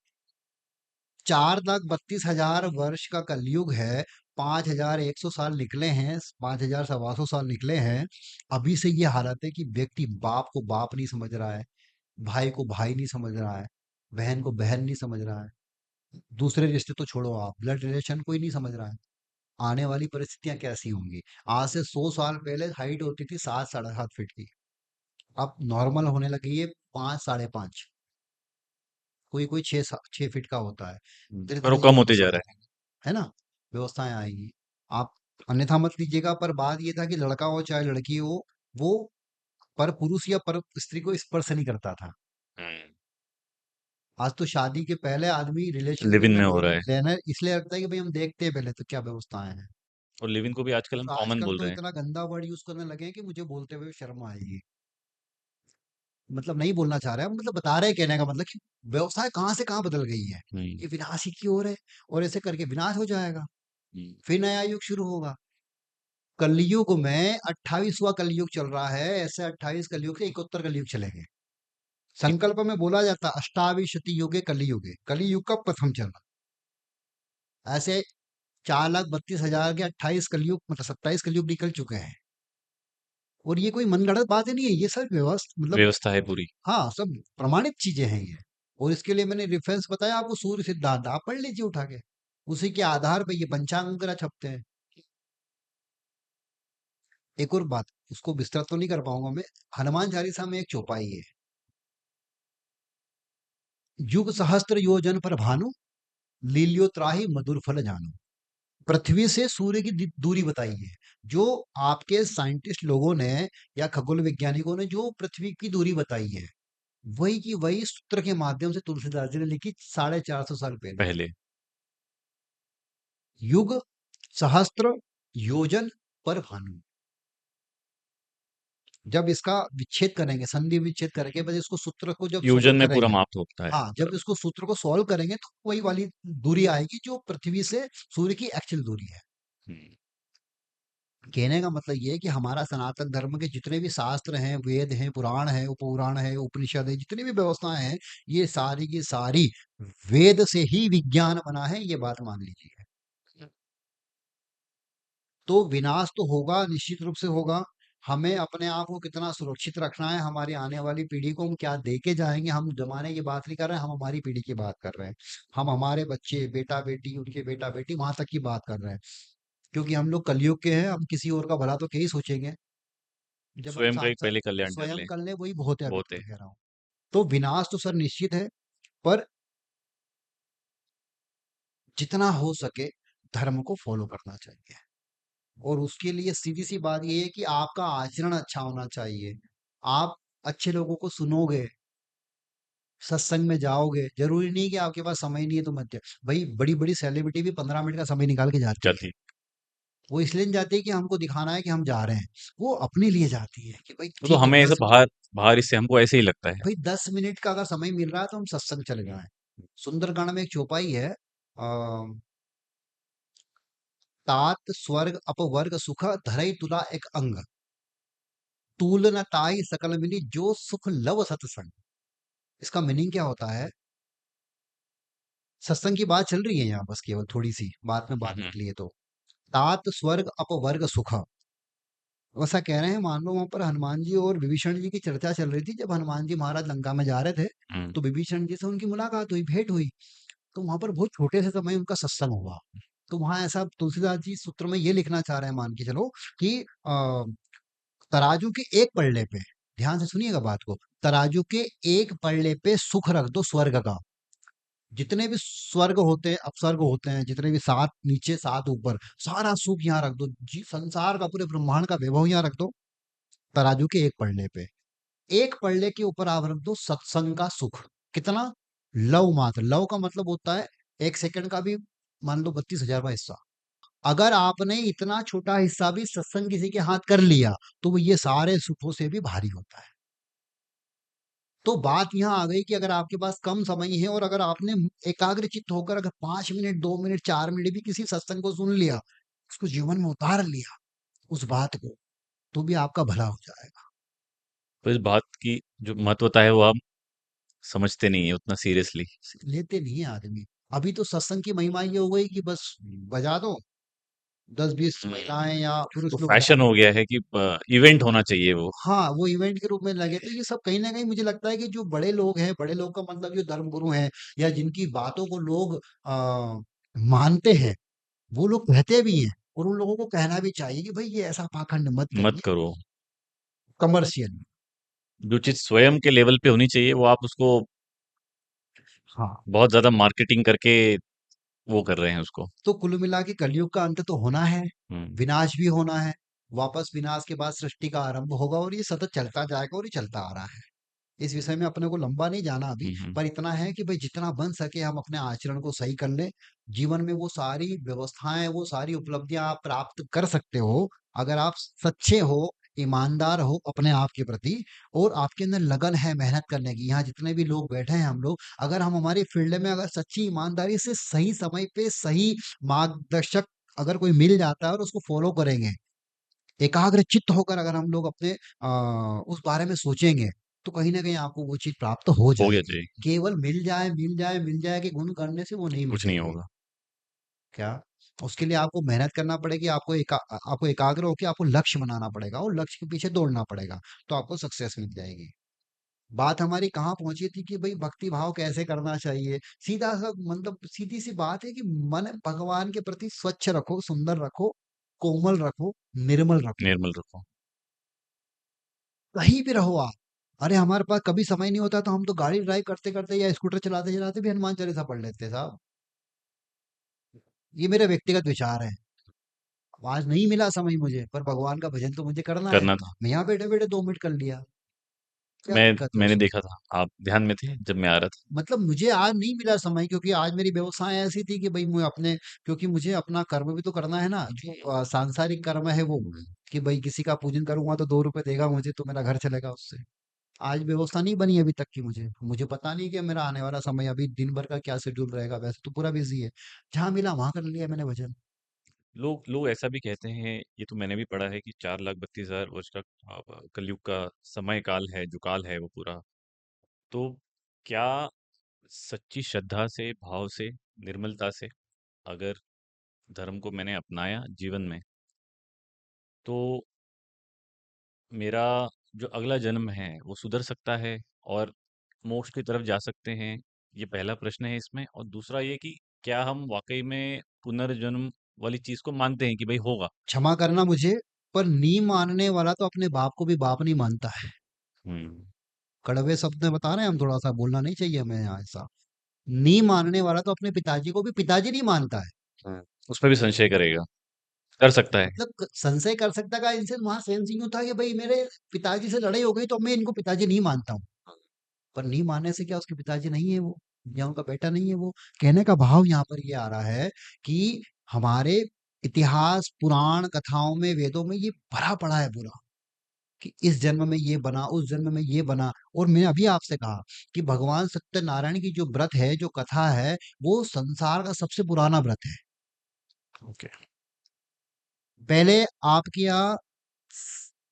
Speaker 2: 4,32,000 वर्ष का कलयुग है, 5,100 साल निकले हैं, 5,000 1,200 साल निकले हैं। अभी से ये हालत है कि व्यक्ति बाप को बाप नहीं समझ रहा है, भाई को भाई नहीं समझ रहा है, बहन को बहन नहीं समझ रहा है, दूसरे रिश्ते तो छोड़ो, आप ब्लड रिलेशन कोई नहीं समझ रहा है। आने वाली परिस्थितियां कैसी होंगी? आज से 100 साल पहले हाइट होती थी 7 साढ़े 7 फीट की, अब नॉर्मल होने लगी है 5 साढ़े 5, कोई कोई 6 फीट का होता है। धीरे
Speaker 1: पर
Speaker 2: धीरे
Speaker 1: वो
Speaker 2: ये
Speaker 1: कम होते जा
Speaker 2: व्यवस्थाएं
Speaker 1: रहा
Speaker 2: आएंगी, है ना? व्यवस्थाएं आएंगी। आप अन्यथा मत लीजिएगा, पर बात ये था कि लड़का हो चाहे लड़की हो, वो पर पुरुष या पर स्त्री को स्पर्श नहीं करता था।
Speaker 1: है।
Speaker 2: आज तो शादी के पहले आदमी
Speaker 1: लिव
Speaker 2: रिलेशनशिप
Speaker 1: इन
Speaker 2: में
Speaker 1: में हो रहा है।
Speaker 2: लेना इसलिए रखता है कि भाई हम देखते हैं पहले तो क्या व्यवस्थाएं हैं।
Speaker 1: और लिव इन को भी आजकल हम
Speaker 2: और
Speaker 1: कॉमन
Speaker 2: आजकल
Speaker 1: बोल
Speaker 2: तो
Speaker 1: रहे हैं।
Speaker 2: इतना गंदा वर्ड यूज करने लगे हैं कि मुझे बोलते हुए शर्म आएगी। मतलब नहीं बोलना चाह रहे हैं, मतलब बता रहे हैं, कहने का मतलब कि व्यवसाय कहाँ से कहाँ बदल गई है।
Speaker 1: हम्म।
Speaker 2: ये विनाश ही की ओर है, और ऐसे करके विनाश हो जाएगा,
Speaker 1: हम्म।
Speaker 2: फिर नया युग शुरू होगा। कलयुग में 28वां कलयुग चल रहा है, ऐसे 28 कलयुग से 71 कलयुग चलेंगे। संकल्प में बोला जाता है अष्टाविशति युगे कलियुगे, कलियुग का प्रथम चरण। ऐसे 4,32,000 के 28 कलयुग, मतलब 27 कलयुग निकल चुके हैं। और ये कोई मनगढ़ंत बातें नहीं है, ये सब व्यवस्था, मतलब
Speaker 1: व्यवस्था है पूरी।
Speaker 2: हाँ, सब प्रमाणित चीजें हैं ये। और इसके लिए मैंने रेफरेंस बताया आपको, सूर्य सिद्धांत आप पढ़ लीजिए उठा के, उसी के आधार पे ये पंचांग वगैरह छपते हैं। एक और बात, उसको विस्तृत तो नहीं कर पाऊंगा मैं। हनुमान चालीसा में एक चौपाई है, युग सहस्त्र योजन पर भानु, लील्यो त्राहि मधुर फल जानू। पृथ्वी से सूर्य की दूरी बताई है, जो आपके साइंटिस्ट लोगों ने या खगोल वैज्ञानिकों ने जो पृथ्वी की दूरी बताई है, वही की वही सूत्र के माध्यम से तुलसीदास जी ने लिखी 450 साल पहले।
Speaker 1: पहले।
Speaker 2: युग सहस्त्र योजन पर भानु। जब इसका विच्छेद करेंगे, संधि विच्छेद करके बस इसको सूत्र को जब
Speaker 1: फ्यूजन
Speaker 2: सॉल्व
Speaker 1: में पूरा
Speaker 2: करेंगे,
Speaker 1: माप होता है
Speaker 2: हाँ, जब
Speaker 1: मतलब।
Speaker 2: इसको सूत्र को सॉल्व करेंगे तो वही वाली दूरी आएगी जो पृथ्वी से सूर्य की एक्चुअल दूरी है।
Speaker 1: हम्म।
Speaker 2: कहने का मतलब ये है कि हमारा सनातन धर्म के जितने भी शास्त्र हैं, वेद हैं, पुराण है, उपपुराण है, उपनिषद है, जितनी भी व्यवस्थाएं हैं, ये सारी की सारी वेद से ही विज्ञान बना है, ये बात मान लीजिए। तो विनाश तो होगा, निश्चित रूप से होगा। हमें अपने आप को कितना सुरक्षित रखना है, हमारी आने वाली पीढ़ी को हम क्या दे के जाएंगे। हम जमाने की बात नहीं कर रहे हैं, हम हमारी पीढ़ी की बात कर रहे हैं। हम हमारे बच्चे, बेटा बेटी, उनके बेटा बेटी, वहां तक की बात कर रहे हैं। क्योंकि हम लोग कलयुग के हैं, हम किसी और का भला तो क्या ही सोचेंगे। जब हम
Speaker 1: स्वयं का
Speaker 2: साथ
Speaker 1: एक
Speaker 2: साथ
Speaker 1: पहले कल्याण कर
Speaker 2: स्वयं
Speaker 1: ले।
Speaker 2: कर ले, वही बहुत है, अभी
Speaker 1: बहुत
Speaker 2: तो
Speaker 1: है।
Speaker 2: मैं कह रहा हूँ। तो विनाश तो सर निश्चित है, पर जितना हो सके धर्म को फॉलो करना चाहिए। और उसके लिए सीधी सी बात ये है कि आपका आचरण अच्छा होना चाहिए। आप अच्छे लोगों को सुनोगे, सत्संग में जाओगे, जरूरी नहीं कि आपके पास समय नहीं है तो मत जाओ। भाई बड़ी बड़ी सेलिब्रिटी भी 15 मिनट का समय निकाल के जाती है।
Speaker 1: जाती।
Speaker 2: वो इसलिए नहीं जाती है कि हमको दिखाना है कि हम जा रहे हैं। वो अपने लिए जाती है कि भाई
Speaker 1: वो तो
Speaker 2: ठीक है
Speaker 1: हमें ऐसा
Speaker 2: 10 मिनट।
Speaker 1: बाहर बाहर इससे हमको ऐसे ही लगता है।
Speaker 2: भाई 10 मिनट का अगर समय मिल रहा है तो हम सत्संग चले जाएं। सुंदरकांड में एक चौपाई है, तात स्वर्ग अपवर्ग सुख धरई तुला एक अंग, तूल न ताई सकल मिली जो सुख लव सतसंग। इसका मीनिंग क्या होता है? सत्संग की बात चल रही है यहाँ, बस केवल थोड़ी सी बात में बात
Speaker 1: हम्म।
Speaker 2: निकली है तो। तात स्वर्ग अपवर्ग सुख, वैसा कह रहे हैं। मान लो वहां पर हनुमान जी और विभीषण जी की चर्चा चल रही थी। जब हनुमान जी महाराज लंका में जा रहे थे,
Speaker 1: हम्म।
Speaker 2: तो विभीषण जी से उनकी मुलाकात हुई, भेंट हुई। तो वहां पर बहुत छोटे से समय उनका सत्संग हुआ। तो वहां ऐसा तुलसीदास जी सूत्र में ये लिखना चाह रहे हैं, मान के चलो कि तराजू के एक पलड़े पे, ध्यान से सुनिएगा बात को, तराजू के एक पलड़े पे सुख रख दो स्वर्ग का। जितने भी स्वर्ग होते हैं, अपस्वर्ग होते हैं, जितने भी सात नीचे सात ऊपर, सारा सुख यहाँ रख दो जी। संसार का, पूरे ब्रह्मांड का वैभव यहाँ रख दो तराजू के एक पलड़े पे। एक पलड़े के ऊपर आप रख दो सत्संग का सुख। कितना? लव मात्र। लव का मतलब होता है 1 सेकंड का भी, मान लो 32,000वां हिस्सा। अगर आपने इतना छोटा हिस्सा भी सत्संग किसी के हाथ कर लिया, तो वो ये सारे सुखों से भी भारी होता है। तो बात यहाँ आ गई कि अगर आपके पास कम समय है और अगर आपने एकाग्रचित्त होकर अगर 5 मिनट, 2 मिनट, 4 मिनट भी किसी सत्संग को सुन लिया, उसको जीवन में उतार लिया, उस बात को, तो भी आपका भला हो जाएगा।
Speaker 1: तो इस बात की जो महत्वता है वो हम समझते नहीं है उतना सीरियसली।
Speaker 2: लेते नहीं है आदमी। अभी तो सत्संग की महिमा ये हो गई कि बस बजा दो, 10-20 महिलाएं या
Speaker 1: तो
Speaker 2: पुरुष लोग
Speaker 1: फैशन
Speaker 2: जाएं।
Speaker 1: हो गया है कि इवेंट होना चाहिए वो।
Speaker 2: हाँ, वो इवेंट के रूप में लगे। तो ये सब कहीं न कहीं मुझे लगता है कि जो बड़े लोग हैं, बड़े लोग का मतलब जो धर्मगुरु हैं या जिनकी बातों को लोग मानते हैं, वो लोग कहते भी हैं। और उन लोगों को कहना भी चाहिए कि भाई ये ऐसा पाखंड मत
Speaker 1: मत
Speaker 2: करिए,
Speaker 1: करो।
Speaker 2: कमर्शियल।
Speaker 1: जो चीज़ स्वयं के लेवल पे होनी चाहिए वो आप उसको
Speaker 2: हाँ।
Speaker 1: बहुत ज़्यादा मार्केटिंग करके वो कर रहे हैं उसको।
Speaker 2: तो कुल मिला के कलयुग का अंत तो होना है,
Speaker 1: हुँ।
Speaker 2: विनाश भी होना है। वापस विनाश के बाद सृष्टि का आरंभ होगा और ये सतत चलता जाएगा और ये चलता आ रहा है। इस विषय में अपने को लंबा नहीं जाना अभी,
Speaker 1: हुँ, हुँ।
Speaker 2: पर इतना है कि भाई जितना बन सके हम अपने आचरण को सही कर लें। जीवन में वो सारी व्यवस्थाएं, वो सारी उपलब्धियां आप प्राप्त कर सकते हो, अगर आप सच्चे हो, ईमानदार हो अपने आप के प्रति, और आपके अंदर लगन है मेहनत करने की। यहाँ जितने भी लोग बैठे हैं हम लोग, अगर हम हमारी फील्ड में अगर सच्ची ईमानदारी से सही समय पे सही मार्गदर्शक अगर कोई मिल जाता है और उसको फॉलो करेंगे, एकाग्र चित्त होकर अगर हम लोग अपने उस बारे में सोचेंगे, तो कहीं न कहीं आपको वो चीज़ प्राप्त हो
Speaker 1: हो गया
Speaker 2: जाएगी।
Speaker 1: चाहिए।
Speaker 2: केवल मिल जाए, मिल जाए, मिल जाए के गुण करने से वो नहीं
Speaker 1: कुछ नहीं
Speaker 2: मिलेगी।
Speaker 1: होगा।
Speaker 2: क्या? उसके लिए आपको मेहनत करना पड़ेगी, आपको एकाग्र होके आपको लक्ष्य बनाना पड़ेगा और लक्ष्य के पीछे दौड़ना पड़ेगा, तो आपको सक्सेस मिल जाएगी। बात हमारी कहाँ पहुँची थी कि भई भक्ति भाव कैसे करना चाहिए? सीधा-सा मतलब सीधी-सी बात है कि मन भगवान के प्रति स्वच्छ रखो, सुंदर रखो, कोमल रखो, निर्मल रखो।
Speaker 1: निर्मल रखो।
Speaker 2: कहीं भी रहो आप। अरे हमारे पास कभी समय नहीं होता तो हम तो गाड़ी ड्राइव करते करते या स्कूटर चलाते चलाते भी हनुमान चालीसा पढ़ लेते साहब। ये मेरा व्यक्तिगत विचार है। आज नहीं मिला समय मुझे, पर भगवान का भजन तो मुझे करना है।
Speaker 1: करना था।
Speaker 2: मैं यहाँ बैठे बैठे 2 मिनट कर लिया, क्या दिक्कत है
Speaker 1: मैंने
Speaker 2: उसमें?
Speaker 1: देखा था, आप ध्यान में थे जब मैं आ रहा था।
Speaker 2: मतलब मुझे आज नहीं मिला समय, क्योंकि आज मेरी व्यवस्थाएं ऐसी थी कि भाई मैं अपने, क्योंकि मुझे अपना कर्म भी तो करना है ना, जो सांसारिक कर्म है वो,
Speaker 1: हुँ।
Speaker 2: कि भाई किसी का पूजन करूंगा तो 2 रुपए देगा मुझे तो मेरा घर चलेगा उससे। आज व्यवस्था नहीं बनी अभी तक की मुझे। मुझे पता नहीं कि मेरा आने वाला समय अभी दिन भर का क्या शेड्यूल रहेगा। वैसे तो पूरा बिजी है। जहाँ मिला वहां कर लिया मैंने भजन।
Speaker 1: लोग लोग ऐसा भी कहते हैं, ये तो मैंने भी पढ़ा है कि 4,32,000 वर्ष का कलयुग का समय काल है, जो काल है वो पूरा। तो क्या सच्ची श्रद्धा से, भाव से, निर्मलता से अगर धर्म को मैंने अपनाया जीवन में, तो मेरा जो अगला जन्म है वो सुधर सकता है और मोक्ष की तरफ जा सकते हैं, ये पहला प्रश्न है इसमें। और दूसरा ये कि क्या हम वाकई में पुनर्जन्म वाली चीज को मानते हैं कि भाई होगा।
Speaker 2: क्षमा करना मुझे, पर नी मानने वाला तो अपने बाप को भी बाप नहीं मानता है।
Speaker 1: हम्म।
Speaker 2: कड़वे शब्द में बता रहे हैं हम, थोड़ा सा बोलना नहीं चाहिए हमें यहाँ ऐसा। नी मानने वाला तो अपने पिताजी को भी पिताजी नहीं मानता है।
Speaker 1: हाँ, उसमें भी संशय करेगा, कर सकता है।
Speaker 2: मतलब संशय कर सकता का इनसे वहां सेंस यूं था कि भाई मेरे पिताजी से लड़ाई हो गई तो मैं इनको पिताजी नहीं मानता हूँ। पर नहीं मानने से क्या उसके पिताजी नहीं है वो, या उनका बेटा नहीं है वो। कहने का भाव यहाँ पर ये आ रहा है कि हमारे इतिहास, पुराण, कथाओं में, वेदों में ये भरा पड़ा है पूरा, कि इस जन्म में ये बना, उस जन्म में ये बना। और मैंने अभी आपसे कहा कि भगवान सत्यनारायण की जो व्रत है, जो कथा है, वो संसार का सबसे पुराना व्रत है।
Speaker 1: ओके।
Speaker 2: पहले आपके यहाँ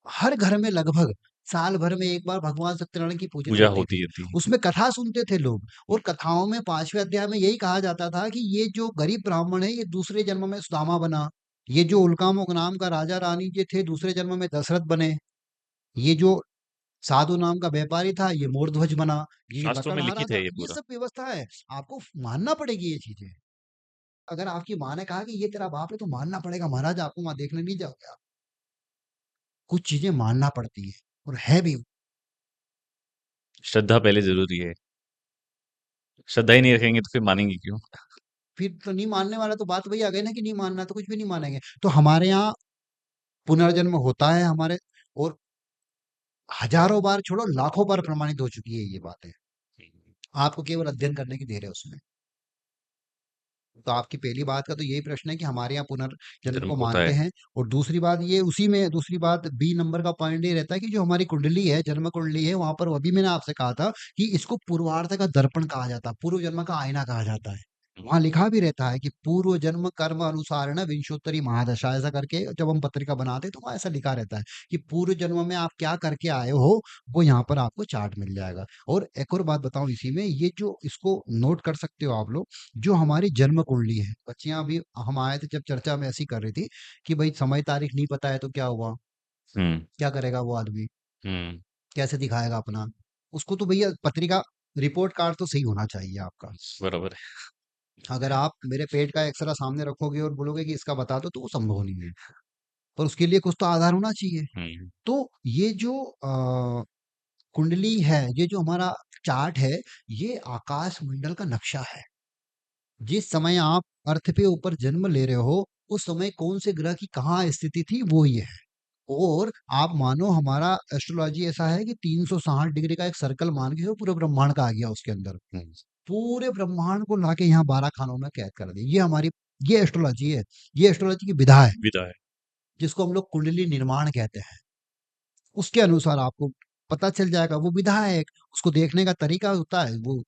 Speaker 2: हर घर में लगभग साल भर में एक बार भगवान सत्यनारायण की पूजन
Speaker 1: पूजा
Speaker 2: होती थी।
Speaker 1: होती थी।
Speaker 2: उसमें कथा सुनते थे लोग, और कथाओं में 5वें अध्याय में यही कहा जाता था कि ये जो गरीब ब्राह्मण है ये दूसरे जन्म में सुदामा बना। ये जो उल्कामुक नाम का राजा रानी जो थे दूसरे जन्म में दशरथ बने। ये जो साधु नाम का व्यापारी था ये मोरध्वज बना। ये
Speaker 1: शास्त्रों में
Speaker 2: लकड़हारा
Speaker 1: लिखित है
Speaker 2: था।
Speaker 1: ये
Speaker 2: ये
Speaker 1: पूरा।
Speaker 2: सब व्यवस्था है। आपको मानना पड़ेगी ये चीजें। अगर आपकी माँ ने कहा कि ये तेरा बाप है तो मानना पड़ेगा। महाराज आपको वहां देखने नहीं जाओगे आप। कुछ चीजें मानना पड़ती है, और है भी।
Speaker 1: श्रद्धा पहले जरूरी है। श्रद्धा ही नहीं रखेंगे तो फिर मानेंगे क्यों।
Speaker 2: फिर तो नहीं मानने वाला तो बात वही आ गई ना कि नहीं मानना तो कुछ भी नहीं मानेंगे। तो हमारे यहाँ पुनर्जन्म होता है हमारे, और हजारों बार छोड़ो लाखों बार प्रमाणित हो चुकी है ये बातें। आपको केवल अध्ययन करने की देर है उसमें। तो आपकी पहली बात का तो यही प्रश्न है कि हमारे यहाँ पुनर्जन्म
Speaker 1: जन्म
Speaker 2: को
Speaker 1: होता
Speaker 2: मानते
Speaker 1: है।
Speaker 2: हैं। और दूसरी बात ये, उसी में दूसरी बात बी नंबर का पॉइंट ये रहता है कि जो हमारी कुंडली है, जन्म कुंडली है, वहां पर अभी मैंने आपसे कहा था कि इसको पूर्वार्थ का दर्पण कहा जाता है, पूर्व जन्म का आईना कहा जाता है।
Speaker 1: हम्म।
Speaker 2: वहां लिखा भी रहता है कि पूर्व जन्म कर्म अनुसार न विंशोत्तरी महादशा, ऐसा करके जब हम पत्रिका बनाते हैं तो वहाँ ऐसा लिखा रहता है कि पूर्व जन्म में आप क्या करके आए हो, वो यहाँ पर आपको चार्ट मिल जाएगा। और एक और बात बताऊं इसी में, ये जो इसको नोट कर सकते हो आप लोग, जो हमारी जन्म कुंडली है, बच्चियां अभी हम आए थे जब चर्चा में ऐसी कर रही थी कि भाई समय तारीख नहीं पता है तो क्या हुआ,
Speaker 1: हम्म।
Speaker 2: क्या करेगा वो आदमी,
Speaker 1: हम्म।
Speaker 2: कैसे दिखाएगा अपना। उसको तो भैया पत्रिका, रिपोर्ट कार्ड तो सही होना चाहिए आपका।
Speaker 1: बराबर
Speaker 2: अगर आप मेरे पेट का एक्सरा सामने रखोगे और बोलोगे कि इसका बता दो तो वो संभव नहीं है। पर उसके लिए कुछ तो आधार होना चाहिए।
Speaker 1: है। हम्म।
Speaker 2: तो ये जो कुंडली है, ये जो हमारा चार्ट है, ये आकाश मंडल का नक्शा है। जिस समय आप अर्थ पे ऊपर जन्म ले रहे हो, उस समय कौन से ग्रह की कहाँ स्थिति थी वो ये है। और आप मानो हमारा एस्ट्रोलॉजी ऐसा है कि 360 डिग्री का एक सर्कल मान के चलो, पूरे ब्रह्मांड का आ गया उसके अंदर।
Speaker 1: हम्म।
Speaker 2: पूरे ब्रह्मांड को लाके यहाँ 12 खानों में कैद कर दिया। ये हमारी, ये एस्ट्रोलॉजी है। ये एस्ट्रोलॉजी की विधा है,
Speaker 1: विदा है।
Speaker 2: जिसको हम लोग कुंडली निर्माण कहते हैं। उसके अनुसार आपको पता चल जाएगा। वो विधा है एक, उसको देखने का तरीका होता है। वो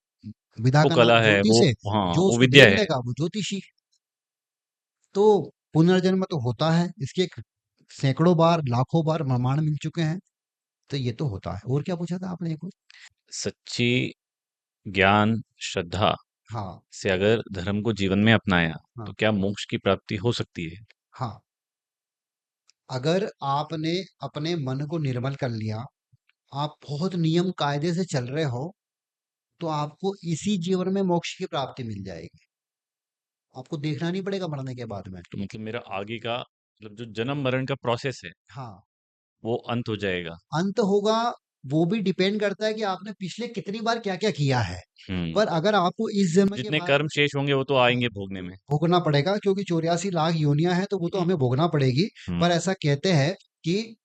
Speaker 2: विधा
Speaker 1: वो
Speaker 2: का नाम
Speaker 1: कला है
Speaker 2: ज्योतिष
Speaker 1: वो।
Speaker 2: है।
Speaker 1: हाँ,
Speaker 2: जो
Speaker 1: वो
Speaker 2: उसको
Speaker 1: विद्या
Speaker 2: देख
Speaker 1: है।
Speaker 2: लेगा वो ज्योतिषी। तो पुनर्जन्म तो होता है, इसके सैकड़ों बार, लाखों बार प्रमाण मिल चुके हैं। तो ये तो होता है। और क्या पूछा था आपने एक और?
Speaker 1: सच्ची ज्ञान श्रद्धा
Speaker 2: हाँ,
Speaker 1: से अगर धर्म को जीवन में अपनाया तो
Speaker 2: हाँ,
Speaker 1: क्या मोक्ष की प्राप्ति हो सकती है।
Speaker 2: हाँ। अगर आपने अपने मन को निर्मल कर लिया, आप बहुत नियम कायदे से चल रहे हो, तो आपको इसी जीवन में मोक्ष की प्राप्ति मिल जाएगी। आपको देखना नहीं पड़ेगा मरने के बाद में।
Speaker 1: तो मतलब मेरा आगे का मतलब जो जन्म मरण का प्रोसेस है
Speaker 2: हाँ,
Speaker 1: वो अंत हो जाएगा।
Speaker 2: अंत होगा। वो भी डिपेंड करता है कि आपने पिछले कितनी बार क्या-क्या किया है।
Speaker 1: हम्म।
Speaker 2: पर अगर आपको इस जन्म के
Speaker 1: जितने
Speaker 2: बाद
Speaker 1: कर्म शेष होंगे वो तो
Speaker 2: हाँ,
Speaker 1: आएंगे भोगने में।
Speaker 2: भोगना पड़ेगा, क्योंकि 84 लाख योनियां हैं तो वो तो
Speaker 1: हम्म।
Speaker 2: हमें भोगना पड़ेगी।
Speaker 1: हम्म।
Speaker 2: पर ऐसा कहते हैं कि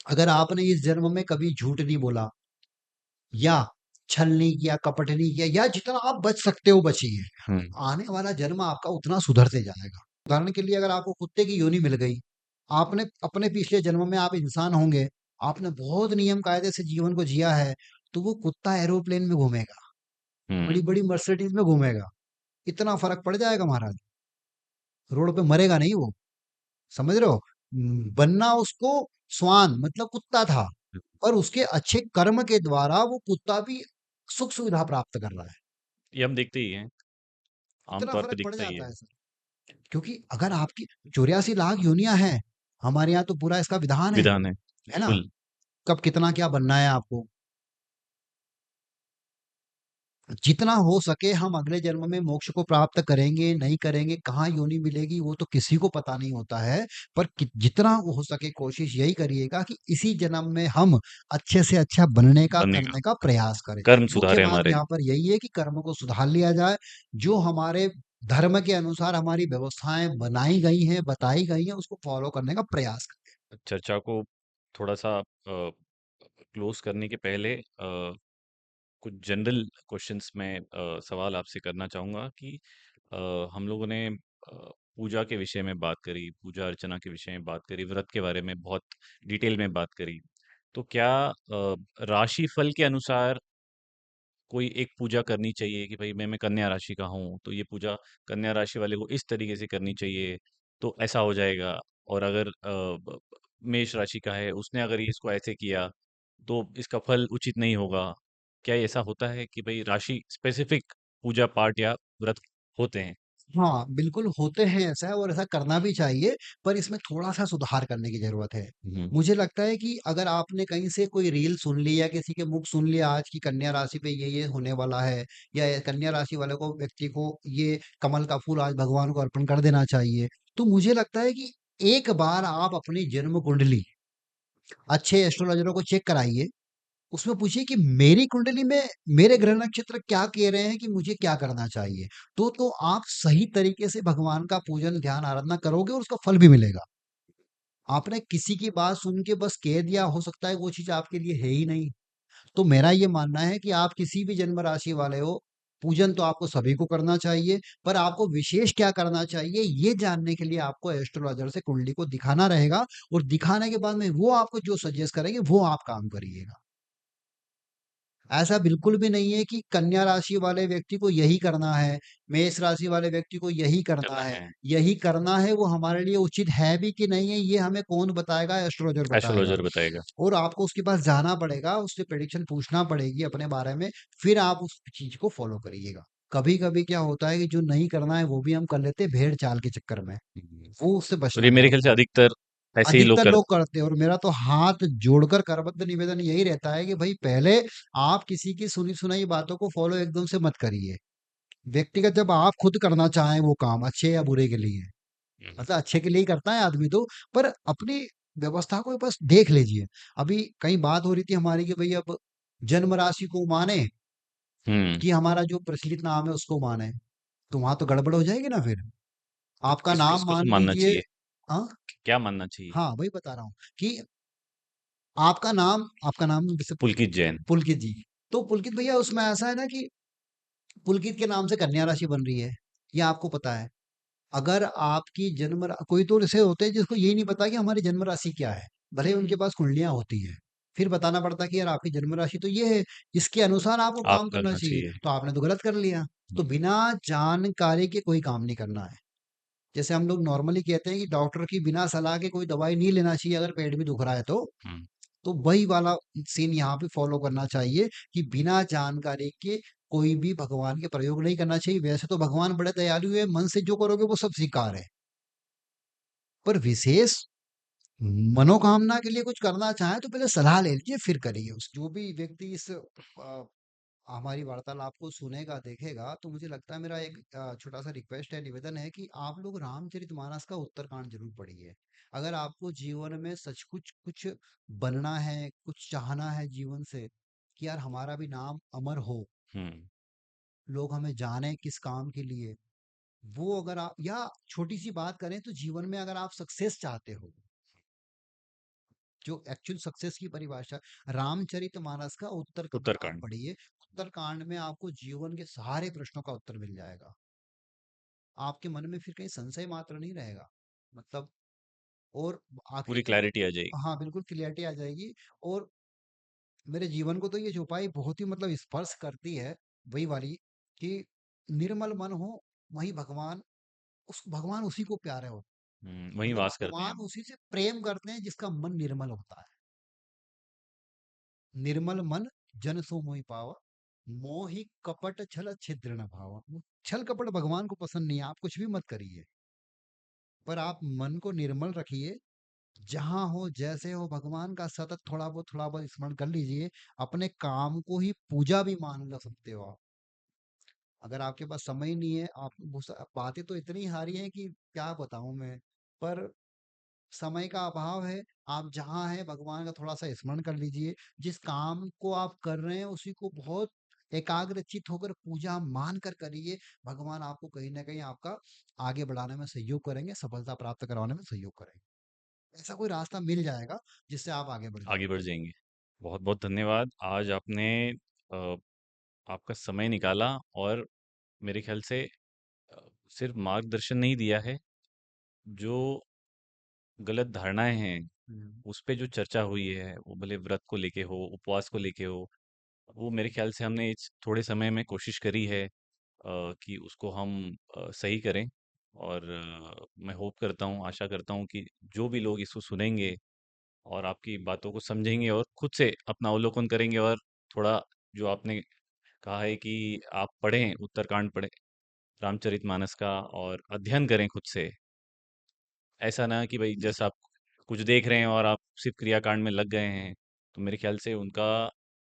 Speaker 2: अगर आपने इस जन्म में कभी झूठ नहीं बोला, या छल नहीं किया, कपट नहीं किया, या जितना आप बच सकते हो बचिए,
Speaker 1: हम्म।
Speaker 2: आने वाला जन्म आपका उतना सुधरते जाएगा। उदाहरण के लिए अगर आपको कुत्ते की योनि मिल गई, आपने अपने पिछले जन्म में आप इंसान होंगे, आपने बहुत नियम कायदे से जीवन को जिया है, तो वो कुत्ता एरोप्लेन में घूमेगा,
Speaker 1: हम्म।
Speaker 2: बड़ी बड़ी मर्सिडीज में घूमेगा। इतना फर्क पड़ जाएगा महाराज। रोड पे मरेगा नहीं वो। समझ रहे हो? बनना उसको स्वान मतलब कुत्ता था, पर उसके अच्छे कर्म के द्वारा वो कुत्ता भी सुख सुविधा प्राप्त कर रहा है।
Speaker 1: ये हम देखते ही हैं,
Speaker 2: इतना
Speaker 1: आमतौर पे
Speaker 2: फर्क पड़
Speaker 1: दिखता ही
Speaker 2: जाता
Speaker 1: है।
Speaker 2: है सर। क्योंकि अगर आपकी 84 लाख योनियां हैं, हमारे यहाँ तो पूरा इसका विधान
Speaker 1: विधान है
Speaker 2: है ना?
Speaker 1: बिल्कुल।
Speaker 2: कब कितना क्या बनना है आपको। जितना हो सके हम अगले जन्म में मोक्ष को प्राप्त करेंगे, नहीं करेंगे, कहाँ योनि मिलेगी वो तो किसी को पता नहीं होता है। पर जितना हो सके कोशिश यही करिएगा कि इसी जन्म में हम अच्छे से अच्छा बनने का,
Speaker 1: बनेगा।
Speaker 2: करने का प्रयास करें।
Speaker 1: कर्म
Speaker 2: मुख्य
Speaker 1: सुधारे
Speaker 2: बात
Speaker 1: हमारे।
Speaker 2: यहाँ पर यही है कि कर्म को सुधार लिया जाए। जो हमारे धर्म के अनुसार हमारी व्यवस्थाएं बनाई गई हैं, बताई गई हैं, उसको फॉलो करने का प्रयास करें।
Speaker 1: चर्चा को थोड़ा सा क्लोज करने के पहले कुछ जनरल क्वेश्चंस में सवाल आपसे करना चाहूँगा कि हम लोगों ने पूजा के विषय में बात करी, पूजा अर्चना के विषय में बात करी, व्रत के बारे में बहुत डिटेल में बात करी। तो क्या राशि फल के अनुसार कोई एक पूजा करनी चाहिए कि भाई मैं कन्या राशि का हूँ तो ये पूजा कन्या राशि वाले को इस तरीके से करनी चाहिए तो ऐसा हो जाएगा। और अगर मेष राशि का है उसने अगर ये इसको ऐसे किया तो इसका फल उचित नहीं होगा। क्या ऐसा होता है कि भाई राशि स्पेसिफिक पूजा पाठ या व्रत होते हैं?
Speaker 2: हाँ, बिल्कुल होते हैं ऐसा, और ऐसा करना भी चाहिए, पर इसमें थोड़ा-सा सुधार करने की ज़रूरत है।
Speaker 1: हम्म।
Speaker 2: मुझे लगता है कि अगर आपने कहीं से कोई रील सुन ली या किसी के मुख सुन लिया आज की कन्या राशि पे ये होने वाला है, या ये कन्या राशि वाले को, व्यक्ति को ये कमल का फूल आज भगवान को अर्पण कर देना चाहिए। तो मुझे लगता है कि एक बार आप अपनी जन्म कुंडली अच्छे एस्ट्रोलॉजरों को चेक कराइए। उसमें पूछिए कि मेरी कुंडली में मेरे ग्रह नक्षत्र क्या कह रहे हैं कि मुझे क्या करना चाहिए। तो आप सही तरीके से भगवान का पूजन, ध्यान, आराधना करोगे और उसका फल भी मिलेगा। आपने किसी की बात सुन के बस कह दिया, हो सकता है वो चीज़ आपके लिए है ही नहीं। तो मेरा ये मानना है कि आप किसी भी जन्म राशि वाले हो, पूजन तो आपको सभी को करना चाहिए, पर आपको विशेष क्या करना चाहिए, ये जानने के लिए आपको एस्ट्रोलॉजर से कुंडली को दिखाना रहेगा, और दिखाने के बाद में वो आपको जो सजेस्ट करेंगे, वो आप काम करिएगा। ऐसा बिल्कुल भी नहीं है कि कन्या राशि वाले व्यक्ति को यही करना है, मेष राशि वाले व्यक्ति को यही करना
Speaker 1: करना
Speaker 2: है।
Speaker 1: है।
Speaker 2: यही करना है, वो हमारे लिए उचित है भी कि नहीं है, ये हमें कौन बताएगा? एस्ट्रोलॉजर बताएगा।
Speaker 1: एस्ट्रोलॉजर बताएगा।
Speaker 2: और आपको उसके पास जाना पड़ेगा, उससे प्रेडिक्शन पूछना पड़ेगी अपने बारे में, फिर आप उस चीज़ को फ़ॉलो करिएगा। कभी-कभी क्या होता है कि जो नहीं करना है, वो भी हम कर लेते हैं भेड़-चाल के चक्कर में,
Speaker 1: हम्म।
Speaker 2: वो उससे
Speaker 1: और ये
Speaker 2: बचना है
Speaker 1: मेरे ख्याल से
Speaker 2: आपको।
Speaker 1: अधिकतर ऐसे ही लोग
Speaker 2: अधिकतर लोग
Speaker 1: करते
Speaker 2: करते हैं, और मेरा तो हाथ जोड़कर करबद्ध निवेदन यही रहता है कि भाई पहले आप किसी की सुनी सुनाई बातों को फॉलो एकदम से मत करिए। व्यक्तिगत जब आप खुद करना चाहें वो काम अच्छे या बुरे के लिए,
Speaker 1: हैं।
Speaker 2: मतलब अच्छे के लिए ही करता है आदमी तो, पर अपनी व्यवस्था को बस देख लीजिए। अभी कहीं बात हो रही थी हमारी कि भाई अब जन्म राशि को माने
Speaker 1: हम्म।
Speaker 2: कि हमारा जो प्रचलित नाम है उसको माने, तो वहां तो गड़बड़ हो जाएगी ना फिर।
Speaker 1: तो
Speaker 2: आपका नाम
Speaker 1: किसको
Speaker 2: मान
Speaker 1: मानना
Speaker 2: लीजिए।
Speaker 1: चाहिए?
Speaker 2: हाँ,
Speaker 1: क्या मानना चाहिए?
Speaker 2: हाँ वही बता रहा हूँ कि आपका नाम जैसे
Speaker 1: पुलकित जैन।
Speaker 2: पुलकित जी। तो पुलकित भैया उसमें ऐसा है ना कि पुलकित के नाम से कन्या राशि बन रही है, ये आपको पता है। अगर आपकी कोई तो ऐसे होते हैं जिसको यही नहीं पता कि हमारी जन्म राशि क्या है, भले ही उनके पास कुंडलियां होती है, फिर बताना पड़ता है कि यार आपकी जन्म राशि तो ये है, इसके अनुसार आपको
Speaker 1: आप
Speaker 2: काम करना
Speaker 1: करना
Speaker 2: चाहिए,
Speaker 1: चाहिए।
Speaker 2: तो आपने तो गलत कर लिया। तो
Speaker 1: हम्म।
Speaker 2: बिना जानकारी के कोई काम नहीं करना है। जैसे हम लोग नॉर्मली कहते हैं कि डॉक्टर की बिना सलाह के कोई दवाई नहीं लेना चाहिए अगर पेट भी दुख रहा है
Speaker 1: हम्म।
Speaker 2: तो वही वाला सीन यहाँ पे फॉलो करना चाहिए कि बिना जानकारी के कोई भी भगवान के प्रयोग नहीं करना चाहिए। वैसे तो भगवान बड़े दयालु है, मन से जो करोगे वो सब स्वीकार है, पर विशेष मनोकामना के लिए कुछ करना चाहे तो पहले सलाह ले लीजिए फिर करिए। उस जो भी व्यक्ति इस हमारी वार्तालाप को सुनेगा देखेगा, तो मुझे लगता है मेरा एक छोटा सा रिक्वेस्ट है, निवेदन है कि आप लोग रामचरितमानस का उत्तरकांड जरूर पढ़िए। अगर आपको जीवन में सच कुछ कुछ बनना है, कुछ चाहना है जीवन से कि यार हमारा भी नाम अमर हो,
Speaker 1: हम्म।
Speaker 2: लोग हमें जाने किस काम के लिए, वो अगर आप, या छोटी सी बात करें तो जीवन में अगर आप सक्सेस चाहते हो, जो एक्चुअल सक्सेस की परिभाषा, रामचरितमानस का उत्तरकांड आप
Speaker 1: उत्तराखंड।
Speaker 2: पढ़िए। उत्तरकांड में आपको जीवन के सारे प्रश्नों का उत्तर मिल जाएगा। आपके मन में फिर कहीं संशय मात्र नहीं रहेगा, मतलब। और आखिरी
Speaker 1: पूरी
Speaker 2: में
Speaker 1: क्लैरिटी आ जाएगी।
Speaker 2: हाँ बिल्कुल क्लियरिटी आ जाएगी। और मेरे जीवन को तो ये चौपाई बहुत ही मतलब स्पर्श करती है, वही वाली कि निर्मल मन हो वही भगवान, उस भगवान उसी को प्यारे हो।
Speaker 1: वहीं
Speaker 2: मतलब
Speaker 1: वास करते हैं
Speaker 2: भगवान
Speaker 1: हम।
Speaker 2: उसी से प्रेम करते हैं जिसका मन निर्मल होता है। निर्मल मन जन सो मोहि पावा, मोहि कपट छल छिद्र न भावा। छल कपट भगवान को पसंद नहीं है, आप कुछ भी मत करिए, पर आप मन को निर्मल रखिए, जहाँ हो, जैसे हो, भगवान का सतत थोड़ा बहुत स्मरण कर लीजिए। अपने काम को ही पूजा भी मान ल सकते हो आप। अगर आपके पास समय ही नहीं है, आप बातें तो इतनी सारी हैं कि क्या बताऊँ मैं। पर समय का अभाव है। आप जहाँ हैं, भगवान का थोड़ा-सा स्मरण कर लीजिए। जिस काम को आप कर रहे हैं, उसी को बहुत एकाग्रचित्त होकर पूजा मान कर करिए। भगवान आपको कहीं न कहीं आपका आगे बढ़ाने में सहयोग करेंगे, सफलता प्राप्त करवाने में सहयोग करेंगे। ऐसा कोई रास्ता मिल जाएगा, जिससे आप आगे बढ़
Speaker 1: आगे
Speaker 2: जाएँगे।
Speaker 1: बढ़ जाएँगे। बहुत-बहुत धन्यवाद। आज आपने अ, आपका समय निकाला और मेरे ख़्याल से सिर्फ़ मार्गदर्शन नहीं दिया है, जो गलत धारणाएँ हैं,
Speaker 2: हुँ।
Speaker 1: उस पे जो चर्चा हुई है, वो भले व्रत को लेके हो, उपवास को लेके हो, वो मेरे ख़्याल से हमने इस थोड़े समय में कोशिश करी है कि उसको हम सही करें और मैं होप करता हूँ, आशा करता हूँ कि जो भी लोग इसको सुनेंगे और आपकी बातों को समझेंगे और खुद से अपना अवलोकन करेंगे और थोड़ा जो आपने कहा है कि आप पढ़ें, उत्तरकांड पढ़ें, रामचरितमानस का और अध्ययन करें खुद से। ऐसा ना कि भई जैसा आप कुछ देख रहे हैं और आप सिर्फ़ क्रियाकांड में लग गए हैं, तो मेरे ख़्याल से उनका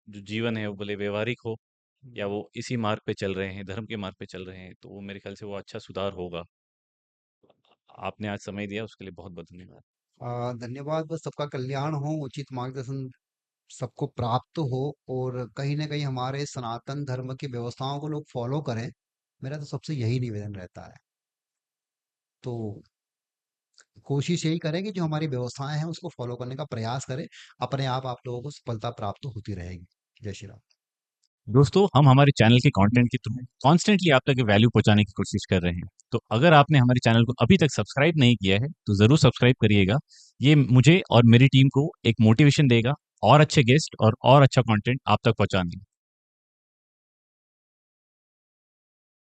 Speaker 1: जो जीवन है वो भले व्यावहारिक हो या वो इसी मार्ग पे चल रहे हैं, धर्म के मार्ग पे चल रहे हैं, तो वो मेरे ख़्याल से वो अच्छा सुधार होगा। आपने आज समय दिया उसके लिए बहुत-बहुत धन्यवाद।
Speaker 2: धन्यवाद। बस सबका कल्याण हो, उचित मार्गदर्शन सबको प्राप्त हो और कहीं न कहीं हमारे सनातन धर्म की व्यवस्थाओं को लोग फ़ॉलो करें। मेरा तो सबसे यही निवेदन रहता है। तो कोशिश यही करें कि जो हमारी व्यवस्थाएँ हैं, उसको फ़ॉलो करने का प्रयास करें। अपने आप लोगों को सफलता प्राप्त होती रहेगी। जय श्री राम।
Speaker 1: दोस्तों, हम हमारे चैनल के कंटेंट के थ्रू कॉन्स्टेंटली आप तक वैल्यू पहुंचाने की कोशिश कर रहे हैं। तो अगर आपने हमारे चैनल को अभी तक सब्सक्राइब नहीं किया है, तो ज़रूर सब्सक्राइब करिएगा। ये मुझे और मेरी टीम को एक मोटिवेशन देगा और अच्छे गेस्ट और अच्छा कंटेंट आप तक पहुंचाने में।